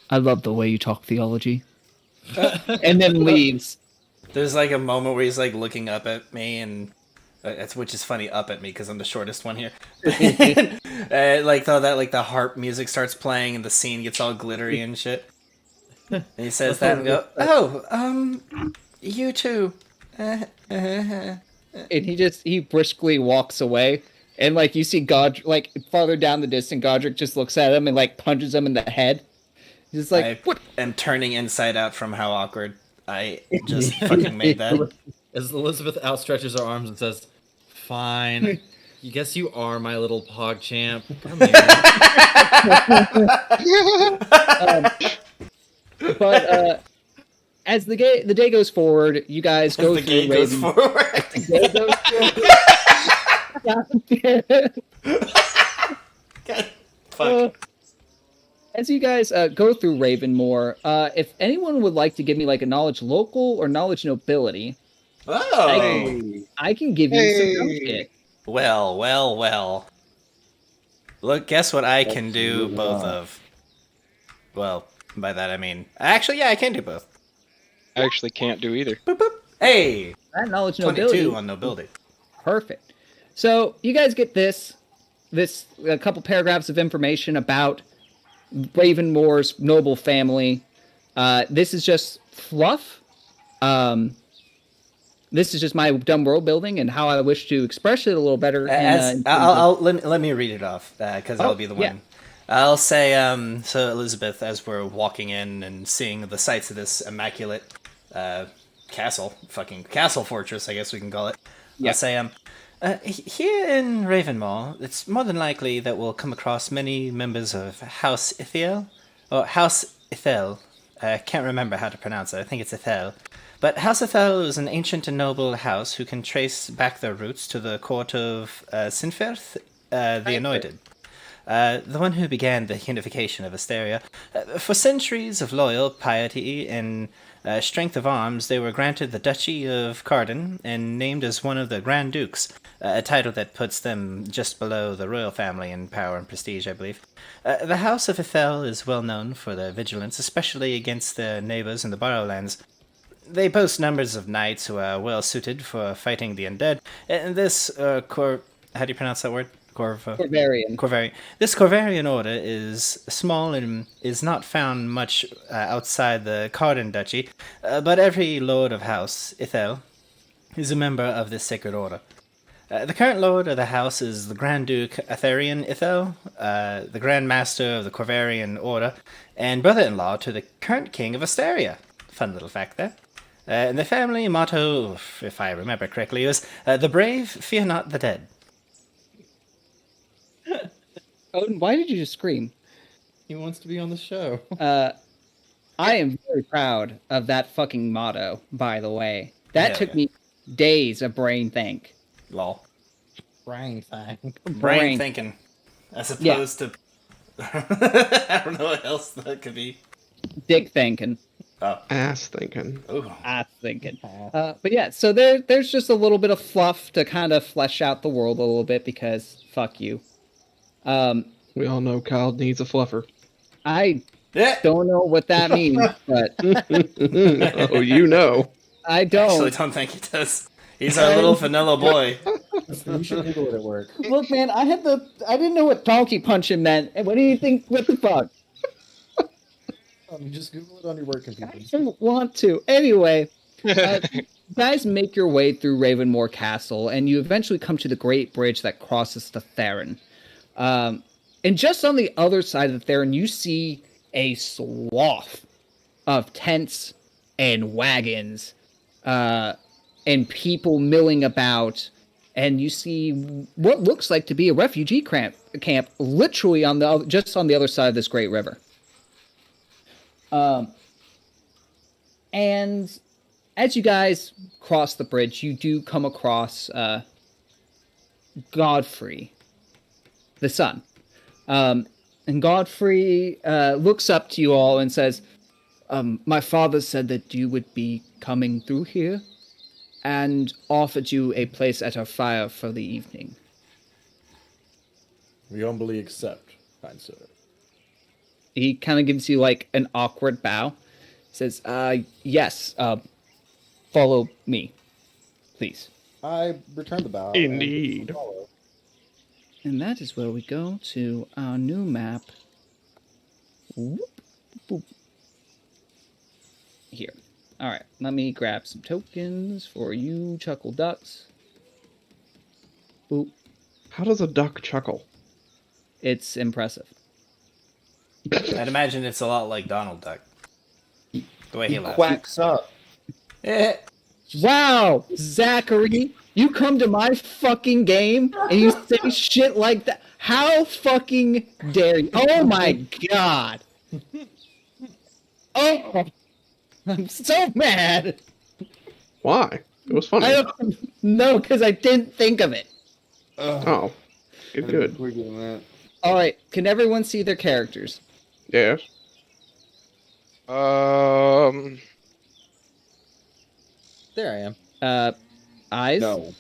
"I love the way you talk theology." And then leaves. There's like a moment where he's like looking up at me, and which is funny, up at me because I'm the shortest one here. Like the harp music starts playing and the scene gets all glittery and shit. And he says that and go, "Oh, you too." And he briskly walks away, and like you see farther down the distance, Godric just looks at him and like punches him in the head. He's just like, "What?" I'm turning inside out from how awkward I just fucking made that. As Elizabeth outstretches her arms and says, "Fine. You guess you are my little pog champ. Come here." But as the day goes forward, you guys go the through gate goes forward. God, Fuck. As you guys go through Ravenmore, if anyone would like to give me like a knowledge local or knowledge nobility, Oh! I can give you some dumb Hey. shit. Well. Look, guess what I can do Absolutely both not. of. Well, by that I mean... Actually, yeah, I can do both. I actually can't do either. Boop, boop. Hey! That knowledge 22 nobility, on nobility. perfect. So you guys get this a couple paragraphs of information about Ravenmore's noble family. This is just fluff. This is just my dumb world building and how I wish to express it a little better. Let me read it off, because I'll be the one. yeah. I'll say, so Elizabeth, as we're walking in and seeing the sights of this immaculate castle, fucking castle fortress, I guess we can call it. Yeah. I'll say, here in Ravenmore, it's more than likely that we'll come across many members of House Ithiel, or House Ithel. I can't remember how to pronounce it. I think it's Ithel. But House Ithel is an ancient and noble house who can trace back their roots to the court of Sinferth, the Anointed. The one who began the unification of Asteria. For centuries of loyal piety and strength of arms, they were granted the Duchy of Carden and named as one of the Grand Dukes, a title that puts them just below the royal family in power and prestige, I believe. The House of Ithel is well known for their vigilance, especially against their neighbors in the Borrowlands. They boast numbers of knights who are well suited for fighting the undead, and this how do you pronounce that word? Corvarian. This Corvarian order is small and is not found much outside the Carden Duchy, but every lord of House Ithel is a member of this sacred order. The current lord of the house is the Grand Duke Atherian Ithel, the Grand Master of the Corvarian Order, and brother-in-law to the current king of Asteria. Fun little fact there. And the family motto, if I remember correctly, is the brave fear not the dead. Odin, why did you just scream? He wants to be on the show. I am very proud of that fucking motto, by the way. That Hell took yeah. me days of brain think. Lol. Brain thing. Brain thinking. As opposed to... I don't know what else that could be. Dick thinking. Oh. Ass thinking. Ooh. I thinking. But yeah, so there's just a little bit of fluff to kind of flesh out the world a little bit because fuck you. We all know Kyle needs a fluffer. I Yeah. don't know what that means, but Oh, you know. I Actually, don't. don't think he does. He's our little vanilla boy. You should Google it at work. Look, man, I didn't know what donkey punching meant. And what do you think? What the fuck? Just Google it on your work computer. I don't want to. Anyway, you guys make your way through Ravenmore Castle, and you eventually come to the Great Bridge that crosses the Theron. And just on the other side of the Theron, you see a swath of tents and wagons, and people milling about. And you see what looks like to be a refugee camp literally just on the other side of this great river. And as you guys cross the bridge, you do come across Godfrey, the son. And Godfrey looks up to you all and says, my father said that you would be coming through here and offered you a place at our fire for the evening. We humbly accept, kind sir. He kind of gives you like an awkward bow. Says, yes, follow me, please. I return the bow. Indeed. And that is where we go to our new map. Whoop, boop. Here. All right, let me grab some tokens for you chuckle ducks. Boop. How does a duck chuckle? It's impressive. I'd imagine it's a lot like Donald Duck. The way he laughs. Quacks up. Eh. Wow, Zachary, you come to my fucking game and you say shit like that. How fucking dare you? Oh my god. Oh, I'm so mad. Why? It was funny. I don't know, because I didn't think of it. Oh, good. We're doing that. All right, can everyone see their characters? Yes. There I am. Eyes? No.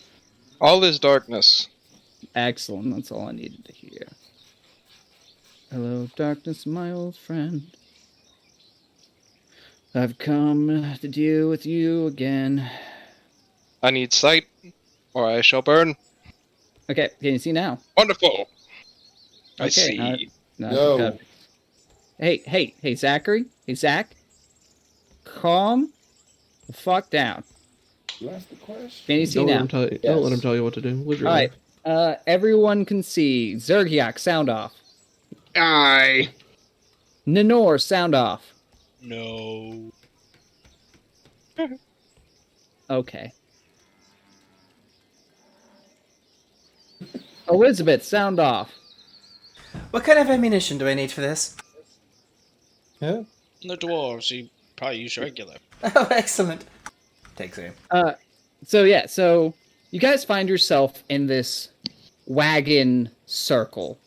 All is darkness. Excellent. That's all I needed to hear. Hello, darkness, my old friend. I've come to deal with you again. I need sight, or I shall burn. Okay, can you see now? Wonderful. I Okay, see. No. Hey, Zachary. Hey, Zach. Calm the fuck down. You asked the question. Can you see Don't let now? him tell you. Don't let him tell you what to do. Literally. All right. Everyone can see. Zergiak, sound off. Aye. Ninor, sound off. No. Okay. Elizabeth, sound off. What kind of ammunition do I need for this? The dwarves, you probably use regular. Oh, excellent. Takes aim. So you guys find yourself in this wagon circle.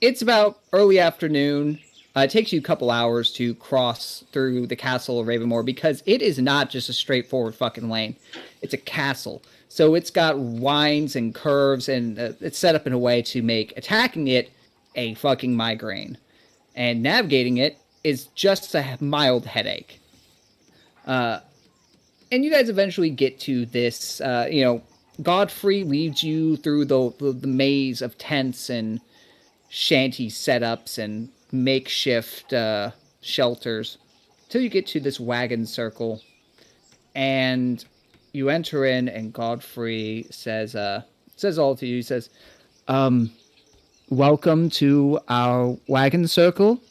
It's about early afternoon. It takes you a couple hours to cross through the castle of Ravenmore because it is not just a straightforward fucking lane. It's a castle. So it's got winds and curves, and it's set up in a way to make attacking it a fucking migraine. And navigating it is just a mild headache. And you guys eventually get to this, Godfrey leads you through the maze of tents and shanty setups and makeshift shelters till you get to this wagon circle. And you enter in, and Godfrey says all to you. He says, welcome to our wagon circle.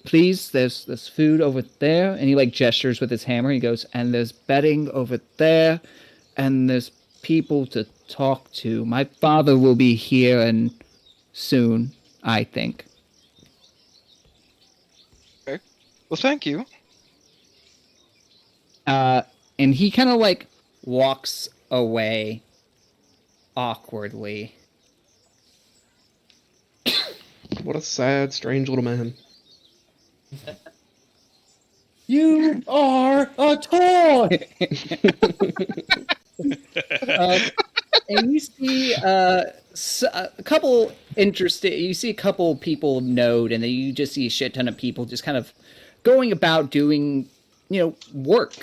Please, there's food over there. And he gestures with his hammer. He goes, and there's bedding over there, and there's people to talk to. My father will be here and soon, I think. Okay. Well, thank you. And he kind of walks away awkwardly. What a sad, strange little man. You are a toy! And you see a couple you see a couple people node, and then you just see a shit ton of people just kind of going about doing, work.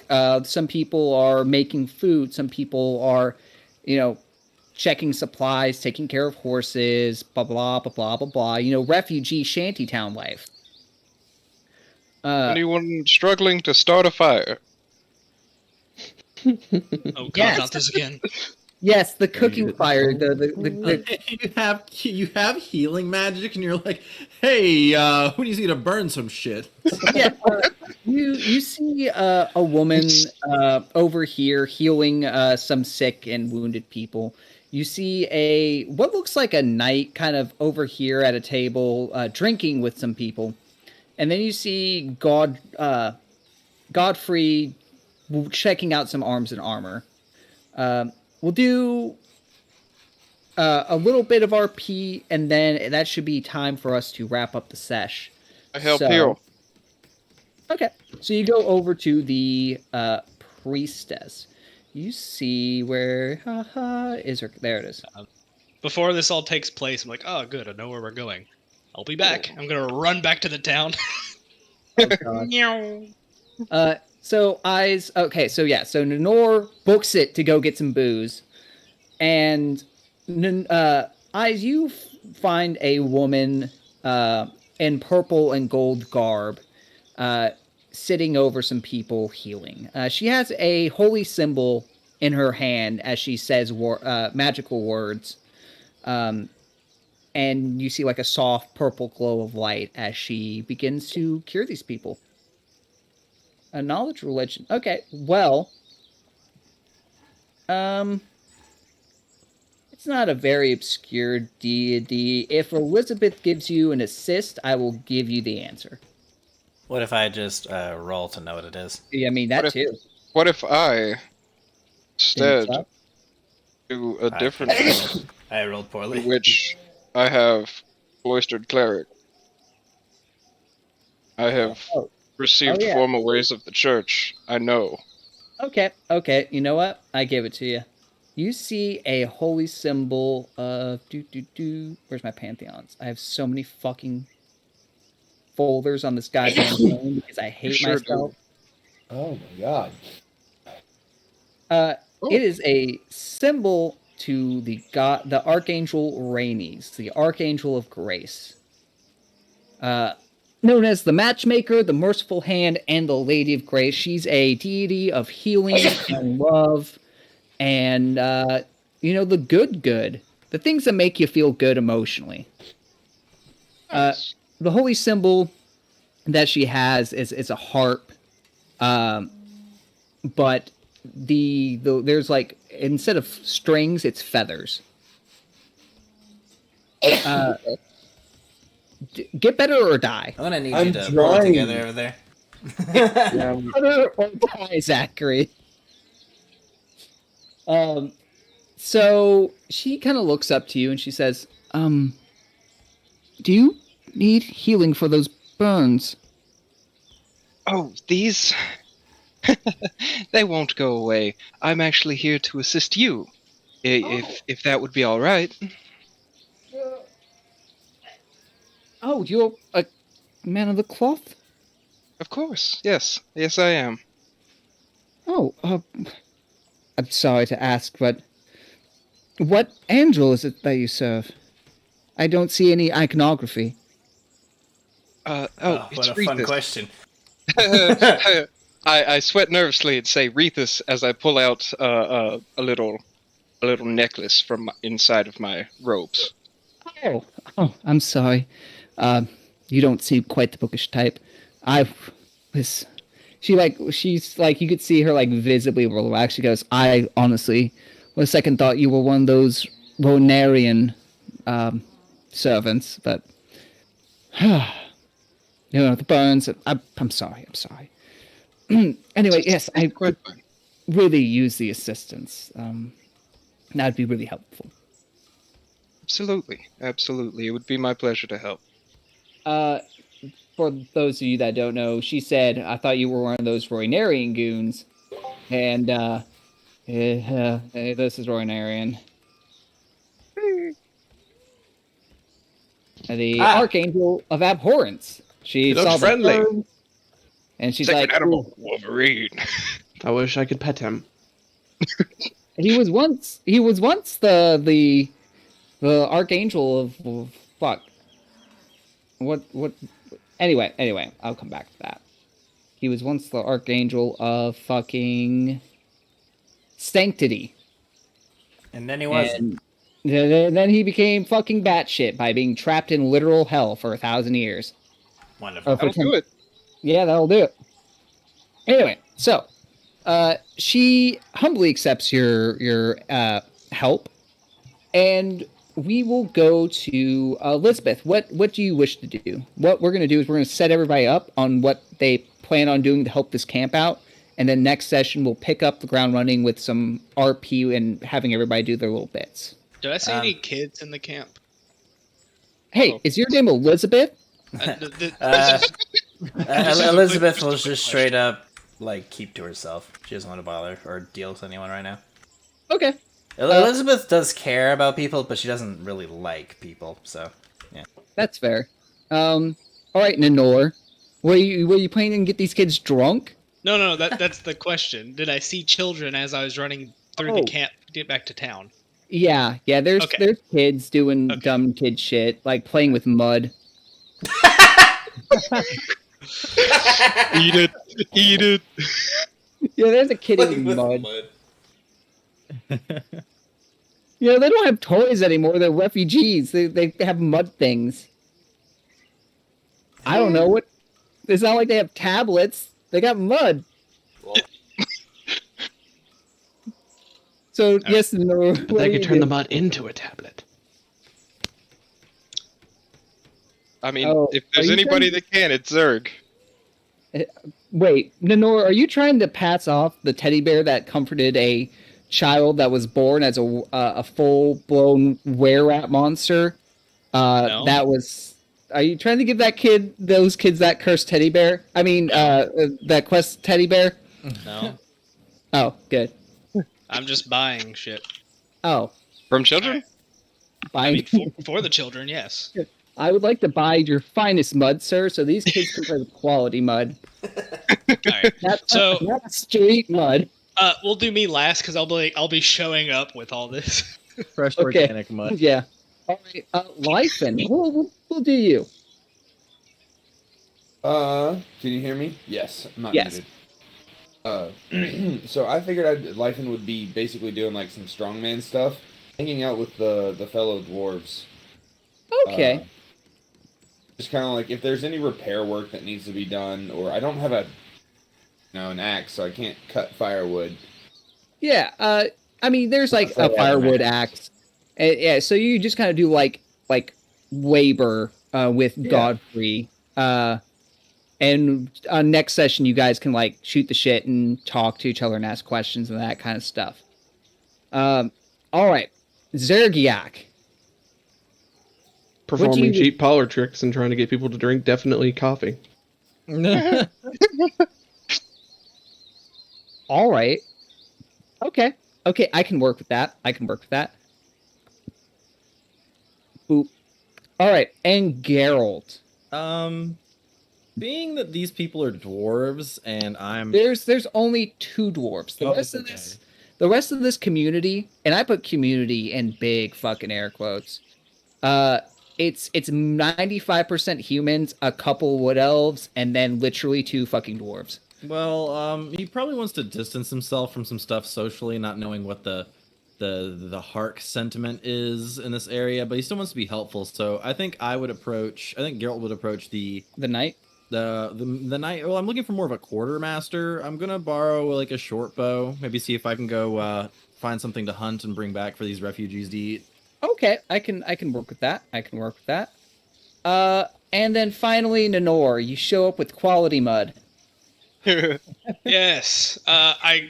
Some people are making food. Some people are, checking supplies, taking care of horses, blah, blah, blah, blah, blah, blah. Refugee shantytown life. Anyone struggling to start a fire? Oh god, Yes. not this again. Yes, the cooking fire. You have healing magic, and you're like, hey, who needs you to burn some shit? Yeah, you see a woman over here healing some sick and wounded people. You see what looks like a knight kind of over here at a table drinking with some people. And then you see Godfrey checking out some arms and armor. We'll do a little bit of RP, and then that should be time for us to wrap up the sesh. I help heal. Okay, so you go over to the priestess. You see where is her? There it is. Before this all takes place, I'm like, oh, good, I know where we're going. I'll be back. I'm gonna run back to the town. So Eyes. Okay, so Nenor books it to go get some booze, and Eyes, you find a woman in purple and gold garb, sitting over some people healing. She has a holy symbol in her hand as she says magical words. And you see a soft purple glow of light as she begins to cure these people. A knowledge religion. Okay, well, it's not a very obscure deity. If Elizabeth gives you an assist, I will give you the answer. What if I just roll to know what it is? Yeah, I mean, that too. What if I instead Up? do a different thing, I rolled poorly. which I have cloistered cleric. I have received yeah. formal ways of the church. I know. Okay. You know what? I give it to you. You see a holy symbol of Where's my pantheons? I have so many fucking folders on this goddamn phone because I hate sure myself. Oh my god. It is a symbol to the god, the Archangel Rhanes, the Archangel of Grace. Known as the Matchmaker, the Merciful Hand, and the Lady of Grace. She's a deity of healing and love, and the good, the things that make you feel good emotionally. Nice. The holy symbol that she has is a harp, but there's like, instead of strings, it's feathers. Get better or die. I'm gonna need I'm you to pull it trying. together over there. Better or die, Zachary. So she kind of looks up to you and she says, do you need healing for those burns? Oh, these... they won't go away. I'm actually here to assist you. If that would be all right. Oh, you're a man of the cloth? Of course. Yes. Yes, I am. Oh, I'm sorry to ask, but what angel is it that you serve? I don't see any iconography. What it's a fun Rethus. question. I sweat nervously and say Rethus as I pull out a little necklace from inside of my robes. Oh, I'm sorry. You don't seem quite the bookish type. She's like, you could see her like visibly relax. She goes, I honestly, on a second thought, you were one of those Ronarian servants, but the burns. I'm sorry. Anyway, yes, I could really use the assistance. That'd be really helpful. Absolutely. It would be my pleasure to help. For those of you that don't know, she said, I thought you were one of those Roynarian goons. And, hey, this is Roynarian. The Archangel of Abhorrence. She looks saw friendly. the bird, and she's Sacred like, animal, Wolverine. I wish I could pet him. he was once the Archangel of fuck. What? Anyway, I'll come back to that. He was once the Archangel of fucking Sanctity. And then he wasn't. And then he became fucking batshit by being trapped in literal hell for 1,000 years. Wonderful. That'll do it. Yeah, that'll do it. Anyway, so she humbly accepts your help, and we will go to Elizabeth. What do you wish to do? What we're going to do is we're going to set everybody up on what they plan on doing to help this camp out, and then next session we'll pick up the ground running with some RP and having everybody do their little bits. Do I see any kids in the camp? Hey, is your name Elizabeth? Elizabeth will just straight up keep to herself. She doesn't want to bother or deal with anyone right now. Okay. Elizabeth does care about people, but she doesn't really like people. So, yeah. That's fair. All right, Nanor. Were you planning to get these kids drunk? No, that's the question. Did I see children as I was running through the camp to get back to town? Yeah. There's kids doing dumb kid shit, like playing with mud. Eat it. Yeah, there's a kid eating mud. Yeah, they don't have toys anymore. They're refugees. They have mud things. I don't know what. It's not like they have tablets. They got mud. So yes, no. But they could turn the mud into a tablet. I mean, if there's anybody that can, it's Zerg. Wait, Nanor, are you trying to pass off the teddy bear that comforted a child that was born as a full-blown were-rat monster No. That was. Are you trying to give those kids that cursed teddy bear? I mean, that quest teddy bear? No. Oh, good. I'm just buying shit. Oh, From children? I mean, buying. for the children, yes. I would like to buy your finest mud, sir, so these kids can play with quality mud. Alright. So Not street mud. we'll do me last because I'll be showing up with all this. Fresh Okay. organic mud. Yeah. All right. Lyfen, we'll do you. Can you hear me? Yes, I'm not Yes. muted. So I figured Lyfen would be basically doing like some strongman stuff, hanging out with the fellow dwarves. Okay. Just kind of like if there's any repair work that needs to be done, or I don't have an axe, so I can't cut firewood. Yeah. I mean, there's like So I a have an firewood axe. axe. Yeah. So you just kind of do like labor with Yeah. Godfrey. And next session, you guys can like shoot the shit and talk to each other and ask questions and that kind of stuff. All right, Zergiak. Performing cheap parlor tricks and trying to get people to drink definitely coffee. All right. Okay. I can work with that. Boop. All right, and Geralt. Being that these people are dwarves and I'm There's only 2 dwarves. Oh, The rest of this community, and I put community in big fucking air quotes. It's 95% humans, a couple wood elves, and then literally 2 fucking dwarves. Well, he probably wants to distance himself from some stuff socially, not knowing what the Hark sentiment is in this area, but he still wants to be helpful. So I think Geralt would approach the knight. The knight. Well, I'm looking for more of a quartermaster. I'm gonna borrow like a short bow, maybe see if I can go find something to hunt and bring back for these refugees to eat. Okay, I can work with that. And then finally, Nanor, you show up with quality mud. Yes. I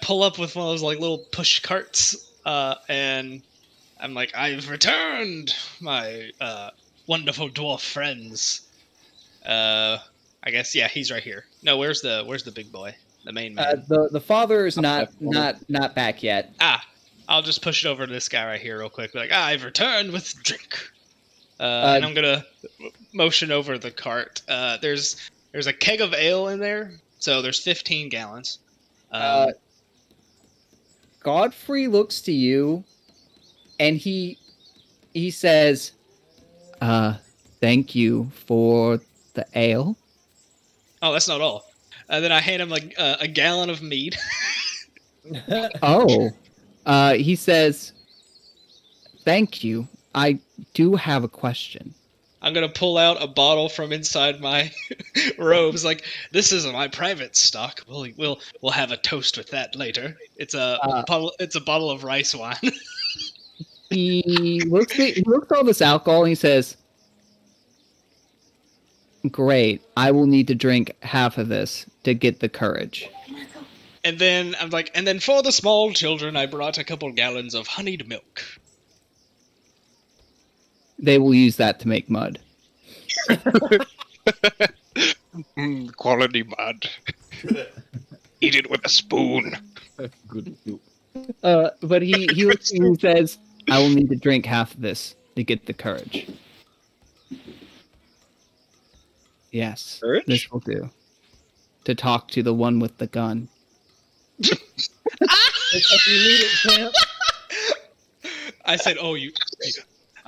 pull up with one of those like little push carts, and I'm like, I've returned, my wonderful dwarf friends. I guess he's right here. No, where's the big boy, the main man? The father is not back yet. I'll just push it over to this guy right here real quick. Be like, I've returned with drink. And I'm gonna motion over the cart. There's a keg of ale in there, so there's 15 gallons. Godfrey looks to you, and he says, "Thank you for the ale." Oh, that's not all. Then I hand him like a gallon of mead. Oh, he says, "Thank you. I do have a question." I'm gonna pull out a bottle from inside my robes. Like, this isn't my private stock. We'll have a toast with that later. It's a bottle of rice wine. He looks at all this alcohol and he says, "Great. I will need to drink half of this to get the courage." And then I'm like, and then for the small children, I brought a couple gallons of honeyed milk. They will use that to make mud. Quality mud. Eat it with a spoon. Good. But he looks at you and says, "I will need to drink half of this to get the courage." Yes, Courage? this will do. To talk to the one with the gun. I said, "Oh, you."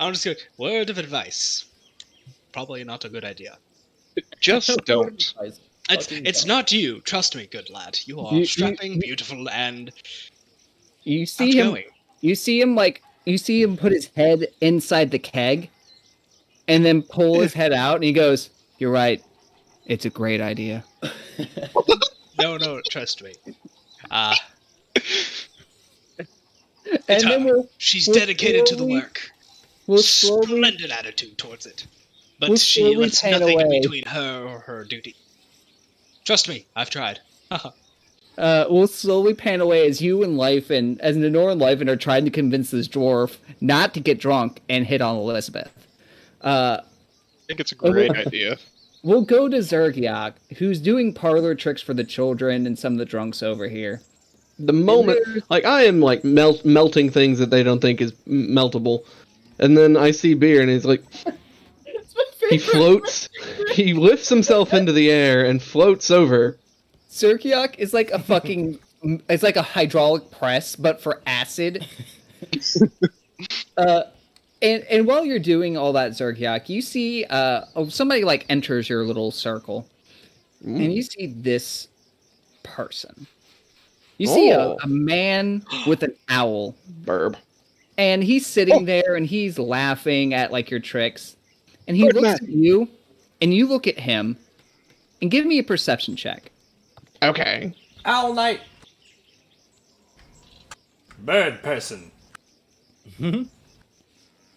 I'm just going. Word of advice. Probably not a good idea. Just don't. It's not you. Trust me, good lad. You are strapping, beautiful, and you see him. outgoing. You see him put his head inside the keg, and then pull his head out, and he goes, "You're right. It's a great idea." No, trust me. And then she's we'll dedicated to the slowly- work. We'll slowly, Splendid attitude towards it. But we'll she slowly lets pan nothing away. between her or her duty. Trust me, I've tried. we'll slowly pan away as you and Lenore and Life are trying to convince this dwarf not to get drunk and hit on Elizabeth. I think it's a great idea. We'll go to Zergiak, who's doing parlor tricks for the children and some of the drunks over here. The moment, like, I am, like, melting things that they don't think is meltable. And then I see Beer, and he's like... He floats, he lifts himself into the air and floats over. Zergiak is like a fucking... It's like a hydraulic press, but for acid. And while you're doing all that, Zergiak, you see somebody, like, enters your little circle. And you see this person. You see a man with an owl. Verb. And he's sitting there and he's laughing at, like, your tricks. And he looks at you, and you look at him, and give me a perception check. Okay. Owl Knight. Bird person. It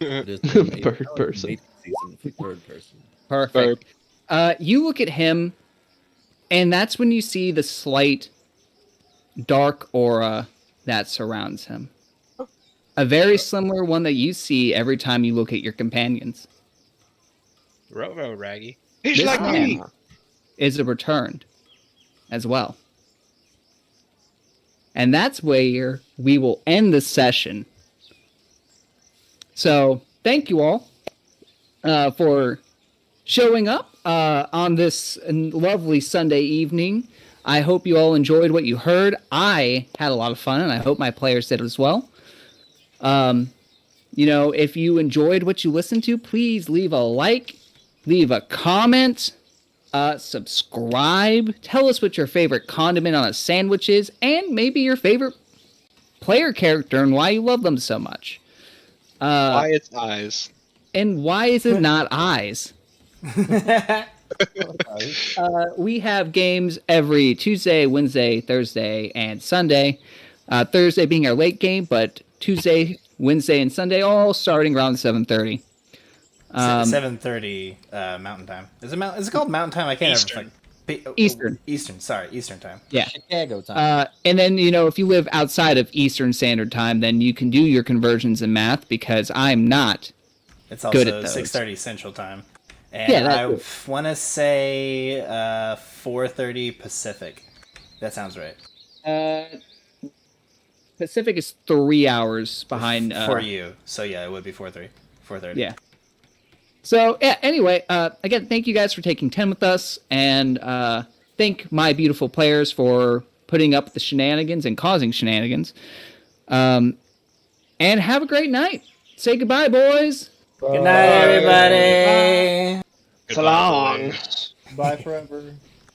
is Bird person. Bird person. Perfect. You look at him, and that's when you see the slight dark aura that surrounds him. A very similar one that you see every time you look at your companions. Rovo Raggy. He's This like man me. is returned as well. And that's where we will end this session. So, thank you all for showing up on this lovely Sunday evening. I hope you all enjoyed what you heard. I had a lot of fun, and I hope my players did as well. If you enjoyed what you listened to, please leave a like, leave a comment, subscribe. Tell us what your favorite condiment on a sandwich is, and maybe your favorite player character and why you love them so much. Why it's eyes. And why is it not eyes? We have games every Tuesday, Wednesday, Thursday, and Sunday. Thursday being our late game, but Tuesday, Wednesday, and Sunday all starting around 7:30. 7:30 Mountain Time. Is it called Mountain Time? I can't Eastern. Eastern. Sorry, Eastern Time. Yeah. Chicago time. And then, if you live outside of Eastern Standard Time, then you can do your conversions in math because I'm not. It's good also at those. 6:30 Central Time. And Yeah, I that's want to say 4:30 Pacific. That sounds right. Pacific is 3 hours behind. For you. So yeah, it would be 4:30. Yeah. So, yeah, anyway, again, thank you guys for taking 10 with us, and thank my beautiful players for putting up the shenanigans and causing shenanigans. And have a great night. Say goodbye, boys. Good night, everybody. So long. Bye forever.